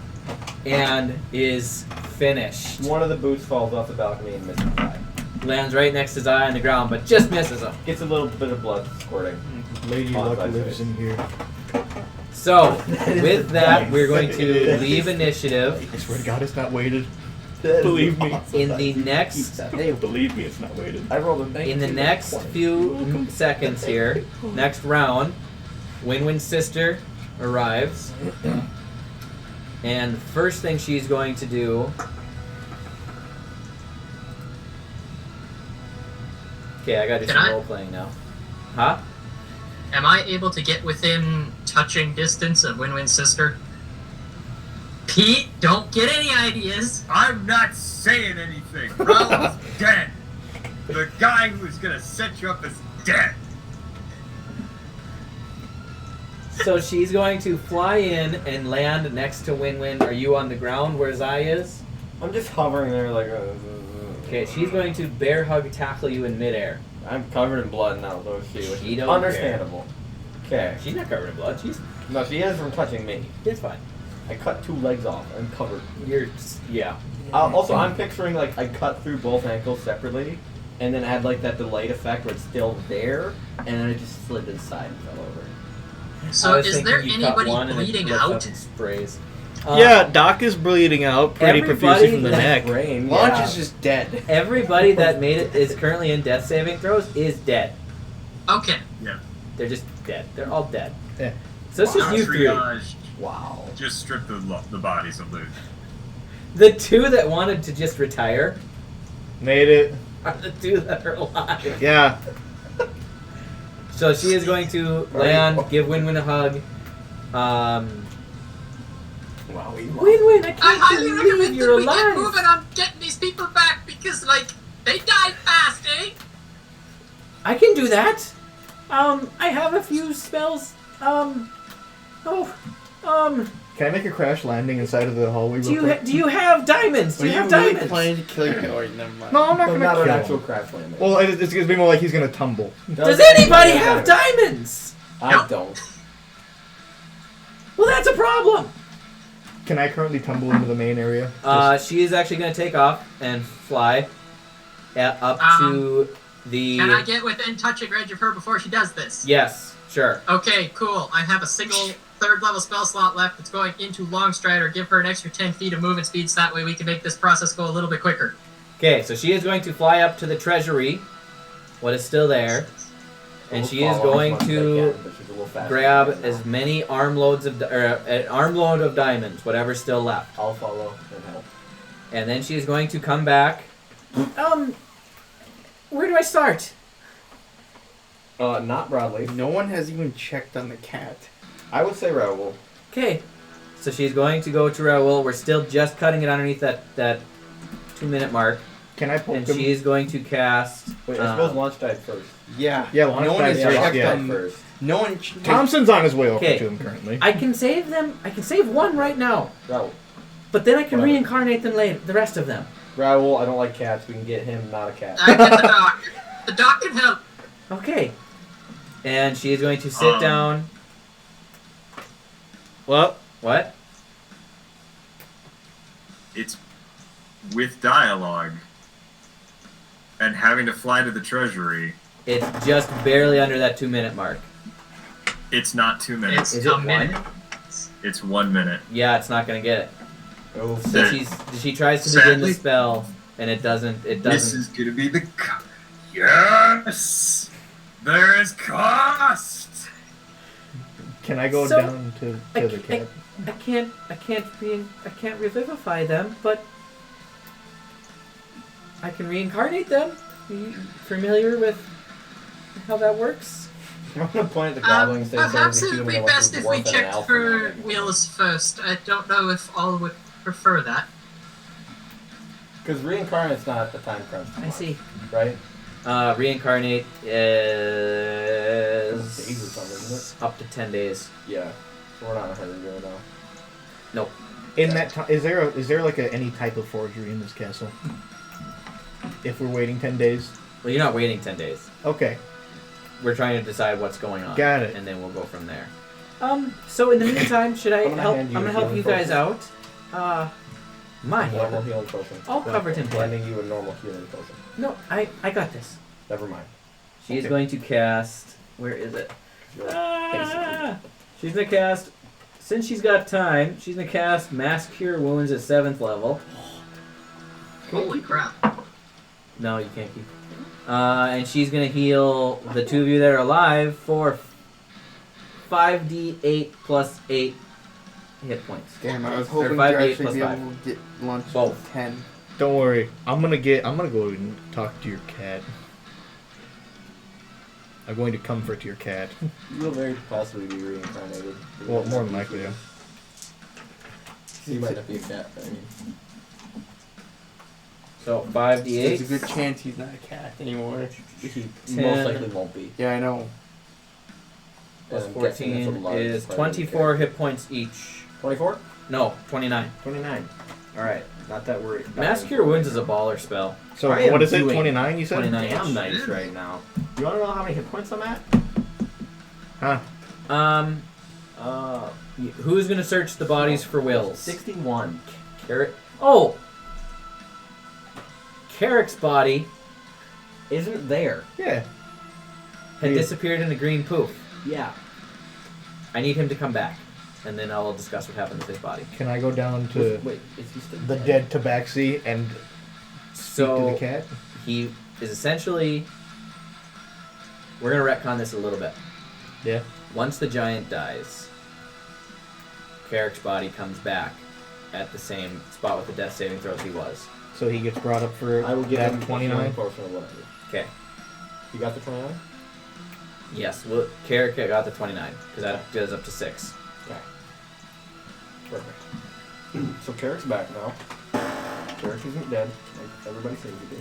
and is finished. One of the boots falls off the balcony and misses the eye. Lands right next to his eye on the ground, but just misses him. Gets a little bit of blood squirting. Lady Oh, Luck that's lives in here. So, is with the that, dice. we're going It to is. leave initiative. I swear to God, it's not weighted. Believe me. In the next Believe me, it's not weighted. I rolled a 19. In the next few seconds here, next round, Win-Win's sister arrives. And the first thing she's going to do Okay, I gotta do Can some I- role playing now. Huh? Am I able to get within touching distance of Wynn-Wynn's sister? Pete, don't get any ideas. I'm not saying anything. Raul's dead. The guy who's gonna set you up is dead. So she's going to fly in and land next to Wynn-Wynn. Are you on the ground where Zai is? I'm just hovering there like. Okay, she's going to bear hug tackle you in midair. I'm covered in blood now, though. She don't Understandable. Okay. She's not covered in blood. She's No, she is from touching me. it's fine. I cut 2 legs off. I'm covered. You're yeah. Also, I'm picturing like I cut through both ankles separately, and then add like that delayed effect where it's still there, and then it just slid to the side and fell over. So I was is thinking there you cut anybody one and it bleeding lifts up out? and sprays. Yeah, Doc is bleeding out pretty everybody profusely from the that- neck. Brain, Launch yeah. is just dead. Everybody that made it is currently in death saving throws is dead. Okay. They're just dead. They're all dead. Yeah. So it's just you three. Triage. Wow. Just strip the bodies of loot. The 2 that wanted to just retire Made it. are the 2 that are alive. Yeah. So she is going to land, give Wynn-Wynn a hug. Wow. Wynn-Wynn, I I can't highly believe recommend you're that we get alive. moving on getting these people back because, like, they died fast, eh? I can do that. I have a few spells. Can I make a crash landing inside of the hallway Do real quick? you have diamonds? Do you have diamonds? planning to kill you? Oh, wait, never mind. No, I'm not But gonna not kill an him. actual crash landing. Well, it's gonna be more like he's gonna tumble. Does anybody have diamonds? I don't. Well, that's a problem. Can I currently tumble into the main area? She is actually going to take off and fly up to the. Can I get within touching range of her before she does this? Yes, sure. Okay, cool. I have a single 3rd level spell slot left that's going into Longstrider. Give her an extra 10 feet of movement speed so that way we can make this process go a little bit quicker. Okay, so she is going to fly up to the treasury, what is still there, and she is going to grab as many armloads of an armload of diamonds, whatever's still left, I'll follow and help. and then she is going to come back. Where do I start? Not broadly. No one has even checked on the cat. I would say Raoul. Okay, so she's going to go to Raoul. We're still just cutting it underneath that 2-minute mark, Can I poke and him? she is going to cast. Wait, I suppose launch died first. Yeah. Yeah, launch no one died has first, checked yeah. on First. No one. Thompson's on his way over Okay. to him currently. I can save them. I can save one right now, Raoul. but then I can Whatever. reincarnate them later. The rest of them. Raoul, I don't like cats. We can get him not a cat. I get the doc. The doc can help. Okay. And she is going to sit down. Well, What? It's with dialogue and having to fly to the treasury. It's just barely under that 2-minute mark. It's not 2 minutes. It's Is it a minute. It's 1 minute. Yeah, it's not gonna get it. Oh, So There- she tries to begin the Sadly- spell, and it doesn't. It This doesn't. is gonna be the yes. There is cost. can I go So, down to the cat? I can't revivify them, but I can reincarnate them. Are you familiar with how that works? I'm gonna point at the goblin and say Perhaps there's a it would be human, best a if dwarf, we and an checked elf for and all. wheels first. I don't know if all would prefer that. Because reincarnate's not at the time crunch. I see. Right? Reincarnate Days or is something, isn't up to 10 days. Yeah. So we're not in a hurry right now. In that time, is there like any type of forgery in this castle? If we're waiting 10 days, Well, you're not waiting 10 days. okay, We're trying to decide what's going on. Got it. And then we'll go from there. So in the meantime, should I I'm gonna help? hand you I'm a gonna help healing you guys out. My Normal healer. healing potion. I'll cover template. Handing you a normal healing potion. No, I got this. Never mind. She's Okay. going to cast. Where is it? Basically. She's gonna cast. Since she's got time, she's gonna cast Mass Cure Wounds at 7th level. Holy crap. No, you can't keep. And she's gonna heal the 2 of you that are alive for 5d8 plus 8 hit points. Damn, I was Or hoping to 5d8 actually plus be 5. able to get lunch Both. with 10. don't worry. I'm gonna go and talk to your cat. I'm going to comfort your cat. You will very possibly be reincarnated. Well, more than likely, yeah. You might not be a cat, but I mean. So 5d8. There's a good chance he's not a cat anymore. He 10. most likely won't be. Yeah, I know. Plus And I'm guessing that's a 14 large is part of 24 hit points each. 24? No, 29. 29. Alright, not that worried. Mass Cure Wounds is a baller spell. So I am what is it? doing 29? You said? 29. Damn nice right now. You wanna know how many hit points I'm at? Huh? Who's gonna search the bodies for wills? 61. Carrot. Oh! Carrick's body Isn't there? Yeah. had disappeared in a green poof. Yeah. I need him to come back, and then I'll discuss what happened with his body. Can I go down to Wait, is he still the dead tabaxi and speak to the So cat? he is essentially. We're gonna retcon this a little bit. Yeah. Once the giant dies, Carrick's body comes back at the same spot with the death saving throws he was. So he gets brought up for I will give him that 29? portion of whatever. Okay. You got the 29? Yes. Well, Carrick got the 29 because that goes up to 6. Okay. Perfect. So Carrick's back now. Carrick isn't dead, like everybody seems to be.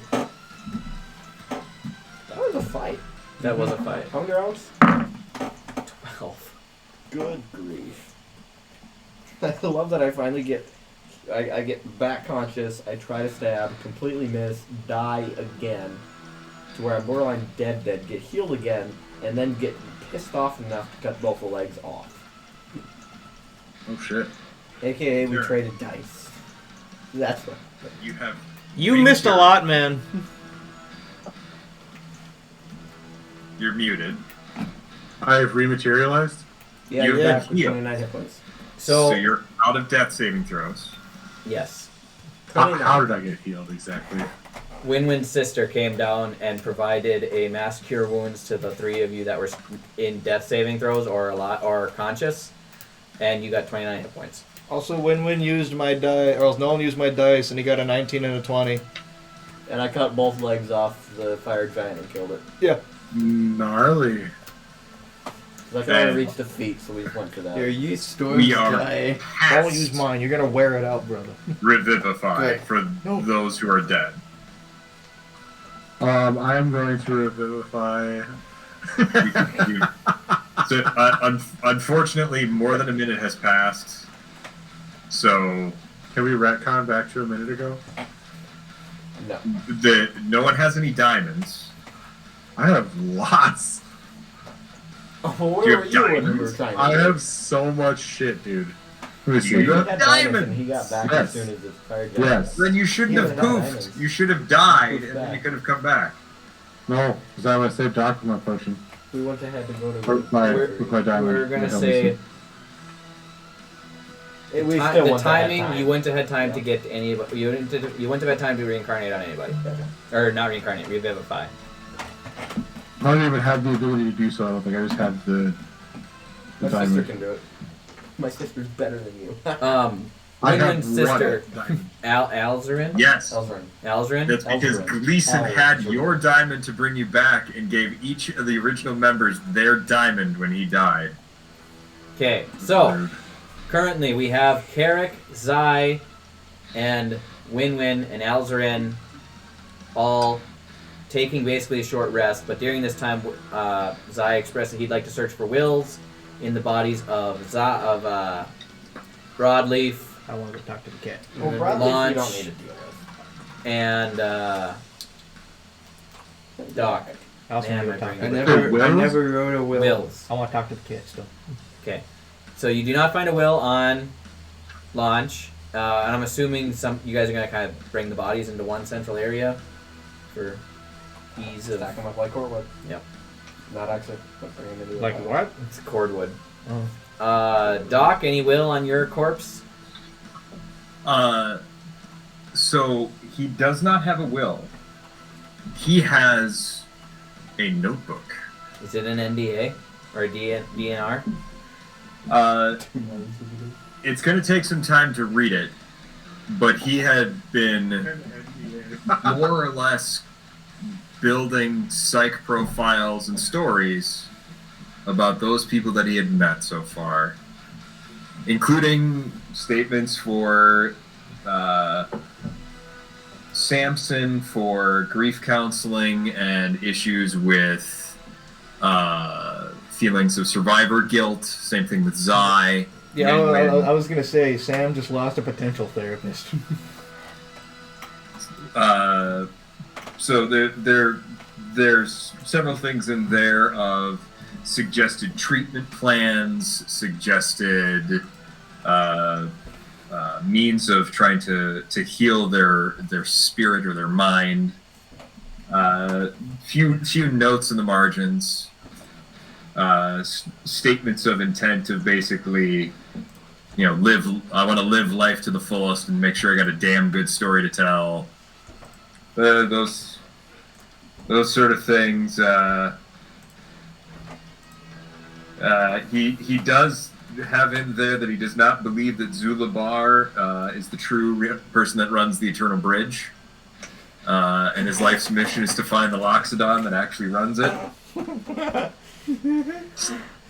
That was a fight. That was a fight. How many rounds? 12. Good grief. I love that I finally get... I get back conscious, I try to stab, completely miss, die again, to where I'm borderline dead, get healed again, and then get pissed off enough to cut both the legs off. Oh shit. AKA we Sure. traded dice. That's what. You have. You missed a lot, man. You're muted. I've rematerialized. Yeah, You're you're back with healed. 29 hit points. So So, you're out of death saving throws. yes. How did I get healed exactly? Wynn-Wynn's sister came down and provided a mass cure wounds to the 3 of you that were in death saving throws or conscious, and you got 29 hit points. Also, Wynn-Wynn used my die, or else no one used my dice, and he got a 19 and a 20. And I cut both legs off the fire giant and killed it. Yeah. Gnarly. 'Cause I could only reach the feet, so we just went for that. Here, you storm We are die. Don't use mine. You're gonna wear it out, brother. Revivify Good. for No. those who are dead. I am going to revivify. So, unfortunately, more than a minute has passed. So Can we retcon back to a minute ago? No. no one has any diamonds. I have lots. Oh, Do where you were have you when we diamonds? were trying to I do have it? so much shit, dude. Let me see. You He got had diamonds and diamonds. he got back Yes. as soon as the fire giant. Yes. Then you shouldn't Yeah, have but not poofed. diamonds. You should have died, Poofed and then you back. could have come back. No, because I would save Doc for my potion. We went ahead to go to Or my, We're- with my diamond. We're gonna Yeah, say We the still went ahead timing. time. You went ahead time to Yeah. get any. You went ahead time to reincarnate on anybody, or not reincarnate, revivify. I don't even have the ability to do so. I don't think I just have the My sister diamond. can do it. My sister's better than you. I have Wynn-Wynn's sister, one diamond. Alzarin. Yes. Elzrin. Alzarin. That's because Alzarin. Gleason Alzarin. had your diamond to bring you back and gave each of the original members their diamond when he died. Okay, so currently we have Carrick, Zai, and Wynn-Wynn and Alzarin all taking basically a short rest, but during this time, Zai expressed that he'd like to search for wills in the bodies of Broadleaf I want to go talk to the cat. Well, broadleaf Launch. you don't need to deal with. and Doc. I also Man, want to my go talk brain- to the Wills? I never wrote a will. Wills. I want to talk to the cat still. Okay, so you do not find a will on launch, and I'm assuming you guys are gonna kind of bring the bodies into one central area for ease of. Stack them up like cordwood. Yep. Not actually. But bring them into Like a what? It's cordwood. Oh. Doc, any will on your corpse? So he does not have a will. He has a notebook. Is it an NDA or a DNR? It's going to take some time to read it, but he had been more or less building psych profiles and stories about those people that he had met so far, including statements for Samson for grief counseling and issues with feelings of survivor guilt. Same thing with Zai. Yeah, Wynn-Wynn. I was gonna say Sam just lost a potential therapist. So there's several things in there of suggested treatment plans, suggested means of trying to heal their spirit or their mind. Few notes in the margins. Statements of intent of basically, I want to live life to the fullest and make sure I got a damn good story to tell. Those sort of things. He does have in there that he does not believe that Zulabar is the true person that runs the Eternal Bridge, and his life's mission is to find the Loxodon that actually runs it.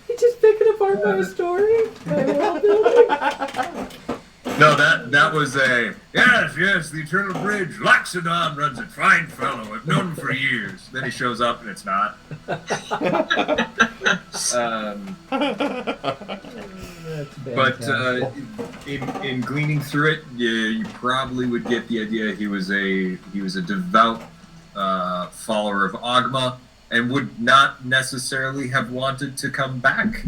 He just picking apart my story, my world building. No, that was a yes, the Eternal Bridge. Loxodon runs it. Fine fellow. I've known him for years. Then he shows up and it's not. But in gleaning through it, you probably would get the idea he was a devout follower of Ogma and would not necessarily have wanted to come back.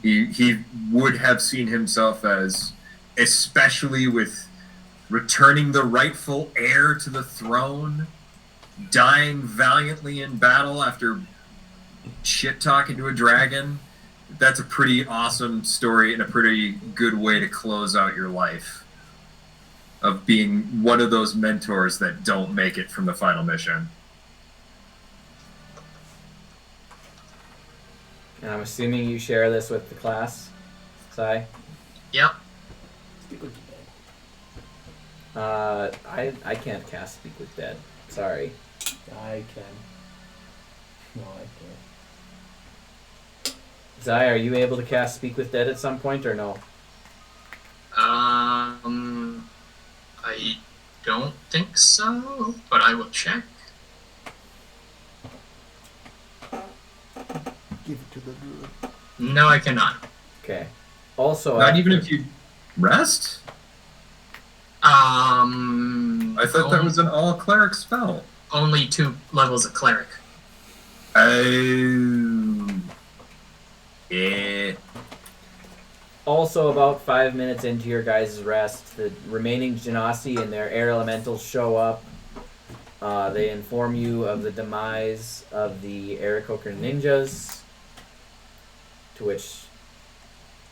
He would have seen himself as, especially with returning the rightful heir to the throne, dying valiantly in battle after shit-talking to a dragon. That's a pretty awesome story and a pretty good way to close out your life, of being one of those mentors that don't make it from the final mission. And I'm assuming you share this with the class, Sai? Yep. Speak with the dead. I can't cast Speak with Dead. Sorry. I can. No, I can't. Zai, are you able to cast Speak with Dead at some point or no? I don't think so, but I will check. Give it to the druid. No, I cannot. Okay. Also, Not even if you rest? I thought that was an all-cleric spell. Only 2 levels of cleric. Oh. Yeah. Also, about 5 minutes into your guys' rest, the remaining Genasi and their air elementals show up. They inform you of the demise of the Aarakocra ninjas, to which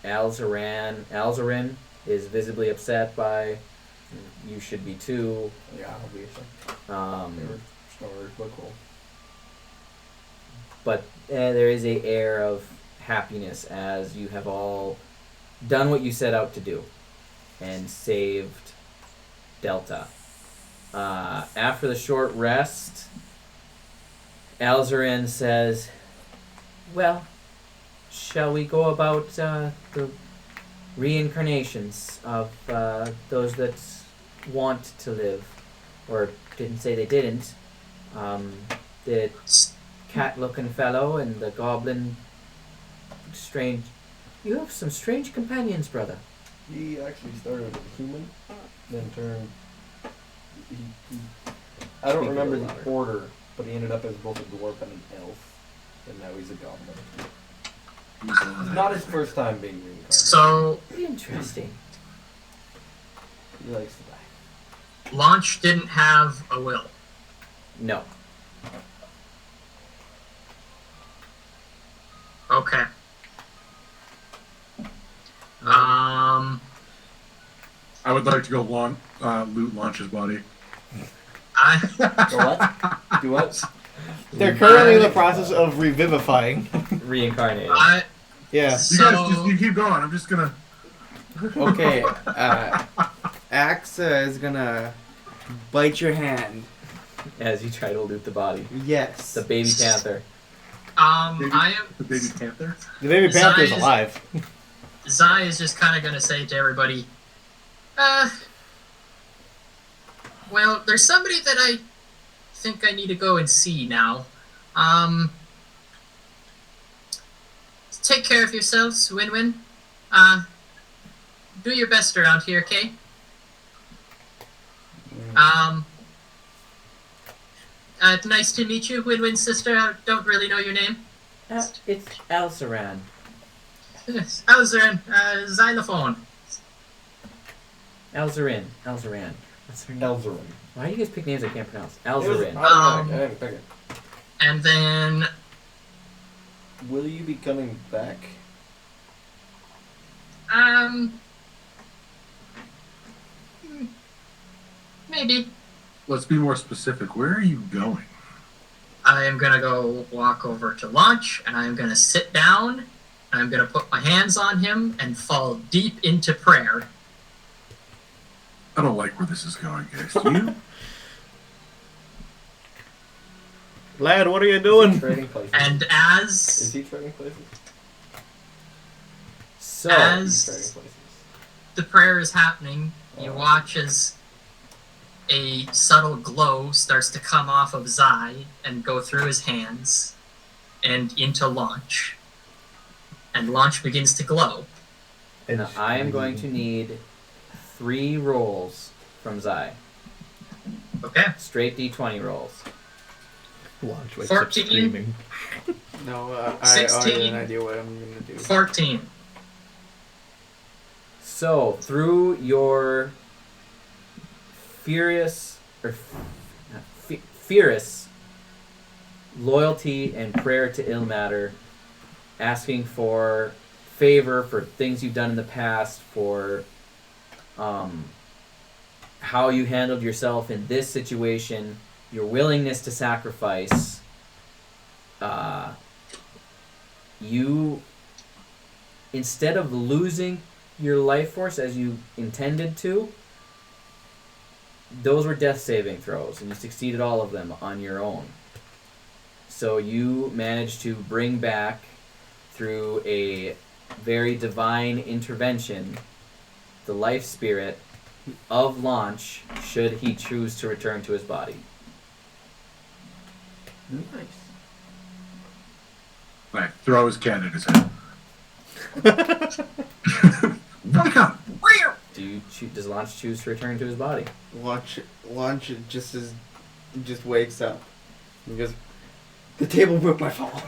Alzarin is visibly upset by. You should be too. Yeah, obviously. Stories, but cool. But there is a air of happiness as you have all done what you set out to do and saved Delta. After the short rest, Alzarin says, well, shall we go about the reincarnations of those that want to live? Or didn't say they didn't. The cat-looking fellow and the goblin strange. You have some strange companions, brother. He actually started as a human, then turned. I don't remember the order, but he ended up as both a dwarf and an elf, and now he's a goblin. It's not his first time being reincarnated. So, Interesting. He likes to die. Launch didn't have a will. No. Okay. I would like to go loot Launch's body. Do what? Do what? They're currently in the process of revivifying. Reincarnated. Yeah. You guys you keep going. I'm just gonna. Okay, Axa is gonna bite your hand as you try to loot the body. Yes. The baby panther. I am. The baby panther? The baby panther's alive. Zai is just kind of going to say to everybody, well, there's somebody that I think I need to go and see now. Take care of yourselves, Wynn-Wynn. Do your best around here, okay? Nice to meet you, Wynn-Wynn's sister. I don't really know your name. It's Alsaran. Yes, Alzaran, xylophone. Alzaran. What's her name? Elzerin. Why do you guys pick names I can't pronounce? It was Alzarin. automatic. I didn't pick it. And then, Will you be coming back? maybe. Let's be more specific. Where are you going? I am gonna go walk over to launch, and I am gonna sit down, and I'm gonna put my hands on him and fall deep into prayer. I don't like where this is going, guys. Do you? Lad, what are you Is he doing? trading places? And Is as he trading places? So, He's trading as places. the prayer is happening, you watch as a subtle glow starts to come off of Zai and go through his hands and into launch. And launch begins to glow. now I am going to need 3 rolls from Zai. Okay. Straight D20 rolls. Launch wakes up 14. screaming. No, I have 16. an idea what I'm gonna do. 14. So, through your fierce loyalty and prayer to Ilmater, asking for favor for things you've done in the past, for how you handled yourself in this situation, your willingness to sacrifice, you, instead of losing your life force as you intended to, those were death saving throws, and you succeeded all of them on your own. So you managed to bring back, through a very divine intervention, the life spirit of Launch, should he choose to return to his body. Nice. Like, throw his cat at his head. Wake up! Does Launch choose to return to his body? Launch just wakes up. He goes, the table broke my fall.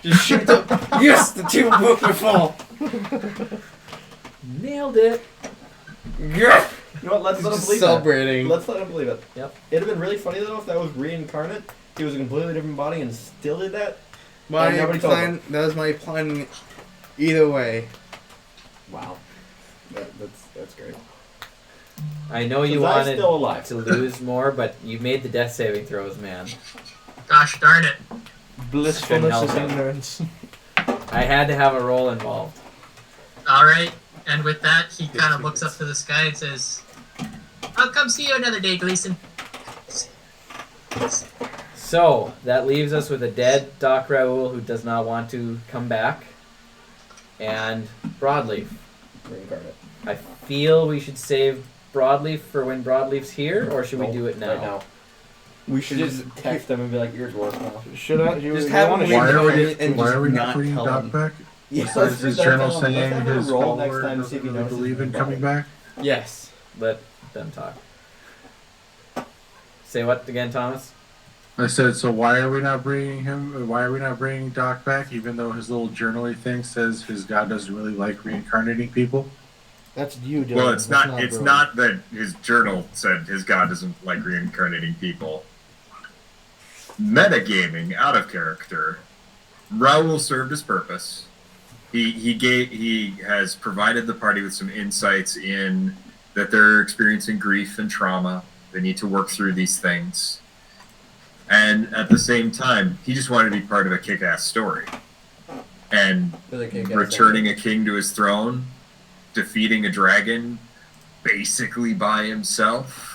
Just shoot up. Yes, the table broke my fall. Nailed it! Yeah. You know what? Let's He's let him just believe celebrating. that. Let's let him believe it. Yep. It'd have been really funny though if that was reincarnate. He was a completely different body and still did that. My And nobody told plan. That was my plan. Either way. Wow. That's great. I know you So Zai's wanted still alive. to lose more, but you made the death saving throws, man. Gosh darn it. Blissfulness Couldn't is help it. ignorance. I had to have a roll involved. Alright. And with that, he kind of looks up to the sky and says, I'll come see you another day, Gleason. So, that leaves us with a dead Doc Raoul who does not want to come back, and Broadleaf. Reincarnate. I feel we should save Broadleaf for when Broadleaf's here, or should we Nope, do it now? Right now. We should just text them and be like, "Your dwarf now." Should I? Just have him Why are recorded and Why just are we not not bringing tell Doc him. back? Yeah, Besides his journal saying his roll follower next time to see if he doesn't really notices believe in his coming body. back. Yes. Let them talk. Say what again, Thomas? I said, so why are we not bringing him? Why are we not bringing Doc back? Even though his little journaly thing says his god doesn't really like reincarnating people. That's you, Dylan. Well, it's That's not. It's Dylan. not that his journal said his god doesn't like reincarnating people. Metagaming, out of character. Raoul served his purpose. He has provided the party with some insights in that they're experiencing grief and trauma. They need to work through these things. And at the same time, he just wanted to be part of a kick-ass story. And returning a king to his throne, defeating a dragon basically by himself.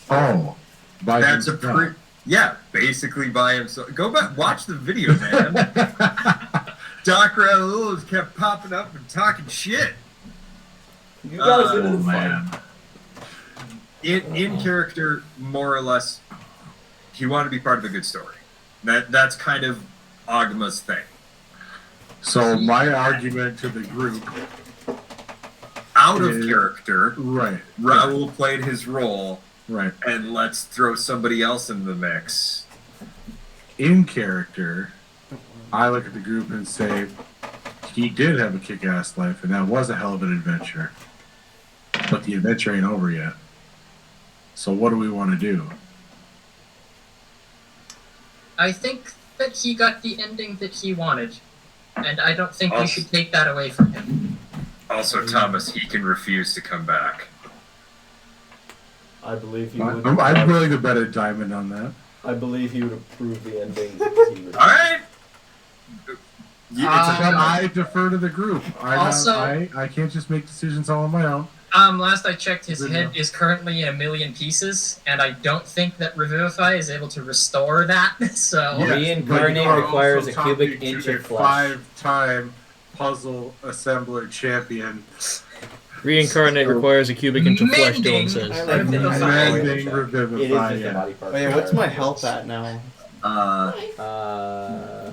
Oh, by That's a himself. basically by himself. Go back, watch the video, man. Doc Raoul kept popping up and talking shit. You guys are fun. man. In character, more or less, he wanted to be part of a good story. That's kind of Agma's thing. So my argument to the group, Out of character, right? Raoul played his role, Right. and let's throw somebody else in the mix. In character, I look at the group and say, he did have a kick-ass life, and that was a hell of an adventure. But the adventure ain't over yet. So what do we want to do? I think that he got the ending that he wanted, and I don't think we should take that away from him. Also, Thomas, he can refuse to come back. I believe he would. I'm willing to bet a diamond on that. I believe he would approve the ending. All right. I defer to the group. Also- I can't just make decisions all on my own. Last I checked, his head is currently in 1,000,000 pieces, and I don't think that Revivify is able to restore that, so... Yeah. Reincarnate requires a cubic inch of flesh. 5-time puzzle assembler champion. Reincarnate requires a cubic inch of flesh, Mending. Dylan says. I like the Mending It is Revivify, just a yeah. body part. Wait, what's my health at now?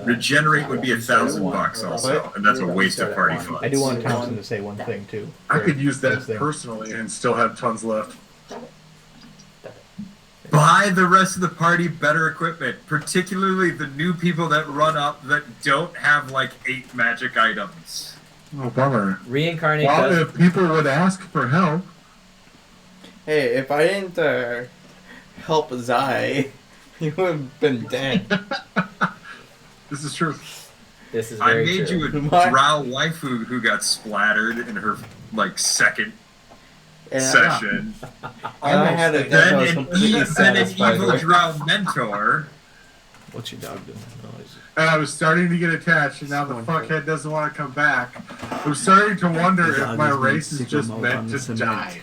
Regenerate would be $1,000 also, and that's a waste of party funds. I do want Thompson to say one thing too. I could use that Thing. personally and still have tons left. Buy the rest of the party better equipment, particularly the new people that run up that don't have like 8 magic items. Oh, bummer. Reincarnate Well, does. if people would ask for help, Hey, if I didn't help Zai, he would have been dead. this is true. This is I very made true. you a What? drow waifu who got splattered in her like second And session. I had a Then I was an, completely then an satisfied evil with- drow mentor. What's your dog doing? Oh, And I was starting to get attached, and now the fuckhead doesn't want to come back. I'm starting to wonder The if dog my is being race is sicko just mode meant on to the cement. die.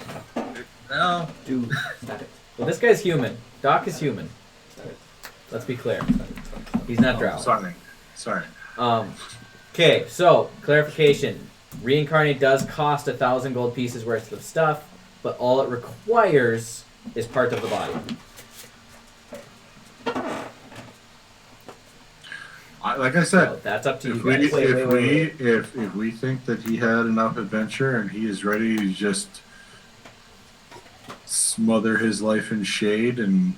Well, Dude, stop it. Well, this guy's human. Doc is human. Let's be clear. He's not drow. Sorry. Okay, so clarification: reincarnate does cost 1,000 gold pieces worth of stuff, but all it requires is part of the body. Like I So said, that's up to you if we, guys. if we think that he had enough adventure and he is ready to just smother his life in shade and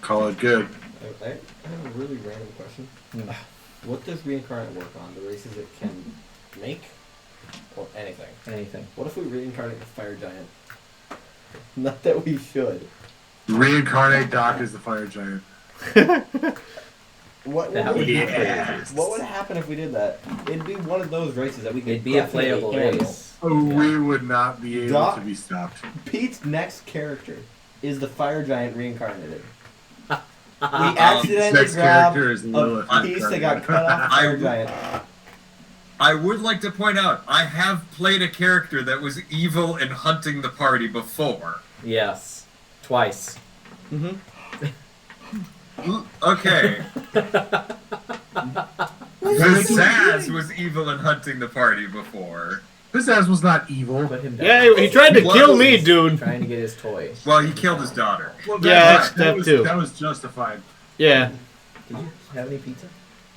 call it good. I have a really random question. What does reincarnate work on? The races it can make? Or anything? Anything. What if we reincarnate the fire giant? Not that we should. Reincarnate Doc as the fire giant. That would be crazy. What would happen if we did that? It'd be one of those races that we could It'd be a definitely playable handle. race. We would not be able Doc- to be stopped. Pete's next character is the fire giant reincarnated. We accidentally Next grabbed character is a Lillith. piece that got cut off the fire giant. I would like to point out I have played a character that was evil and hunting the party before. Yes. Twice. Mm-hmm. Okay. Pizzazz was evil and hunting the party before. Pizzazz was not evil. Put him down. Yeah, he tried to What kill was- me, dude. Trying to get his toy. Well, he killed his daughter. Well, Yeah, that was, too. That was justified. Yeah. Did you have any pizza?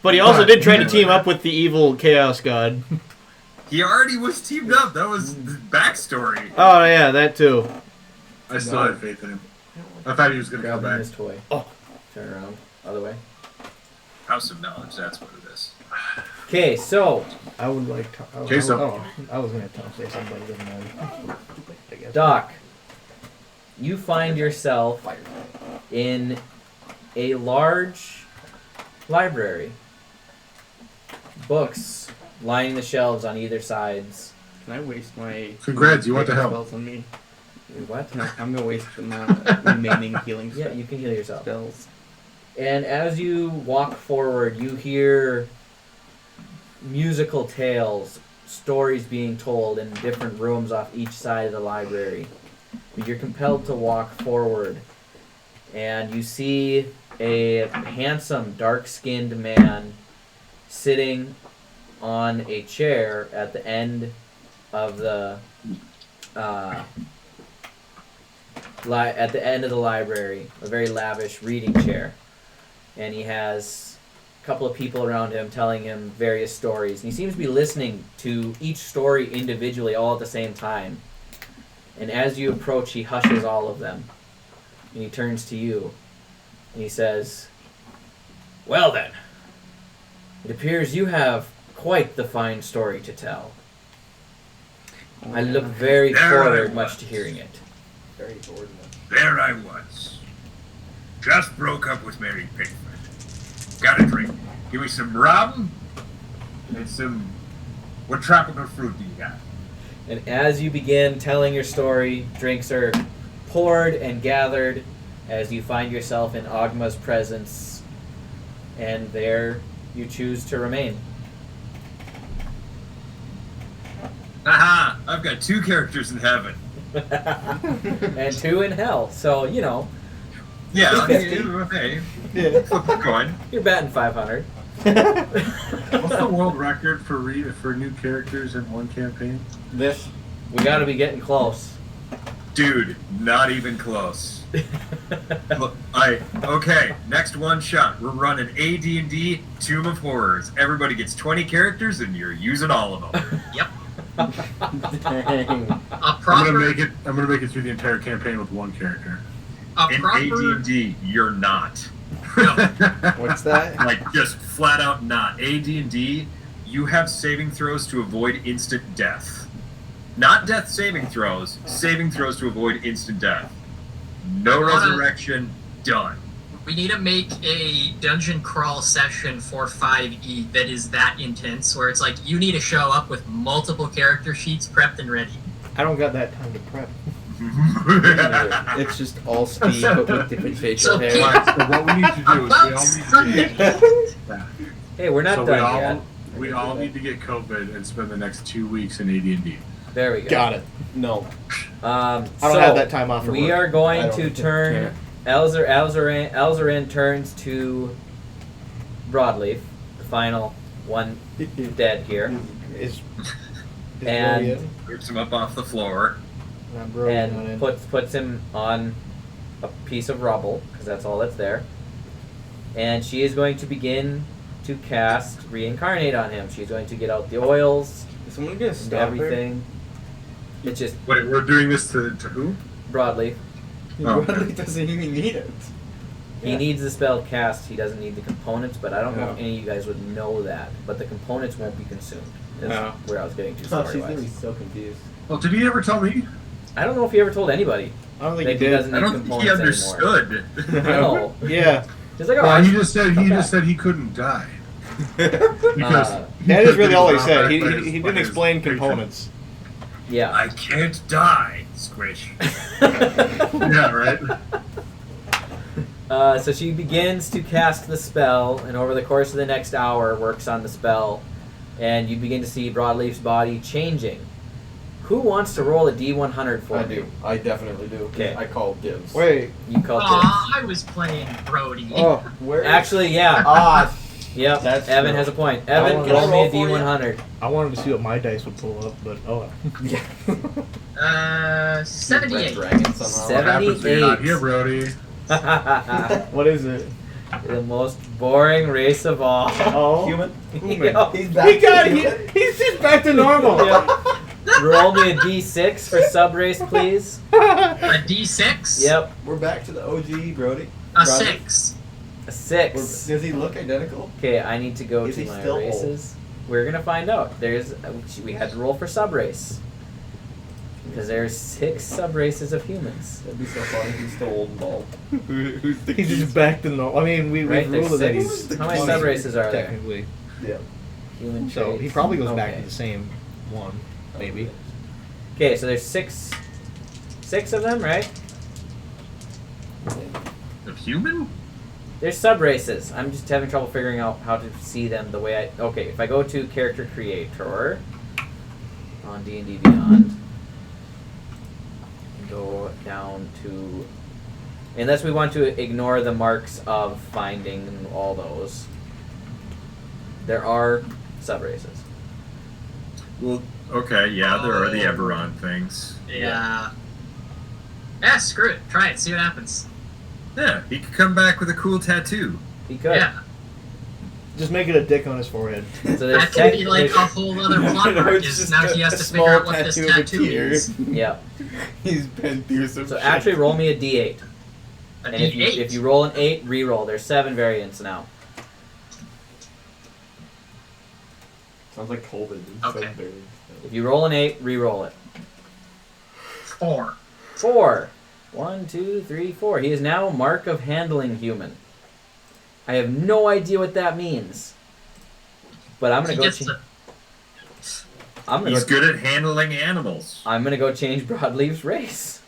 But he also did try to team up with the evil Chaos God. He already was teamed up. That was the backstory. Oh, yeah, that too. I still had faith in him. I thought he was going to come Grab him back. his toy. Oh. Turn around. Other way. House of Knowledge, that's what it is. Okay, so I would like to. Okay, so- I was gonna say something, but then I guess. Doc, you find yourself in a large library. Books lining the shelves on either sides. Can I waste my Congrats, you want the help. spells on me? What? No, I'm gonna waste my remaining healing Yeah, you can heal yourself. spells. And as you walk forward, you hear musical tales, stories being told in different rooms off each side of the library. You're compelled to walk forward, and you see a handsome, dark-skinned man sitting on a chair at the end of the library, a very lavish reading chair, and he has a couple of people around him telling him various stories, and he seems to be listening to each story individually all at the same time. And as you approach, he hushes all of them, and he turns to you, and he says, "Well then, it appears you have quite the fine story to tell. I look very forward much to hearing it." Very bored. There I was. Just broke up with Mary Pickford. Got a drink. Give me some rum and some... What tropical fruit do you got? And as you begin telling your story, drinks are poured and gathered as you find yourself in Ogma's presence, and there you choose to remain. Aha! I've got 2 characters in heaven. And 2 in hell, so, you know, Yeah, Fifty. okay. Yeah. Flip a coin. you're batting 500. What's the world record for new characters in one campaign? This. We gotta be getting close. Dude, not even close. Look, okay, next one shot. We're running AD&D Tomb of Horrors. Everybody gets 20 characters and you're using all of them. Dang. A I'm proper, gonna make it through the entire campaign with one character. a In proper, AD&D, you're not. What's that? Like, just flat out not. AD&D, you have saving throws to avoid instant death. Not death saving throws to avoid instant death. No resurrection, done. we need to make a dungeon crawl session for 5e that is that intense, where it's like you need to show up with multiple character sheets prepped and ready. I don't got that time to prep. It's just all speed, but with different facial So hair. Pete- Right, so what we need to do is we About all need Sunday. to get, Hey, we're not so done yet. we all need to get COVID and spend the next 2 weeks in AD&D. There we go. Got it. No. I don't have that time off for we work. are I going don't to turn. care. Elzarin turns to Broadleaf, the final one dead here, Is And- Brody in? Rips him up off the floor. Not Brody not and in. puts him on a piece of rubble because that's all that's there. And she is going to begin to cast reincarnate on him. She's going to get out the oils, Is someone gonna and stop everything. It's just Wait, we're doing this to who? Broadleaf. her? Oh. Bradley doesn't even need it. He needs the spell cast. He doesn't need the components, but I don't know if Yeah. any of you guys would know that. But the components won't be consumed. Is No. where I was getting to Oh, she's story gonna be wise. so confused. Well, did he ever tell me? I don't know if he ever told anybody I don't think that he he did. doesn't I need don't think he components anymore. understood. No. Yeah, He's like, oh, Well, I he just said he couldn't die. Because that is really all he couldn't said. get He around didn't by his explain picture. components. yeah. I can't die. Squish. Yeah, right. So she begins to cast the spell, and over the course of the next hour, works on the spell, and you begin to see Broadleaf's body changing. Who wants to roll a D100 for I me? do. I definitely do. Okay. I call dibs. Wait. You call this. Aw, I was playing Brody. Oh, Where? Actually, yeah. Ah. Yep. That's Evan true. has a point. Evan, wanna- roll Can I me a roll for you? D100. I wanted to see what my dice would pull up, but oh well. Yeah. 78. Red dragon somehow. Seven. What happens when you're not 78. here, Brody? What is it? The most boring race of all. Oh, Human. Yep. He's back. He got to it. human. He's just back to normal. Yep. Roll me a D6 for subrace, please. A D6? Yep. We're back to the OG Brody. A Brody. 6. A 6. Does he look identical? Okay, I need to go Is to he my still old? races. We're gonna find out. We had to roll for subrace because there's 6 subraces of humans. That'd be so funny. He's still old and bald. Who's the He's just back to normal. I mean, we Right, ruled there's that 6. he's How many 20 subraces are there? technically. Yeah. Human So traits. he probably goes back Okay. to the same one, maybe. Okay, so there's 6 of them, right? Of human? There's subraces. I'm just having trouble figuring out how to see them the way I. Okay, if I go to character creator on D&D Beyond, and go down to... Unless we want to ignore the marks of finding all those. There are subraces. Well, okay, yeah, there are the Eberron things. Yeah. Yeah, screw it. Try it. See what happens. Yeah, he could come back with a cool tattoo. He could. Yeah. Just make it a dick on his forehead. So there's That could be like a whole other plot No, arc. it's Is just now a- he has a to small figure out what this tattoo of a tattoo tear. is. Yep. He's been through some So shit. actually roll me a d8. A And D8. if you roll an 8, re-roll. There's 7 variants now. Sounds like COVID. Okay. If you roll an 8, re-roll it. 4. 4. 1, 2, 3, 4. He is now Mark of Handling Human. I have no idea what that means. But I'm gonna He go. gets to- He's good at handling animals. I'm gonna go change Broadleaf's race,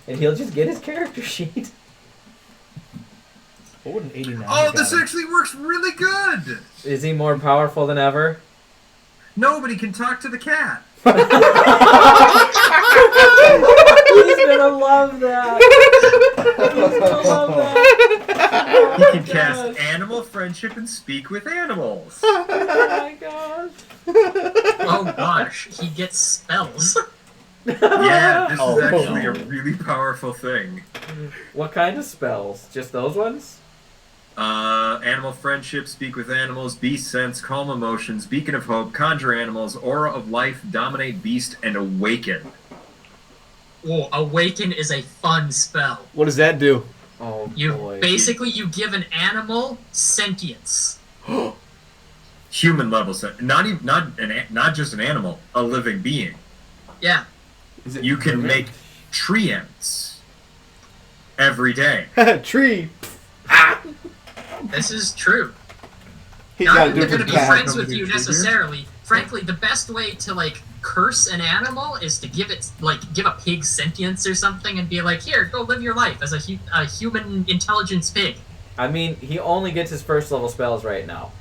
and he'll just get his character sheet. What would an 89 Oh, got this him? actually works really good! Is he more powerful than ever? Nobody can talk to the cat. He's gonna love that. He's gonna love that. He can cast animal friendship and speak with animals. Oh my gosh. Oh gosh, he gets spells. Yeah, this Oh, is actually no. a really powerful thing. What kind of spells? Just those ones? Animal friendship, speak with animals, beast sense, calm emotions, beacon of hope, conjure animals, aura of life, dominate beast, and awaken. Oh, awaken is a fun spell. What does that do? Oh You boy. basically you give an animal sentience. Human level set. Not just an animal, a living being. Yeah. Is it You can permanent? make treants every day. Tree. This is true. He's Not got that to do they're it gonna for be cat. friends with you necessarily. Frankly, the best way to like curse an animal is to give it give a pig sentience or something and be like, here, go live your life as a human intelligence pig. I mean, he only gets his first level spells right now.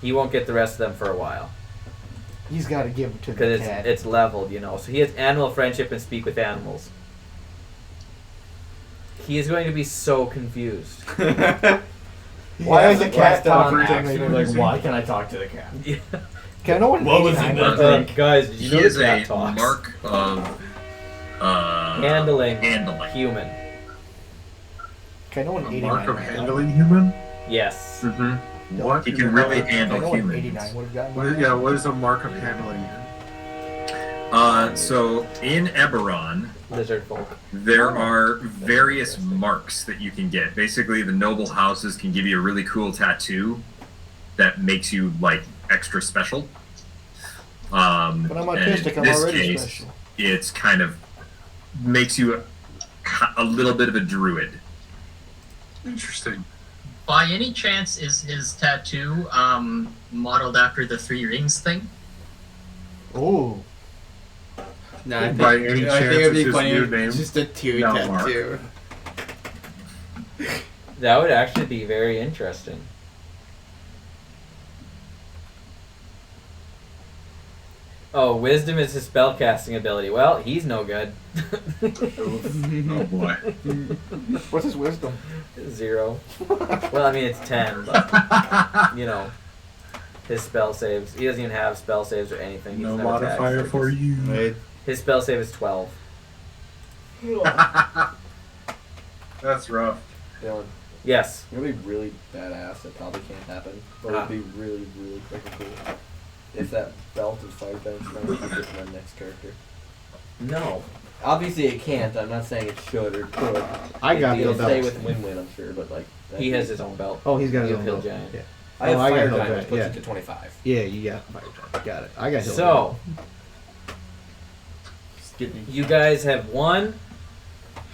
He won't get the rest of them for a while. He's got to give it to the Because cat. it's leveled, you know. So he has animal friendship and speak with animals. He is going to be so confused. Why is the cat Last time talking on to accident, me? like, why can I talk to the cat? Yeah. Can I know what an What was 89 in looks that like? Guys, did you He know is the cat a talks? mark of Handling handling. human. Can I know what A an 89 mark of would have handling human? Yes. Mm-hmm. What? He is can a really mark- I handle know what humans. 89 would have gotten. What is a mark of handling? So in Eberron, Lizard folk. there are various marks that you can get. Basically, the noble houses can give you a really cool tattoo that makes you like extra special. But I'm and autistic, in I'm this already case, special. it's kind of makes you a little bit of a druid. Interesting. By any chance, is his tattoo modeled after the Three Rings thing? Ooh. No, I think, By any I think chance it'd be it's his funny new if name? it's just a tear No, tattoo. That would actually be very interesting. Oh, wisdom is his spellcasting ability. Well, he's no good. Oh boy. What's his wisdom? 0. Well, I mean, it's 10, but, you know, his spell saves. He doesn't even have spell saves or anything. He No doesn't have attacks. modifier for you. Wait, His spell save is 12. That's rough. Dylan, Yes. you're gonna be really badass. It probably can't happen, but it'd be really, really freaking cool. If that belt of fire giant strength you get to my next character. No. Obviously it can't. I'm not saying it should or could. I got It'll the stay belt. with Wynn-Wynn, I'm sure, but like. He has his own belt. Oh, he's got his He'll own kill belt. giant. Yeah. I have Oh, I got fire Hill giant, Giant, which puts yeah. it to 25. Yeah, you got got it. I got Hill So, just get me. you guys have won.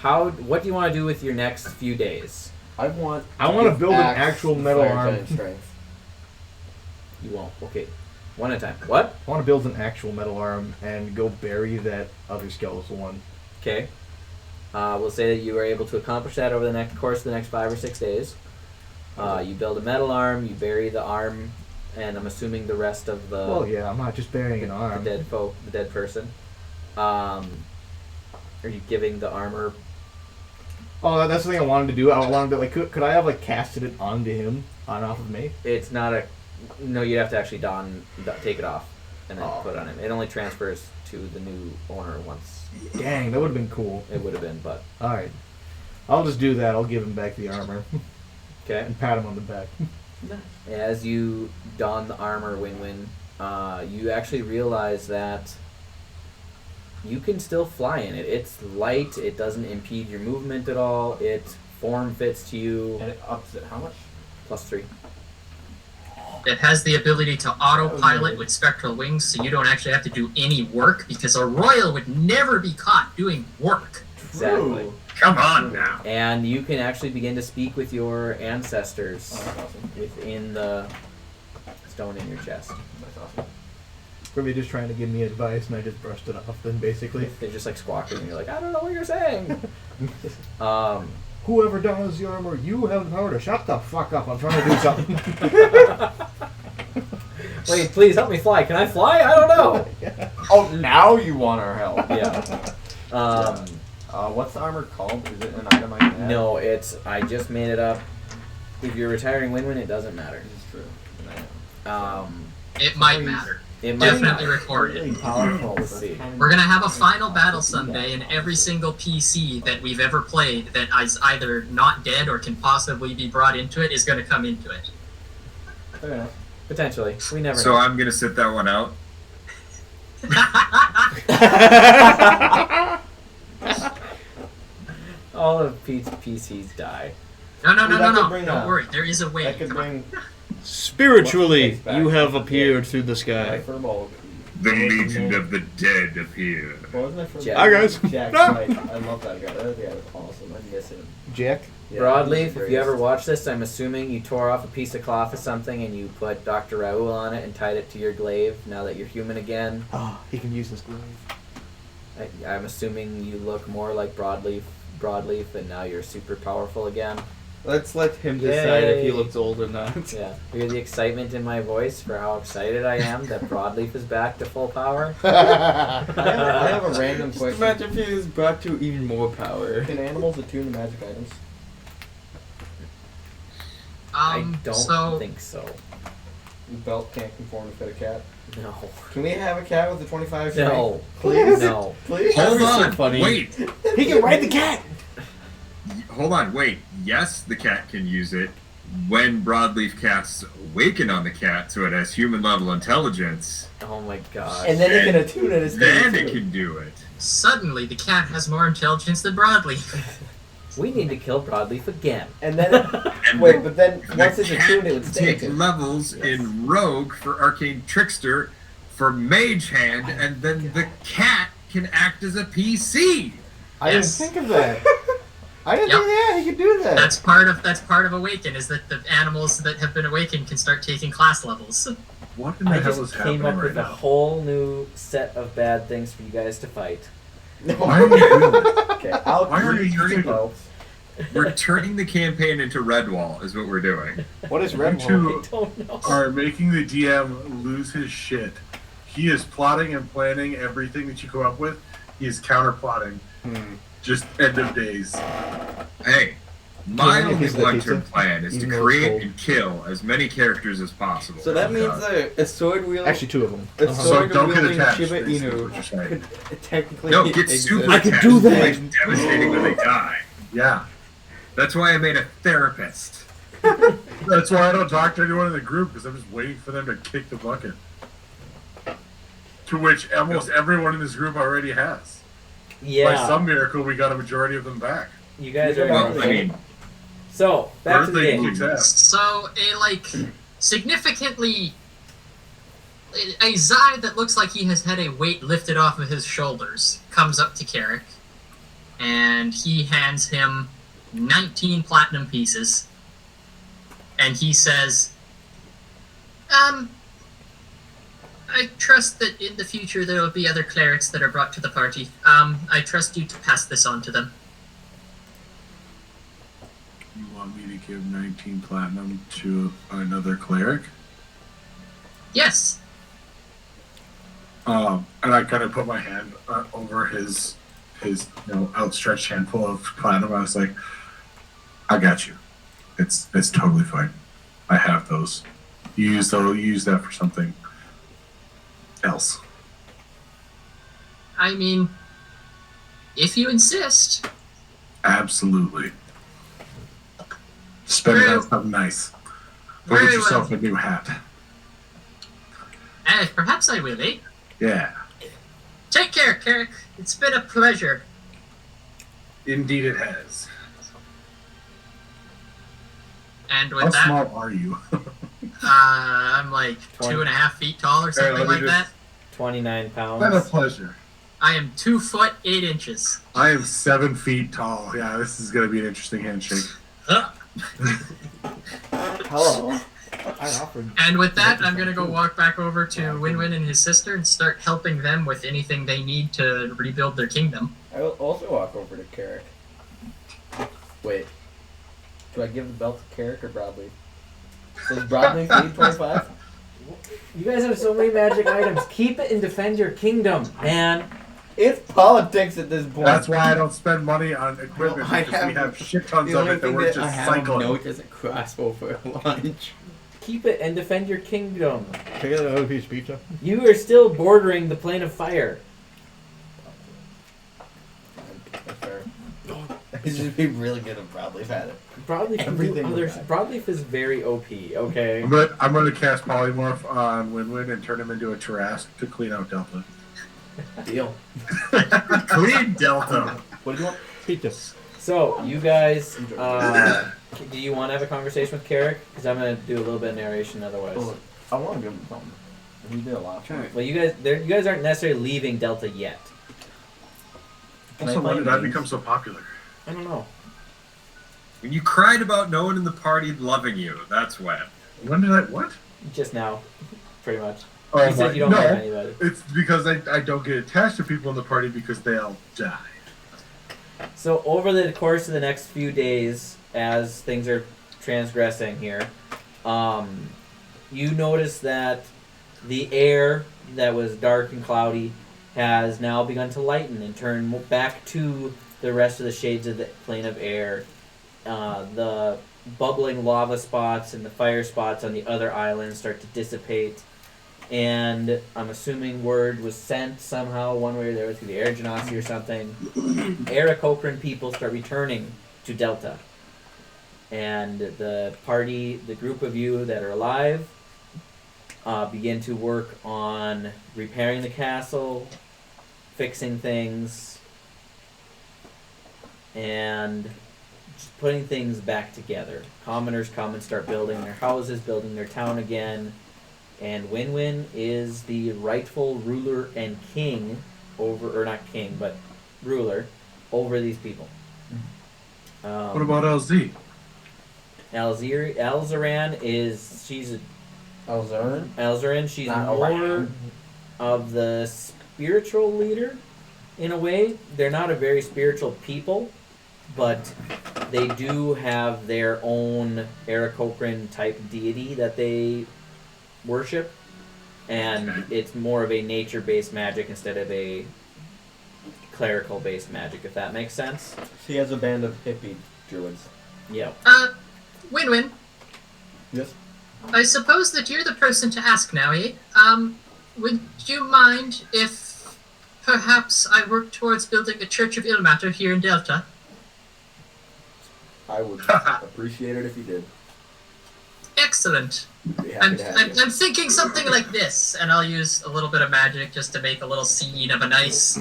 What do you want to do with your next few days? I want. I wanna give build an axe actual and metal fire arm. giant strength. You won't. Okay. One at a time. What? I want to build an actual metal arm and go bury that other skeletal one. Okay. We'll say that you were able to accomplish that over the course of the next 5 or 6 days. You build a metal arm, you bury the arm, and I'm assuming the rest of the Well, yeah, I'm not just burying an arm. the dead person. Are you giving the armor? Oh, that's the thing I wanted to do. I wanted to like, could I have like casted it onto him, on off of me? It's not a. No, you'd have to actually take it off, and then put it on him. It only transfers to the new owner once. Dang, that would have been cool. It would have been, but All right, I'll just do that. I'll give him back the armor okay. and pat him on the back. As you don the armor, Wynn-Wynn, you actually realize that you can still fly in it. It's light. It doesn't impede your movement at all. It form fits to you. And it ups it how much? +3. It has the ability to autopilot with spectral wings, so you don't actually have to do any work, because a royal would never be caught doing work. Exactly. True. Come on now. And you can actually begin to speak with your ancestors Oh, that's awesome. within the stone in your chest. That's awesome. Probably just trying to give me advice, and I just brushed it off. Then basically, They're just like squawking, and you're like, I don't know what you're saying. whoever dons the armor, you have the power to shut the fuck up. I'm trying to do something. Wait, please help me fly. Can I fly? I don't know. Oh, now you want our help. Yeah. What's the armor called? Is it an item I can add? No, I just made it up. If you're retiring Wynn-Wynn, it doesn't matter. This is true. It might matter. It might Definitely record it. Really powerful. Let's see. We're gonna have a final battle someday, and every single PC that we've ever played that is either not dead or can possibly be brought into it is gonna come into it. Fair enough. Potentially. We never So know. I'm gonna sit that one out. All of Pete's PCs die. No, Well, that could bring Don't up- worry, there is a way. That could Come on. bring Spiritually, you have appeared through the my sky. furball. The Legion of the Dead appear. What was my furball? Jack. Hi, guys. Jack Ah. White. I love that guy. That guy was awesome. I miss him. Jack, Yeah, Broadleaf, he's the if you ever greatest. watch this, I'm assuming you tore off a piece of cloth or something and you put Dr. Raoul on it and tied it to your glaive now that you're human again. oh, he can use his glaive. I'm assuming you look more like Broadleaf, and now you're super powerful again. Let's let him decide if he Yay. looks old or not. Yeah. Hear the excitement in my voice for how excited I am that Broadleaf is back to full power? I have a random Just question. imagine if he was brought to even more power. Can animals attune to magic items? I don't so think so. The belt can't conform to fit a cat. No. Can we have a cat with a 25 No. Please? No. Please? Hold That'd be so on. funny. Wait. He can ride the cat. Hold on. Wait. Yes, the cat can use it. When Broadleaf casts Awaken on the cat, so it has human level intelligence, Oh my god. And then it can attune it. then it can do it. suddenly the cat has more intelligence than Broadleaf. We need to kill Broadleaf again. And then it, And wait, but then the once it's cat attuned, it would can stay take attuned. levels in Rogue for Arcane Trickster, for Mage Hand, and then the cat can act as a PC. I Yes. didn't think of that. I didn't Yep. think that. He could do that. That's part of Awaken, is that the animals that have been awakened can start taking class levels. What in the I hell just is came happening up right with a now? whole new set of bad things for you guys to fight. Why are you doing this? Okay, I'll Why are you use turning- belts. We're turning the campaign into Redwall, is what we're doing. What is You red? two I don't know. are making the DM lose his shit. He is plotting and planning everything that you come up with. He is counter plotting. Just end of days. Hey, my Can I only piece of long-term pizza? plan is to Even though it's create cold. and kill as many characters as possible. So that means God. a sword wielding, Actually, two of them. a So sword don't get wielding attached. Shiba basically, Inu what you're saying. could technically No, get exist. super I could attached. do that. It's devastating when they die. Yeah. That's why I made a therapist. That's why I don't talk to anyone in the group, because I'm just waiting for them to kick the bucket. To which almost everyone in this group already has. By Yeah. some miracle, we got a majority of them back. You guys are. Well, I mean, So, back to the Birthday game. kicks ass. So significantly, a Zai that looks like he has had a weight lifted off of his shoulders comes up to Carrick, and he hands him 19 platinum pieces, and he says, I trust that in the future there will be other clerics that are brought to the party. I trust you to pass this on to them. You want me to give 19 platinum to another cleric? Yes. And I kind of put my hand over his his outstretched handful of platinum. I was like, I got you. It's totally fine. I have those. You use that for something else. I mean, if you insist. Absolutely. Spend it on something nice. Go get yourself a new hat. Perhaps I will, eh? Yeah. Take care, Carrick. It's been a pleasure. Indeed it has. And with How that, small are you? I'm like 20. 2.5 feet tall or something like that. 29 It's been a pounds. pleasure. I am 2 foot 8 inches. I am 7 feet tall. Yeah, this is going to be an interesting handshake. Hello. I offered. And with that, I'm gonna go walk back over to Wynn-Wynn and his sister and start helping them with anything they need to rebuild their kingdom. I will also walk over to Carrick. Wait. Do I give the belt to Carrick or Broadleaf? Does Broadleaf need 25? You guys have so many magic items. Keep it and defend your kingdom, man. It's politics at this point. That's why I don't spend money on equipment, Well, I because we have- have shit tons the of only it that thing we're that just I have cycling. note is a crossbow for lunch. Keep it and defend your kingdom. Can I get another piece of pizza? You are still bordering the plane of fire. That's fair. He's just be really good at Broadleaf at it. Broadleaf can do Everything others. with that. Broadleaf is very OP. Okay. I'm gonna cast polymorph on Wynn-Wynn and turn him into a Tarrasque to clean out Delta. Deal. Clean Delta. What do you want? Pizza. So you guys, do you want to have a conversation with Carrick? Because I'm gonna do a little bit of narration otherwise. Well, I want to give him something. He did a lot. Well, you guys aren't necessarily leaving Delta yet. Also, when did I become so popular? I don't know. When you cried about no one in the party loving you, that's when. When did I what? Just now, pretty much. Oh, You said you don't no, love anybody. it's because I don't get attached to people in the party because they'll die. So over the course of the next few days, as things are transgressing here, you notice that the air that was dark and cloudy has now begun to lighten and turn back to the rest of the shades of the plane of air. The bubbling lava spots and the fire spots on the other islands start to dissipate. And I'm assuming word was sent somehow, one way or the other, through the air genasi or something. Aarakocran people start returning to Delta. And the party, the group of you that are alive, begin to work on repairing the castle, fixing things, and just putting things back together. Commoners come and start building their houses, building their town again. And Wynn-Wynn is the rightful ruler and king over, or not king, but ruler over these people. What about LZ? Alzaran is, she's a Alzarin? Alzarin, she's Not more around. of the spiritual leader in a way. They're not a very spiritual people, but they do have their own Aarakocran type deity that they worship, and it's more of a nature-based magic instead of a clerical-based magic, if that makes sense. She has a band of hippie druids. Yeah. Wynn-Wynn, Yes? I suppose that you're the person to ask now, eh? Would you mind if perhaps I work towards building a Church of Ilmater here in Delta? I would appreciate it if you did. Excellent. Be happy to have you. I'm thinking something like this, and I'll use a little bit of magic just to make a little scene of a nice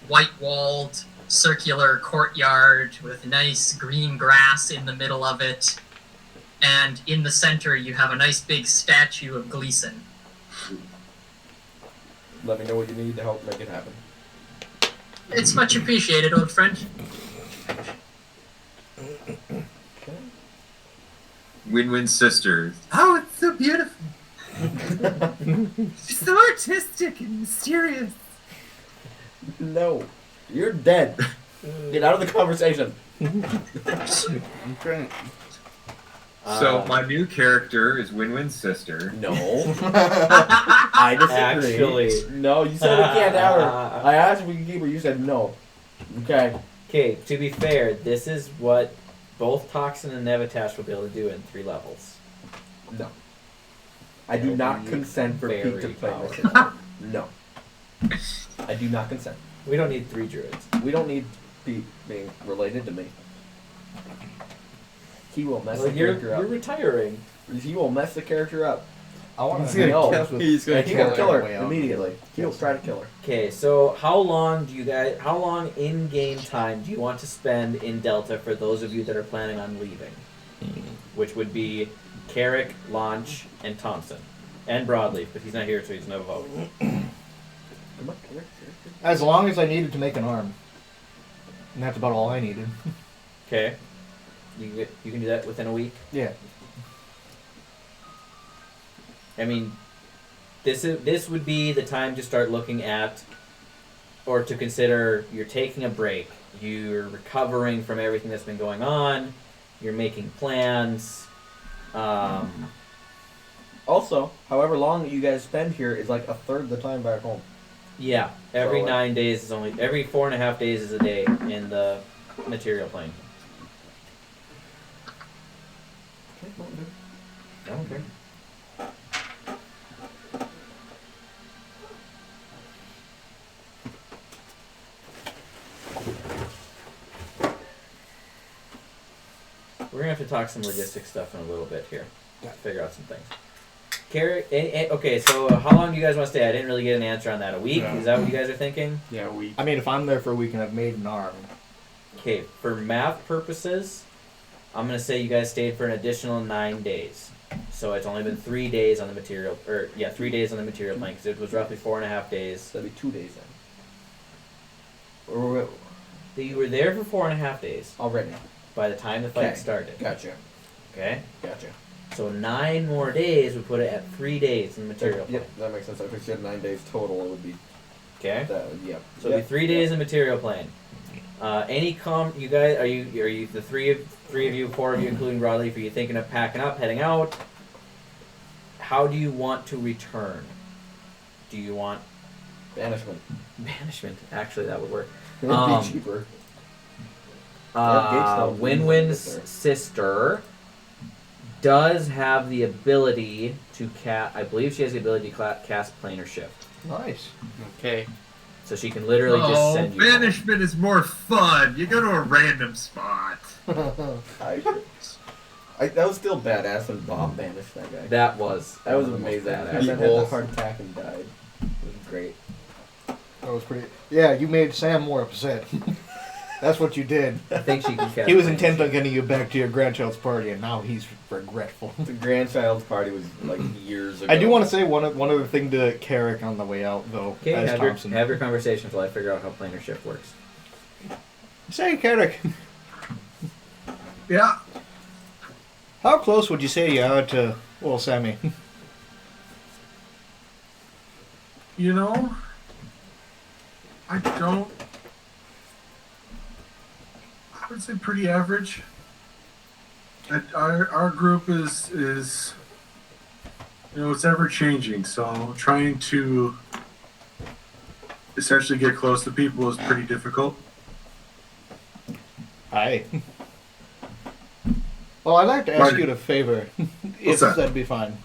white-walled circular courtyard with nice green grass in the middle of it, and in the center you have a nice big statue of Gleason. Let me know what you need to help make it happen. It's much appreciated, old friend. Wynn-Wynn's sister. Oh, it's so beautiful. She's so artistic and mysterious. No. You're dead. Get out of the conversation. So my new character is Wynn-Wynn's sister. No. I disagree. Actually. No, you said we can't have her. I asked if we can keep her. You said no. Okay. Okay, to be fair, this is what both Toxin and Nevatash will be able to do in 3 levels. No. I do It'll not be consent for Pete to very play powerful. Mystical. No. I do not consent. We don't need 3 druids. We don't need Pete being related to me. He will mess Well, the you're character up. retiring. He will mess the character up. I want He's to gonna know. kill- He's gonna And he kill will kill her way out. immediately. He will try to kill her. Okay, so how long in-game time do you want to spend in Delta for those of you that are planning on leaving? Which would be Carrick, Launch, and Thompson. And Broadleaf, but he's not here, so he's no vote. Come on, come here. As long as I needed to make an arm. And that's about all I needed. Okay? You can do that within a week? Yeah. I mean, this would be the time to start looking at, or to consider, you're taking a break. You're recovering from everything that's been going on. You're making plans. Also, however long you guys spend here is like a third of the time back home. Yeah, every So, 9 days is only, every 4.5 days is a day in the material plane. I don't care. We're gonna have to talk some logistics stuff in a little bit here. Figure out some things. Carrie, okay, so how long do you guys want to stay? I didn't really get an answer on that. A week? Yeah. Is that what you guys are thinking? Yeah, we. I mean, if I'm there for a week and I've made an arm, Okay, for math purposes, I'm gonna say you guys stayed for an additional 9 days. So it's only been 3 days on the material, 3 days on the material plane, because it was roughly 4.5 days. That'd be 2 days then. Or You were there for 4.5 days already. by the time the fight Okay. started. Gotcha. Okay? Gotcha. So 9 more days would put it at 3 days in the material plane. Yep, that makes sense. If we said 9 days total, it would be Okay? that. Yep. So it'd be 3 days in material plane. You guys, are you the three of you, 4 of you, including Broadleaf, are you thinking of packing up, heading out? How do you want to return? Do you want Banishment. banishment? Actually, that would work. It would be cheaper. Wynn-Wynn's sister does have the ability to cast. I believe she has the ability to cast planar shift, nice. Okay. so she can literally just Oh, send you. home. banishment is more fun. You go to a random spot. That was still badass when Bob banished that guy. That was That was the most amazing. badass. And then had a heart attack and died. It was great. That was pretty. Yeah, you made Sam more upset. That's what you did. I think she can cast. He was planar intent on shift. getting you back to your grandchild's party, and now he's regretful. The grandchild's party was like years ago. I do want to say one other thing to Carrick on the way out, though. Okay, as have Thompson. your conversation until I figure out how planar shift works. Say, Carrick, Yeah. how close would you say you are to Sammy? You know, I would say pretty average. Our group is it's ever changing, so trying to essentially get close to people is pretty difficult. Hi. Well, I'd like to ask Right. you a favor, if What's that? that'd be fine.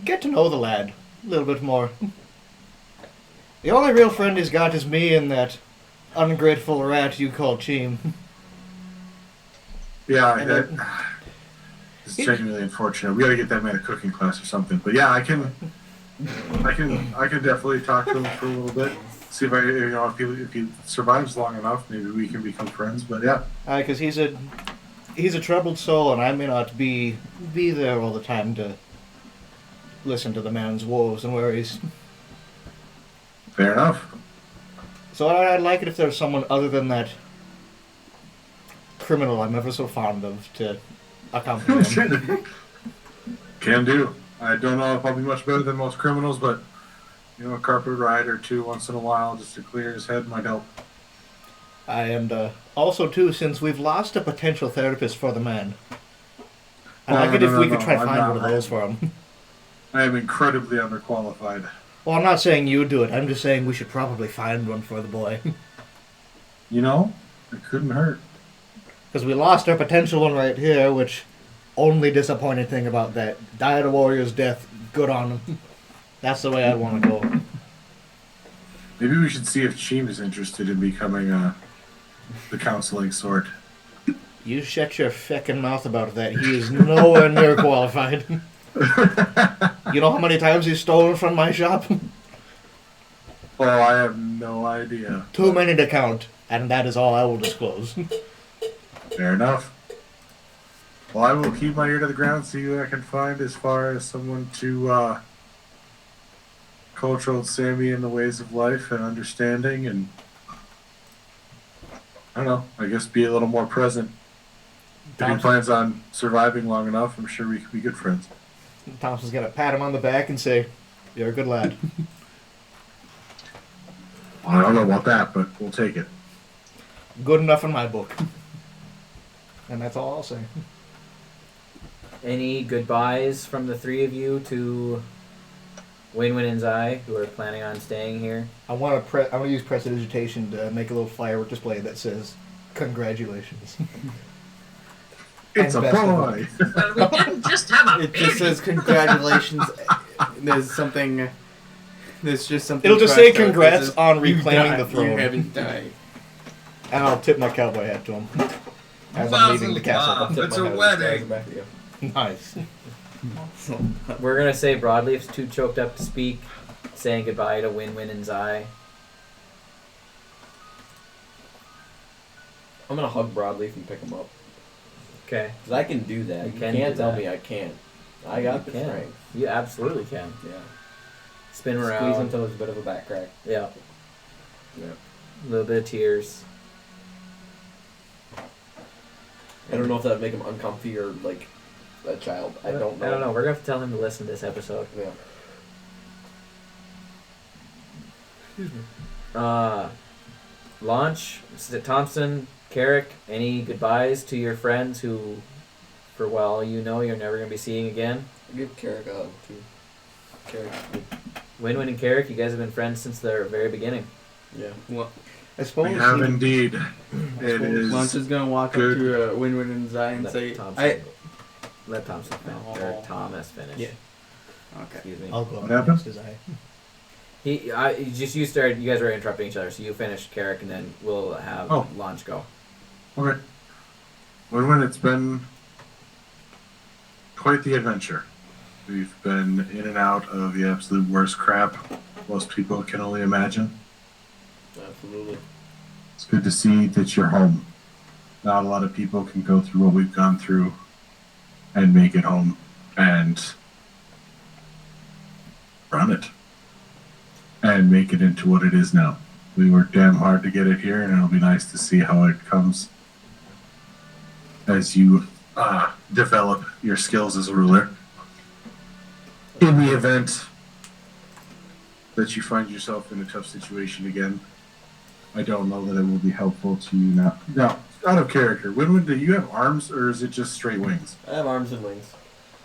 Get to know the lad a little bit more. The only real friend he's got is me and that ungrateful rat you call Cheem. Yeah, And it's genuinely unfortunate. We got to get that man a cooking class or something. But yeah, I can definitely talk to him for a little bit. See if if he survives long enough, maybe we can become friends. But yeah, Because he's a troubled soul, and I may not be there all the time to listen to the man's woes and worries. fair enough. So I'd like it if there's someone other than that criminal I'm ever so fond of to accompany him. Can do. I don't know if I'll be much better than most criminals, but a carpet ride or two once in a while just to clear his head might help. And also, too, since we've lost a potential therapist for the man, I'd like it if we could try to find one of those for him. I am incredibly underqualified. Well, I'm not saying you do it. I'm just saying we should probably find one for the boy. You know, it couldn't hurt. Because we lost our potential one right here, which only disappointing thing about that. Died a warrior's death. Good on him. That's the way I want to go. Maybe we should see if Cheem is interested in becoming the counseling sort. You shut your feckin' mouth about that. He is nowhere near qualified. You know how many times he's stolen from my shop? Oh, I have no idea. Too many to count, and that is all I will disclose. Fair enough. Well, I will keep my ear to the ground, see who I can find as far as someone to cultural Sammy in the ways of life and understanding, and I don't know, I guess be a little more present. If he plans on surviving long enough, I'm sure we could be good friends. Thompson's gonna pat him on the back and say, "You're a good lad." I don't know about that, but we'll take it. Good enough in my book. And that's all I'll say. Any goodbyes from the three of you to Wynn-Wynn and Zai, who are planning on staying here? I want to use prestidigitation to make a little firework display that says, "Congratulations." It's a And best of luck. boy! Well, we didn't just have a It baby. just says congratulations. There's something. There's just something. It'll just say crossed out that congrats says, on "You reclaiming died. the throne." You haven't died. And I'll tip my cowboy hat to him as I'm Thousands leaving the of castle. laughs. It's a My head wedding. back to you. Nice. We're gonna say Broadleaf's too choked up to speak, saying goodbye to Wynn-Wynn and Zai. I'm gonna hug Broadleaf and pick him up. Okay. Cause I can do that. You You can can't do tell that. me I can't. I got the You can. strength. You absolutely can. Yeah. Spin Squeeze around. until there's a bit of a back crack. Yeah. Yeah. A little bit of tears. I don't know if that would make him uncomfy or like a child. I don't know. I don't know. We're gonna have to tell him to listen to this episode. Yeah. Launch, Thompson, Carrick, any goodbyes to your friends who, for well, you know you're never going to be seeing again? Give Carrick a hug too. Carrick. Wynn-Wynn and Carrick, you guys have been friends since the very beginning. Yeah. Well, I suppose. We have indeed. It is. Lunch is gonna walk good. up to Wynn-Wynn and Zai and say, Let Thompson finish. Or Thomas finish. Yeah. Okay. Excuse me. I'll go What happened? next as I. You started. You guys were interrupting each other, so you finished Carrick, and then we'll have Launch go. Okay. When it's been quite the adventure. We've been in and out of the absolute worst crap most people can only imagine. Absolutely. It's good to see that you're home. Not a lot of people can go through what we've gone through and make it home and run it and make it into what it is now. We worked damn hard to get it here, and it'll be nice to see how it comes as you develop your skills as a ruler. In the event that you find yourself in a tough situation again, I don't know that it will be helpful to you now. Now, out of character, Wynn-Wynn, do you have arms or is it just straight wings? I have arms and wings.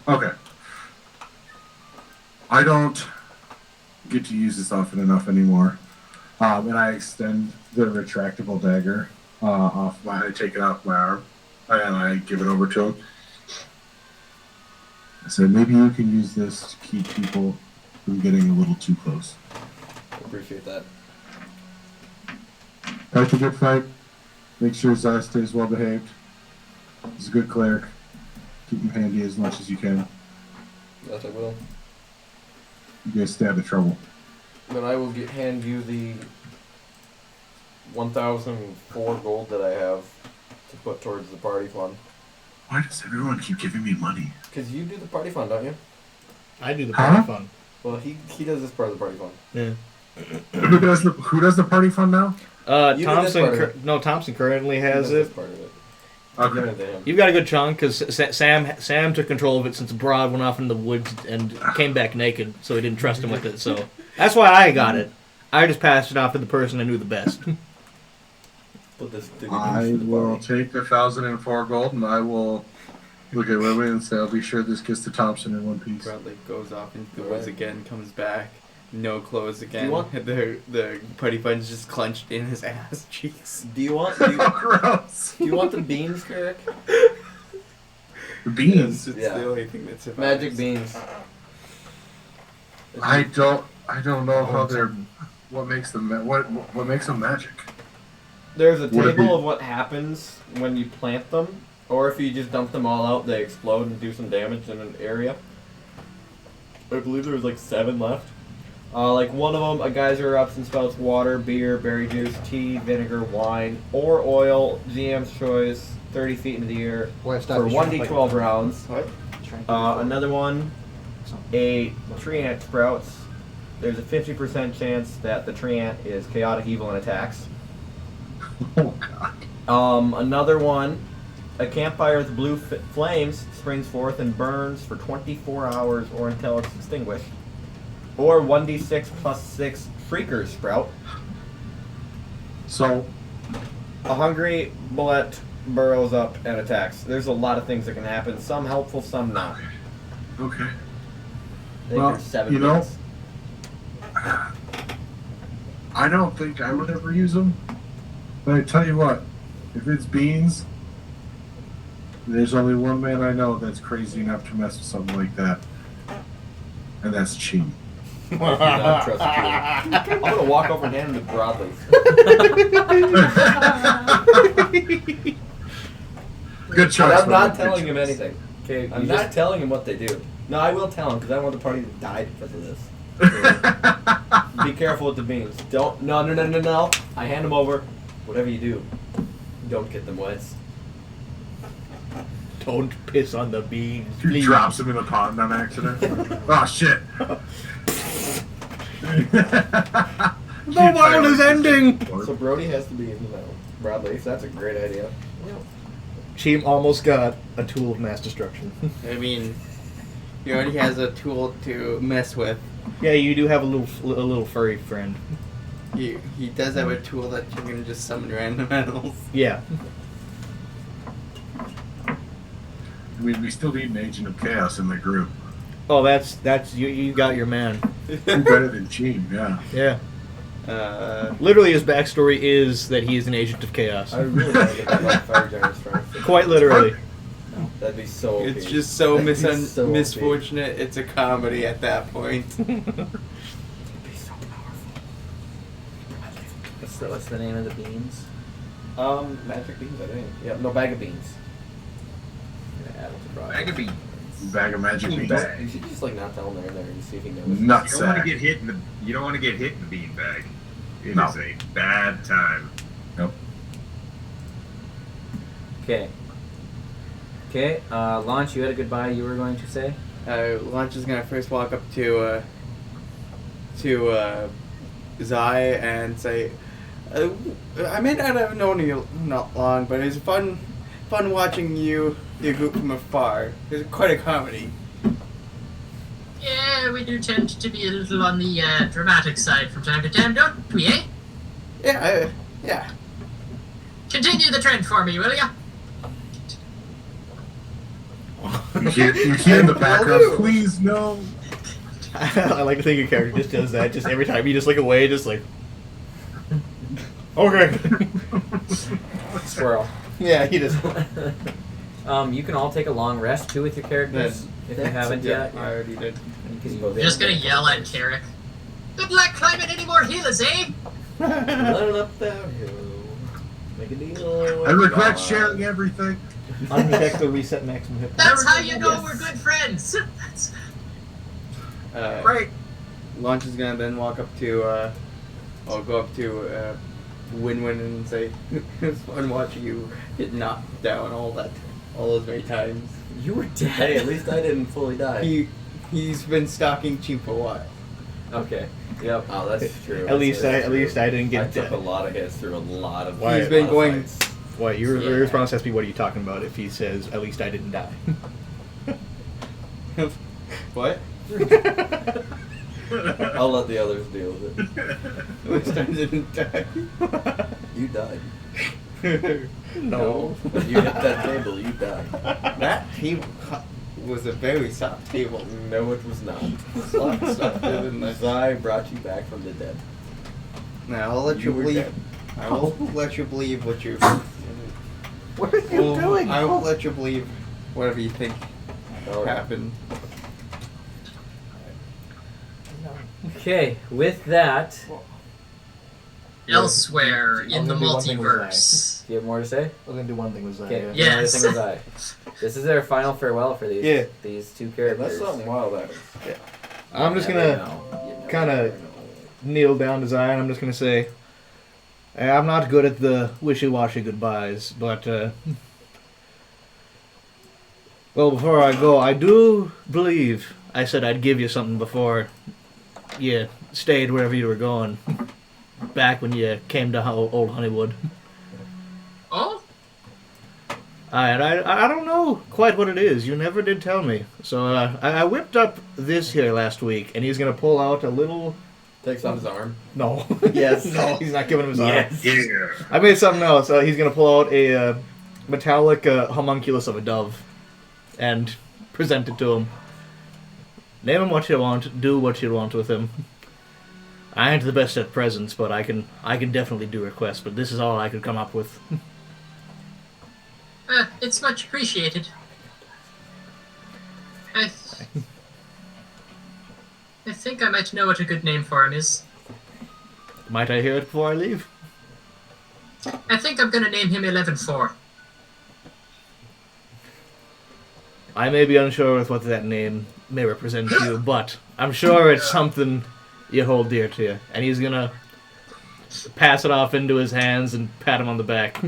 Okay. I don't get to use this often enough anymore. And I extend the retractable dagger I take it off my arm and I give it over to him. I said, maybe you can use this to keep people from getting a little too close. Appreciate that. Fight a good fight. Make sure Zai stays well behaved. He's a good cleric. Keep him handy as much as you can. Yes, I will. You guys stay out of trouble. Then I will hand you the 1,004 gold that I have to put towards the party fund. Why does everyone keep giving me money? Because you do the party fund, don't you? I do the party Huh? fun. Well, he does this part of the party fund. Yeah. Who does the party fund now? You did this part of Thompson. Thompson currently He has does this it. part of it. Okay. Give it to him. You've got a good chunk because Sam took control of it since Broad went off in the woods and came back naked, so he didn't trust him with it. So that's why I got it. I just passed it off to the person I knew the best. Put this to the I use for the will party. take the 1,004 gold and I will look at Wynn-Wynn and say, I'll be sure this gets to Thompson in one piece. Bradley goes off into the woods again, comes back, no clothes again. want- The putty fun's just clenched in his ass cheeks. Do you want Gross. do you want the beans, Carrick? The beans. It's Yeah. the only thing that survives. Magic beans. I don't know how they're. What makes them? What makes them magic? There's a Would it table be- of what happens when you plant them, or if you just dump them all out, they explode and do some damage in an area. I believe there was like 7 left. Like one of them, a geyser erupts and spouts water, beer, berry juice, tea, vinegar, wine, or oil. GM's choice, 30 feet into the air Boy, stop for me 1d12 rounds. What? Another one, a tree ant sprouts. There's a 50% chance that the tree ant is chaotic evil and attacks. Oh god. Another one, a campfire with blue flames springs forth and burns for 24 hours or until it's extinguished. Or 1d6 plus 6 freakers sprout. So A hungry bullet burrows up and attacks. There's a lot of things that can happen. Some helpful, some not. okay. I think Well, there's 7 you know- hits. I don't think I would ever use them. But I tell you what, if it's beans, there's only one man I know that's crazy enough to mess with something like that, and that's Chi. I do not trust you. I'm gonna walk over and hand him to broadly. Good choice. I'm not man. telling Good him choice. anything. Okay, I'm not telling him what they do. No, I will tell him because I don't want the party to die because of this. Be careful with the beans. Don't. No. I hand them over. Whatever you do, don't get them wet. Don't piss on the beans. He Please. drops him in the pond on accident. Oh shit! The world is ending. So Brody has to be in the broadleaf. That's a great idea. She almost got a tool of mass destruction. I mean, he already has a tool to mess with. Yeah, you do have a little furry friend. He does have a tool that you can just summon random animals. Yeah. We still need an agent of chaos in the group. Oh, that's you got your man. Who better than Gene? Yeah. Yeah. Literally, his backstory is that he is an agent of chaos. I really want to get that like fire giant strength. Quite literally. That'd be so OP. It's just so That'd be so OP. misfortunate. It's a comedy at that point. It'd be so powerful. What's the name of the beans? Magic beans, I think. Yeah, no, bag of beans. I'm gonna add it to broad. Bag of beans. Bag of magic beans. Bag. You should just like not tell him they're in there and see if he knows. You don't want to Nutsack. get hit in the. You don't want to get hit in the bean bag. It No. is a bad time. Okay. Okay, Launch, you had a goodbye you were going to say? Launch is gonna first walk up to Zai and say, "I may not have known you not long, but it's fun watching you the group from afar. It's quite a comedy." Yeah, we do tend to be a little on the dramatic side from time to time, don't we, eh? Yeah. Continue the trend for me, will ya? You hear in the background, please no. I like to think your character just does that. Just every time you just look away, just like. Okay. Squirrel. Yeah, he just. You can all take a long rest too with your characters if you haven't yet. I already did. You can Go You're just gonna yell at Carrick. Good luck climbing any more hills, eh? Running up that hill. Make a deal. I regret sharing everything. Uncheck the reset maximum hit points. That's how you know we're good friends. Right. Launch is gonna then walk up to, go up to Wynn-Wynn and say, "It's fun watching you get knocked down all those many times." You were dead. Hey, at least I didn't fully die. He's been stalking Chief for a while. Okay. Yep. Oh, that's true. At least That's I true. didn't get I took dead. a lot of hits through a lot of. Why- He's been lot of going. fights. What your Yeah. response has to be? What are you talking about? If he says, "At least I didn't die." What? I'll let the others deal with it. At least I didn't die. You died. No. When you hit that table, you died. That he was a very soft table. No, it was not. Softer than this. Zai brought you back from the dead. Now I'll let you were believe. dead. I will let you believe what you. What are you doing? I will let you believe whatever you think All right. happened. Okay, with that, Elsewhere I'm in the gonna do one thing with multiverse. do you have more to say? We're gonna do one thing with Zai. Okay, Yeah. Yes. another thing with I. This is their final farewell for these Yeah. these two Yeah, characters. that's something wild that is. I'm just Never gonna know. kind of kneel down to Zion. I'm just gonna say, I'm not good at the wishy-washy goodbyes, but well, before I go, I do believe I said I'd give you something before you stayed wherever you were going. Back when you came to Old Honeywood. Oh? And I don't know quite what it is. You never did tell me. So I whipped up this here last week, and he's gonna pull out a little. Takes off his arm. No. Yes. No, he's not giving him his arm. Yeah. I made something else. He's gonna pull out a metallic homunculus of a dove, and present it to him. Name him what you want. Do what you want with him. I ain't the best at presents, but I can definitely do requests. But this is all I could come up with. It's much appreciated. I think I might know what a good name for him is. Might I hear it before I leave? I think I'm gonna name him 11-4. I may be unsure with what that name may represent to you, but I'm sure it's something you hold dear to you. And he's gonna pass it off into his hands and pat him on the back.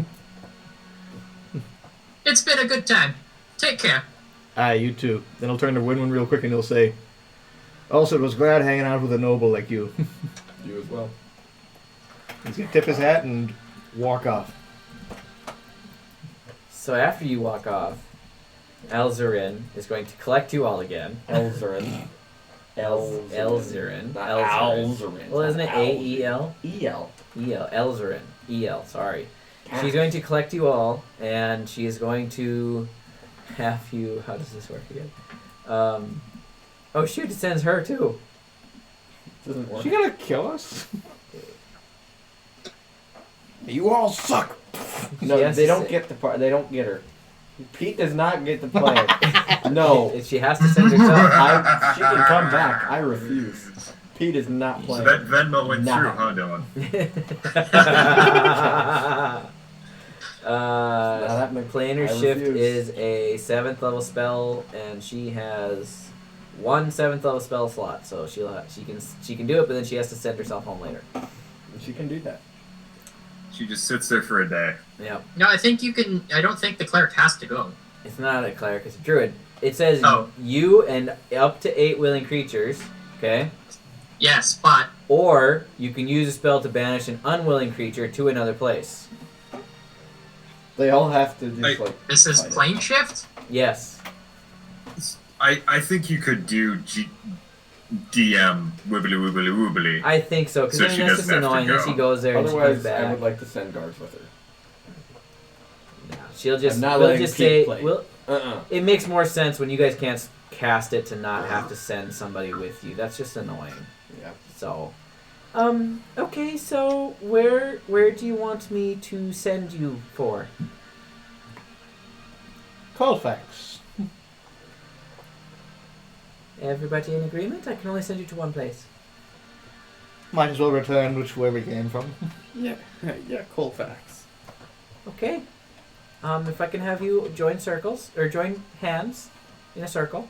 It's been a good time. Take care. Aye, you too. Then he'll turn to Wynn-Wynn real quick and he'll say, also, it was glad hanging out with a noble like you. You as well. He's gonna tip his hat and walk off. So after you walk off, Elzarin is going to collect you all again. Elzarin. Elzarin. Not Elzarin. Elzarin. Well, isn't it A-E-L? E-L. E-L. Elzarin. E-L, sorry. She's going to collect you all, and she is going to have you... How does this work again? Oh, shoot, it sends her, too. Doesn't work. She gonna kill us? You all suck! No, Yes. they don't get the part. They don't get her. Pete does not get the plan. No. She has to send herself. She can come back. I refuse. Pete is not So playing. that Venmo went Nah. through, huh, Dylan? that makes- Planar I Shift refuse. is a 7th level spell, and she has one 7th level spell slot, so she can do it, but then she has to send herself home later. She can do that. She just sits there for a day. Yep. No, I think you can. I don't think the cleric has to go. It's not a cleric, it's a druid. It says Oh. you and up to 8 willing creatures, okay? Yes, but Or you can use a spell to banish an unwilling creature to another place. They all have to just Like- like. this is fight it. plane shift. Yes. I think you could do DM wibbly wibbly wobbly. I think so, because So then she that's doesn't just have to annoying. Then go. she goes there and she Otherwise, comes back. I would like to send guards with her. No, she'll just. I'm not We'll letting just Pete say. play. We'll, Uh-uh. it makes more sense when you guys can't cast it to not have to send somebody with you. That's just annoying. Yeah. So, okay. So where do you want me to send you for? Colfax. Everybody in agreement? I can only send you to one place. Might as well return where we came from. Yeah, Colfax. Okay. If I can have you join circles or join hands in a circle.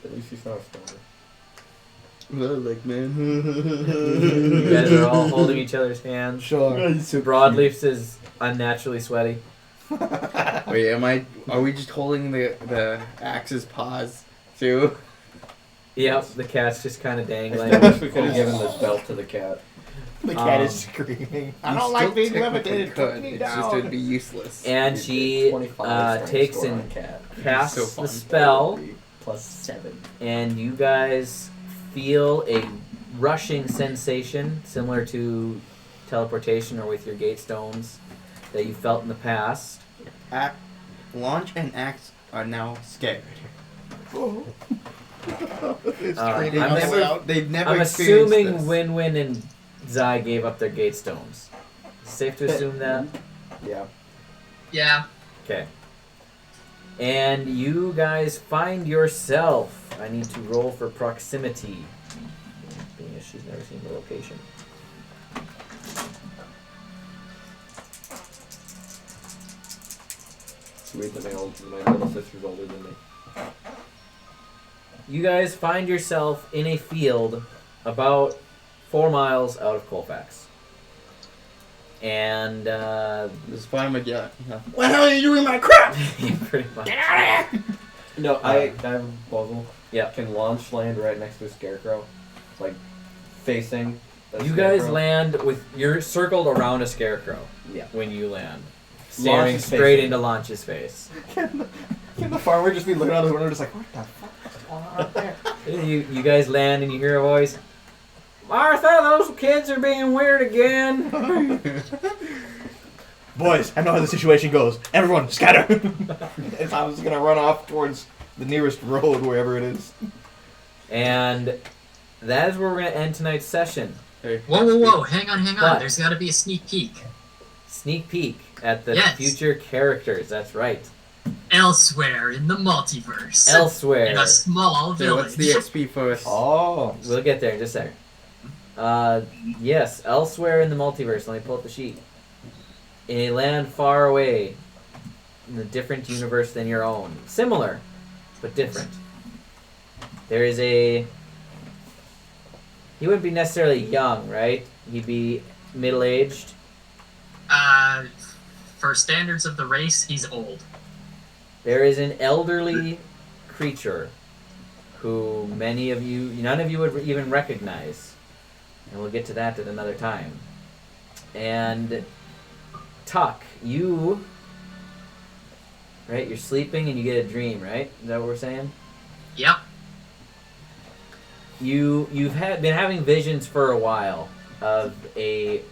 At least he's not a stoner. Like man. You guys are all holding each other's hands. Sure. Broadleaf's is unnaturally sweaty. Wait, are we just holding the axe's paws too? Yep, the cat's just kind of dangling. I wish we could have given this belt to the cat. The cat is Um, screaming. I You don't still like being technically levitated. Put could. me It's just it would down. be useless. And she 25 strength takes score and on cat. casts So the fun. spell, Plus 7. and you guys feel a rushing sensation similar to teleportation or with your gate stones that you felt in the past. Launch an axe are now scared. It's I'm screaming all the way out. They've never I'm experienced assuming this. Wynn-Wynn and Zai gave up their gate stones. Safe to assume that? Yeah. Yeah. Okay. And you guys find yourself. I need to roll for proximity. Being as she's never seen the location. Sweet that my little sister's older than me. You guys find yourself in a field about 4 miles out of Colfax. And, This farm again. What the hell are you doing my crap? pretty much. No, I have a puzzle. Yeah. Can launch land right next to a scarecrow, like facing. A You guys scarecrow. land with, you're circled around a scarecrow. Yeah. When you land. Staring Launch's straight face. into Launch's face. Can the farmer just be looking out his window just like, what the fuck is going on out there? You guys land and you hear a voice. Martha, those kids are being weird again. Boys, I know how the situation goes. Everyone, scatter! And I was gonna run off towards the nearest road, wherever it is. And that is where we're going to end tonight's session. Whoa. Hang on. What? There's got to be a sneak peek. Sneak peek at the Yes. future characters. That's right. Elsewhere in the multiverse. Elsewhere. In a small So village. what's the XP for us? Oh. We'll get there in just a second. Yes, elsewhere in the multiverse. Let me pull up the sheet. In a land far away, in a different universe than your own. Similar, but different. There is a... He wouldn't be necessarily young, right? He'd be middle-aged. For standards of the race, he's old. There is an elderly creature who none of you would even recognize. And we'll get to that at another time. And Tuck, you're sleeping and you get a dream, right? Is that what we're saying? Yep. You've been having visions for a while of a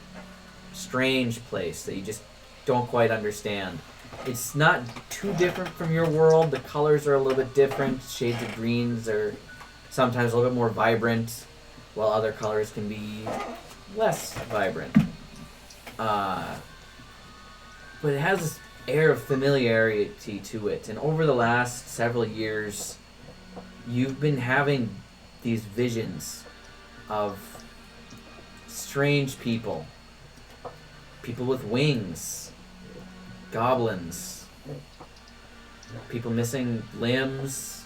strange place that you just don't quite understand. It's not too different from your world. The colors are a little bit different. Shades of greens are sometimes a little bit more vibrant, while other colors can be less vibrant. But it has this air of familiarity to it. And over the last several years, you've been having these visions of strange people. People with wings. Goblins. People missing limbs.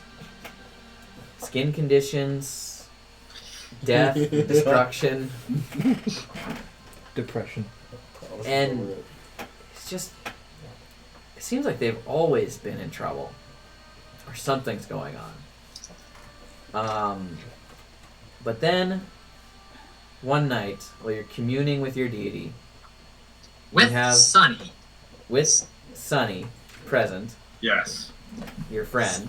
Skin conditions. Death. Destruction. Depression. And it's just... It seems like they've always been in trouble. Or something's going on. But then, one night, while you're communing with your deity... With have- Sunny. With Sunny present, Yes. your friend,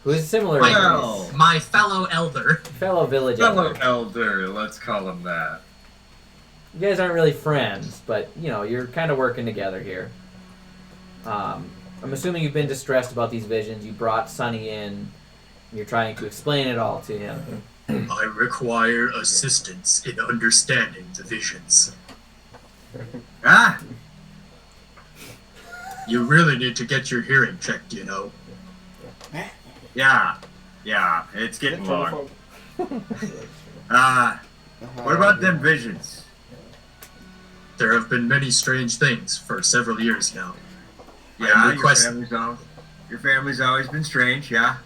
who is similar Well. My fellow elder. fellow village Fellow elder. elder, let's call him that. You guys aren't really friends, but you're kind of working together here. I'm assuming you've been distressed about these visions. You brought Sunny in. And you're trying to explain it all to him. I require assistance in understanding the visions. Ah! You really need to get your hearing checked, you know. Yeah. It's getting long. What about them visions? There have been many strange things for several years now. I Yeah, request- your family's always been strange, yeah?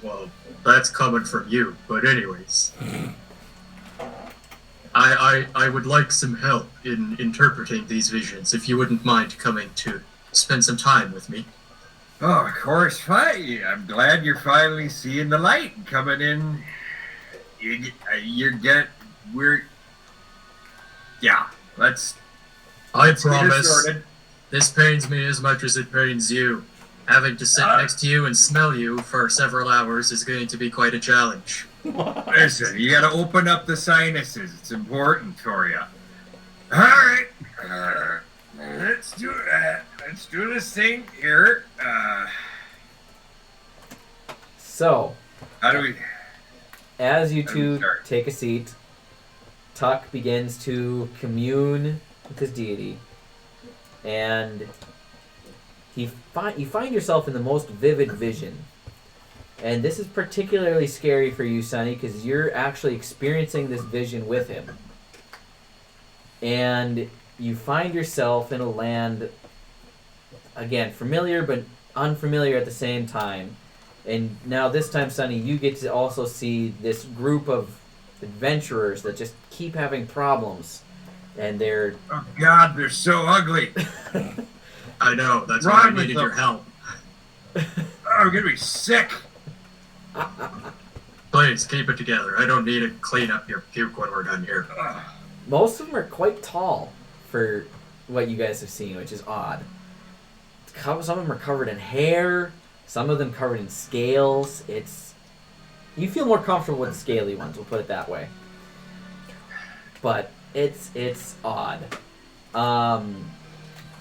Well, that's coming from you, but anyways. I would like some help in interpreting these visions, if you wouldn't mind coming to spend some time with me. Oh, of course, fine. I'm glad you're finally seeing the light and coming in. Let's I get this promise, sorted. this pains me as much as it pains you. Having to sit next to you and smell you for several hours is going to be quite a challenge. Listen, you gotta open up the sinuses. It's important for you. Alright. Let's do that. Let's do this thing here. So, How do we? as you How do we two start? take a seat, Tuck begins to commune with his deity, and you find yourself in the most vivid vision. And this is particularly scary for you, Sonny, because you're actually experiencing this vision with him. And you find yourself in a land, again, familiar but unfamiliar at the same time. And now this time, Sonny, you get to also see this group of adventurers that just keep having problems. And they're... Oh God, they're so ugly. I know, that's why I Wrong with needed them. your help. Oh, I'm gonna be sick. Please, keep it together. I don't need to clean up your puke when we're done here. Most of them are quite tall for what you guys have seen, which is odd. Some of them are covered in hair, some of them covered in scales. You feel more comfortable with the scaly ones, we'll put it that way. But it's odd.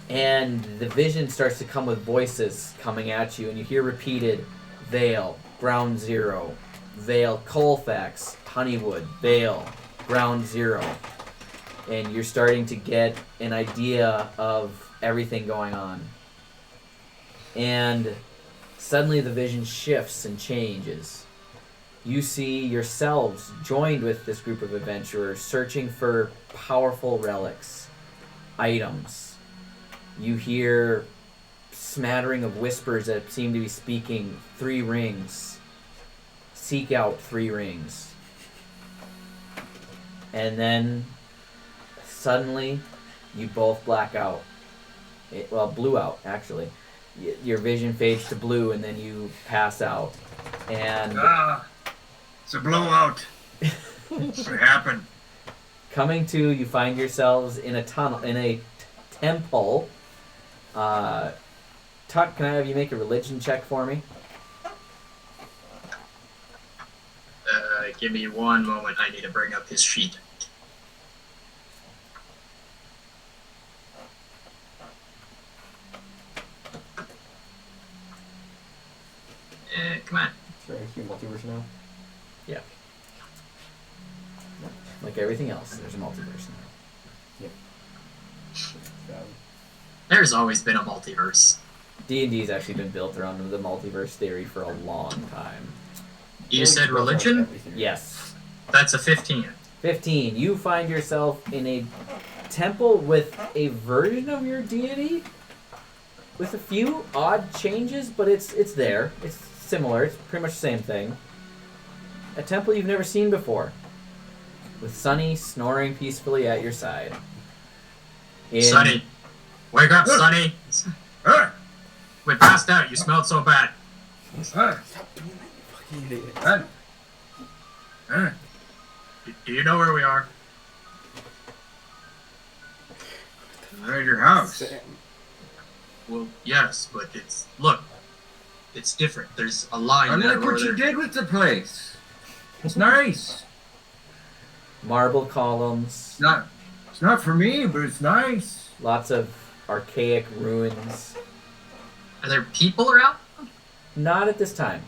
And the vision starts to come with voices coming at you, and you hear repeated Vale, Ground Zero, Vale, Colfax, Honeywood, Vale, Ground Zero. And you're starting to get an idea of everything going on. And suddenly the vision shifts and changes. You see yourselves joined with this group of adventurers searching for powerful relics, items. You hear smattering of whispers that seem to be speaking 3 rings. Seek out 3 rings. And then suddenly you both black out. Blue out, actually. Your vision fades to blue and then you pass out. And It's a blowout. What happened? coming to, you find yourselves in a tunnel, in a temple. Tuck, can I have you make a religion check for me? Give me one moment. I need to bring up his sheet. Come on. Sure, you multiverse now. Yeah. Like everything else, there's a multiverse now. There's always been a multiverse. D&D's actually been built around the multiverse theory for a long time. You said religion? Yes. That's a 15. 15. You find yourself in a temple with a version of your deity with a few odd changes, but it's there. It's similar. It's pretty much the same thing. A temple you've never seen before, with Sunny snoring peacefully at your side. Sonny. Wake up, Sonny. We passed out. You smelled so bad. Do you know where we are? We're at your house. Well, yes, but it's different. There's a line I there. like what you did with the place. It's nice. Marble columns, It's not for me, but it's nice. lots of archaic ruins. Are there people around? Not at this time.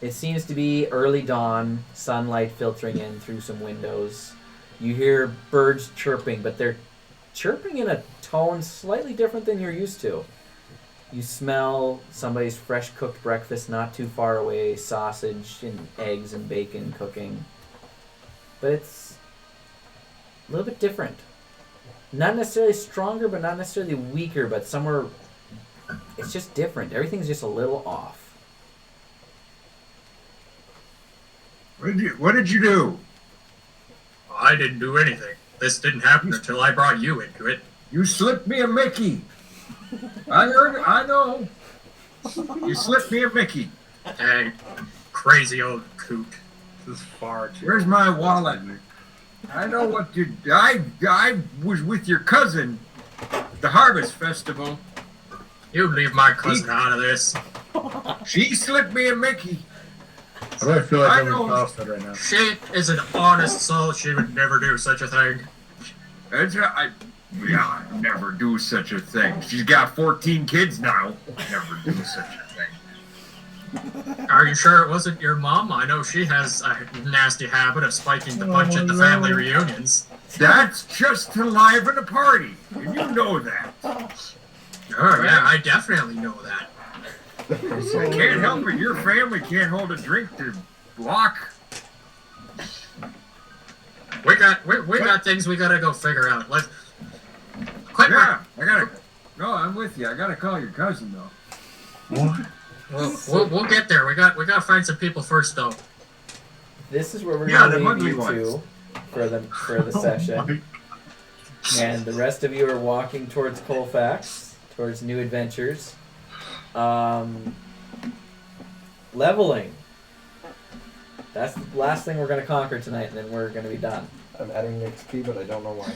It seems to be early dawn, sunlight filtering in through some windows. You hear birds chirping, but they're chirping in a tone slightly different than you're used to. You smell somebody's fresh cooked breakfast not too far away, sausage and eggs and bacon cooking. But it's a little bit different. Not necessarily stronger, but not necessarily weaker, but somewhere it's just different. Everything's just a little off. What did you do? I didn't do anything. This didn't happen until I brought you into it. You slipped me a Mickey. I heard. I know. You slipped me a Mickey. Hey, crazy old coot. This is far too. Where's my wallet? I know what you. I was with your cousin at the Harvest Festival. You leave my cousin out of this. She slipped me a Mickey. How do I feel like I I'm in know. Carlsbad right now? She is an honest soul. She would never do such a thing. I never do such a thing. She's got 14 kids now. Never do such a thing. Are you sure it wasn't your mom? I know she has a nasty habit of spiking the punch at the family reunions. That's just to liven a party, and you know that. Sure, yeah, I definitely know that. I can't help it. Your family can't hold a drink to block. We got things we gotta go figure out. Let's quit. Yeah, No, I'm with you. I gotta call your cousin though. What? We'll get there. We gotta find some people first though. This is where we're Yeah, going the to leave you ugly two for the session. And the rest of you are walking towards Colfax, towards new adventures. Leveling. That's the last thing we're going to conquer tonight, and then we're going to be done. I'm adding XP, but I don't know why.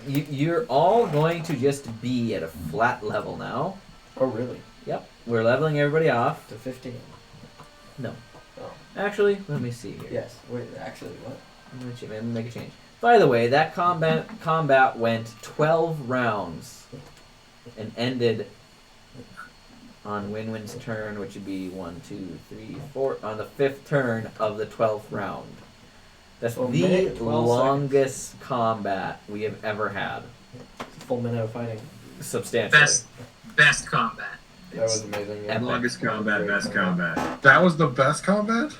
You're all going to just be at a flat level now. Oh, really? Yep. We're leveling everybody off. To 15. No. Oh. Actually, let me see here. Yes. Wait, actually, what? Let me make a change. By the way, that combat went 12 rounds and ended on Wynn-Wynn's turn, which would be 1, 2, 3, 4, on the 5th turn of the 12th round. That's So the 12 longest combat we have ever had. It's a full minute of fighting. Substantially. Best combat. That was amazing. Yeah. Epic. Longest combat, best combat. That was the best combat?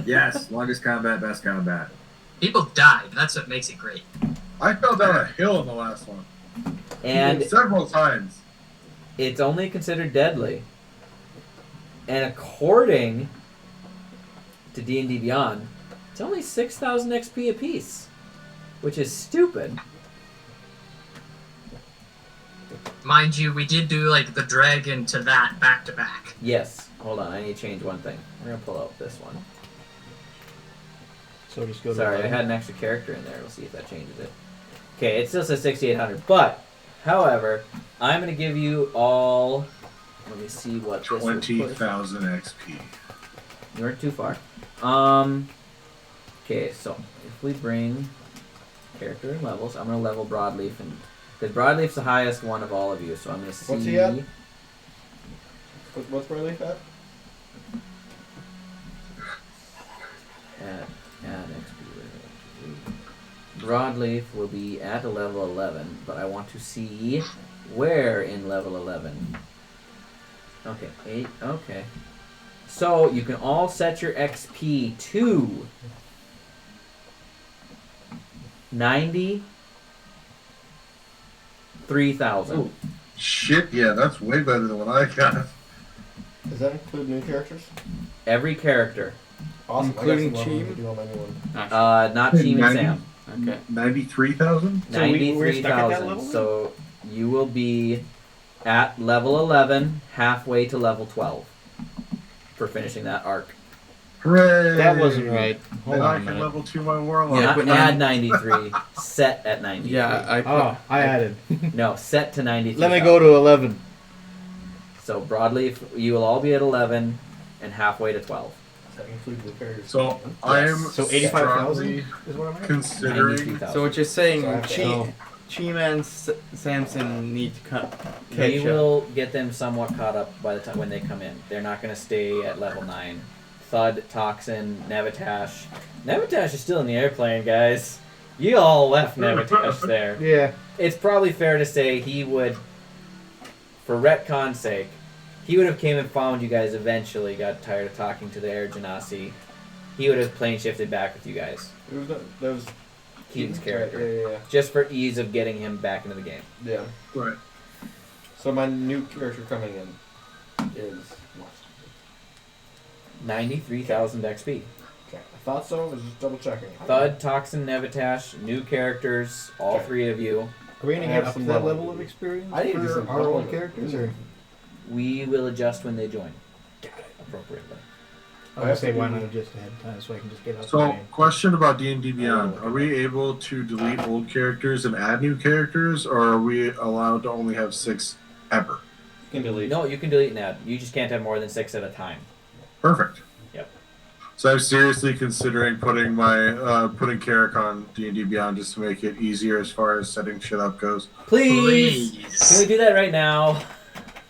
Yes, longest combat, best combat. People died. That's what makes it great. I fell down a hill in the last one. And Several times. it's only considered deadly. And according to D&D Beyond, it's only 6,000 XP apiece, which is stupid. Mind you, we did do like the dragon to that back to back. Yes. Hold on, I need to change one thing. We're going to pull out this one. So just go to Sorry, I had an extra character in there. We'll see if that changes it. Okay, it still says 6,800. But, however, I'm going to give you all... Let me see what this would put. 20,000 XP. You weren't too far. Okay, so if we bring character and levels, I'm going to level Broadleaf. Because Broadleaf's the highest one of all of you, so I'm going to see... What's he at? What's Broadleaf at? Add XP. Broadleaf will be at a level 11, but I want to see where in level 11. Okay, 8, okay. So, you can all set your XP to 93,000. Oh, shit, yeah, that's way better than what I got. Does that include new characters? Every character. Awesome. Including I got some Cheem? to do on anyone. Not Team and 90? Sam. Okay. 93,000? So we're stuck at that 93,000. level? So, you will be at level 11, halfway to level 12 for finishing that arc. Hooray! That wasn't right. Hold Then on I a can minute. level 2 my warlock. Yeah, Not but add 93, set at 93. Yeah, I put, Oh, I added. No, set to 93. Let me go to 11. So Broadleaf, you will all be at 11 and halfway to 12. Does that include new characters? So, I am So 85,000 strongly is what I'm at? considering... 93,000. so what you're saying, So I have to- Chima and Samson need to catch we up. will get them somewhat caught up by the time when they come in. They're not going to stay at level 9. Thud, Toxin, Nevitash. Nevitash is still in the airplane, guys. You all left Nevitash there. Yeah. It's probably fair to say he would, for retcon's sake, he would have came and found you guys eventually, got tired of talking to the Air Genasi. He would have plane shifted back with you guys. That was Keaton's Yeah, character. yeah. Just for ease of getting him back into the game. Yeah. Right. So my new character coming in is what? 93,000 XP. Okay. I thought so. I was just double checking. Thud, Toxin, Nevitash, new characters, all Okay. 3 of you. Are we going I to have get up to some that level. level of experience I need to do for some our own leveling. characters? Or? We will adjust when they join. Appropriately. I would say why not just ahead of time so I can just get out So, the game. question about D&D Beyond. Are we able to delete old characters and add new characters, or are we allowed to only have 6 ever? You can delete. No, you can delete and add. You just can't have more than 6 at a time. Perfect. Yep. So I'm seriously considering putting my putting Carrick on D&D Beyond just to make it easier as far as setting shit up goes. Please! Can we do that right now?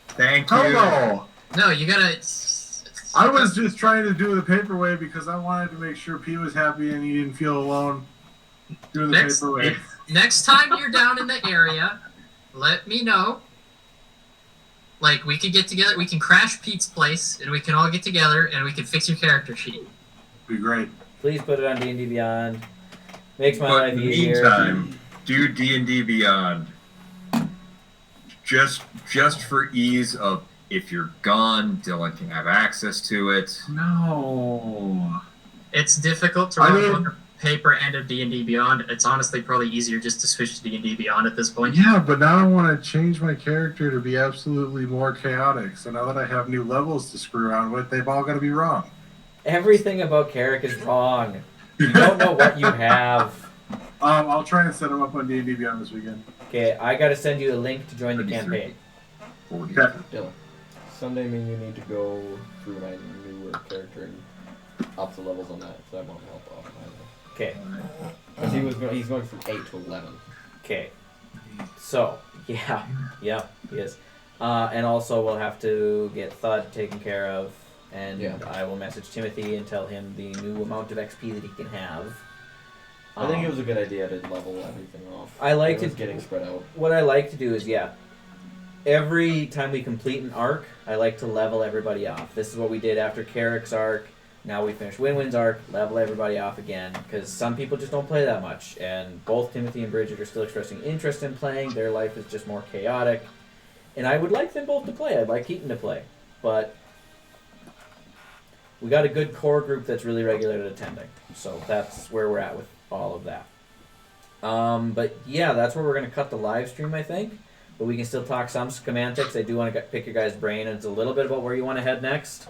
Thank you. Hell no! No, you gotta. I was just trying to do the paperweight because I wanted to make sure P was happy and he didn't feel alone doing the paperweight. Next time you're down in the area, let me know. Like, we could get together, we can crash Pete's place, and we can all get together, and we can fix your character sheet. Be great. Please put it on D&D Beyond. Makes my But life in the easier. meantime, do D&D Beyond. Just for ease of, if you're gone, Dylan can have access to it. No. It's difficult to run both a paper and a D&D Beyond. It's honestly probably easier just to switch to D&D Beyond at this point. Yeah, but now I want to change my character to be absolutely more chaotic. So now that I have new levels to screw around with, they've all got to be wrong. Everything about Carrick is wrong. You don't know what you have. I'll try and set them up on D&D Beyond this weekend. Okay, I gotta send you a link to join the campaign. Okay. Dylan, Sunday mean you need to go through my newer character and up the levels on that, so I won't help off either. Okay. Because he's going from 8 to 11. Okay. So, yeah, he is. And also we'll have to get Thud taken care of, and I will message Timothy and tell him the new amount of XP that he can have. I think it was a good idea to level everything off. I like it was getting spread out. What I like to do is, every time we complete an arc, I like to level everybody off. This is what we did after Carrick's arc. Now we finished Wynn-Wynn's arc, level everybody off again, because some people just don't play that much, and both Timothy and Bridget are still expressing interest in playing. Their life is just more chaotic, and I would like them both to play. I'd like Keaton to play, but we got a good core group that's really regular at attending, so that's where we're at with all of that. But yeah, that's where we're going to cut the live stream, I think. But we can still talk some semantics. I do want to pick your guys' brain, and it's a little bit about where you want to head next.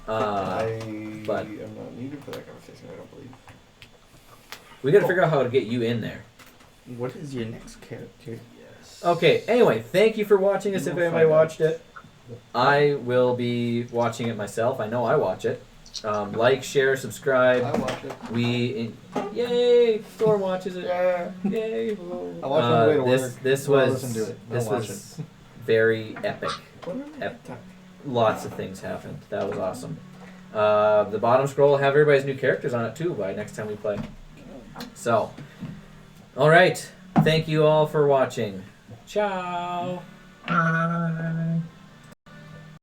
I am not needed for that conversation, I don't believe. We got to figure out how to get you in there. What is your next character? Yes. Okay, anyway, thank you for watching this if anybody watched it. I will be watching it myself. I know I watch it. Like, share, subscribe. I watch it. Yay! Storm watches it. Yeah. Yay! I watch it on the way to work. This Well, was listen to it. this Don't watch was very epic. Lots of things happened. That was awesome. The bottom scroll will have everybody's new characters on it too by next time we play. So, all right. Thank you all for watching. Ciao.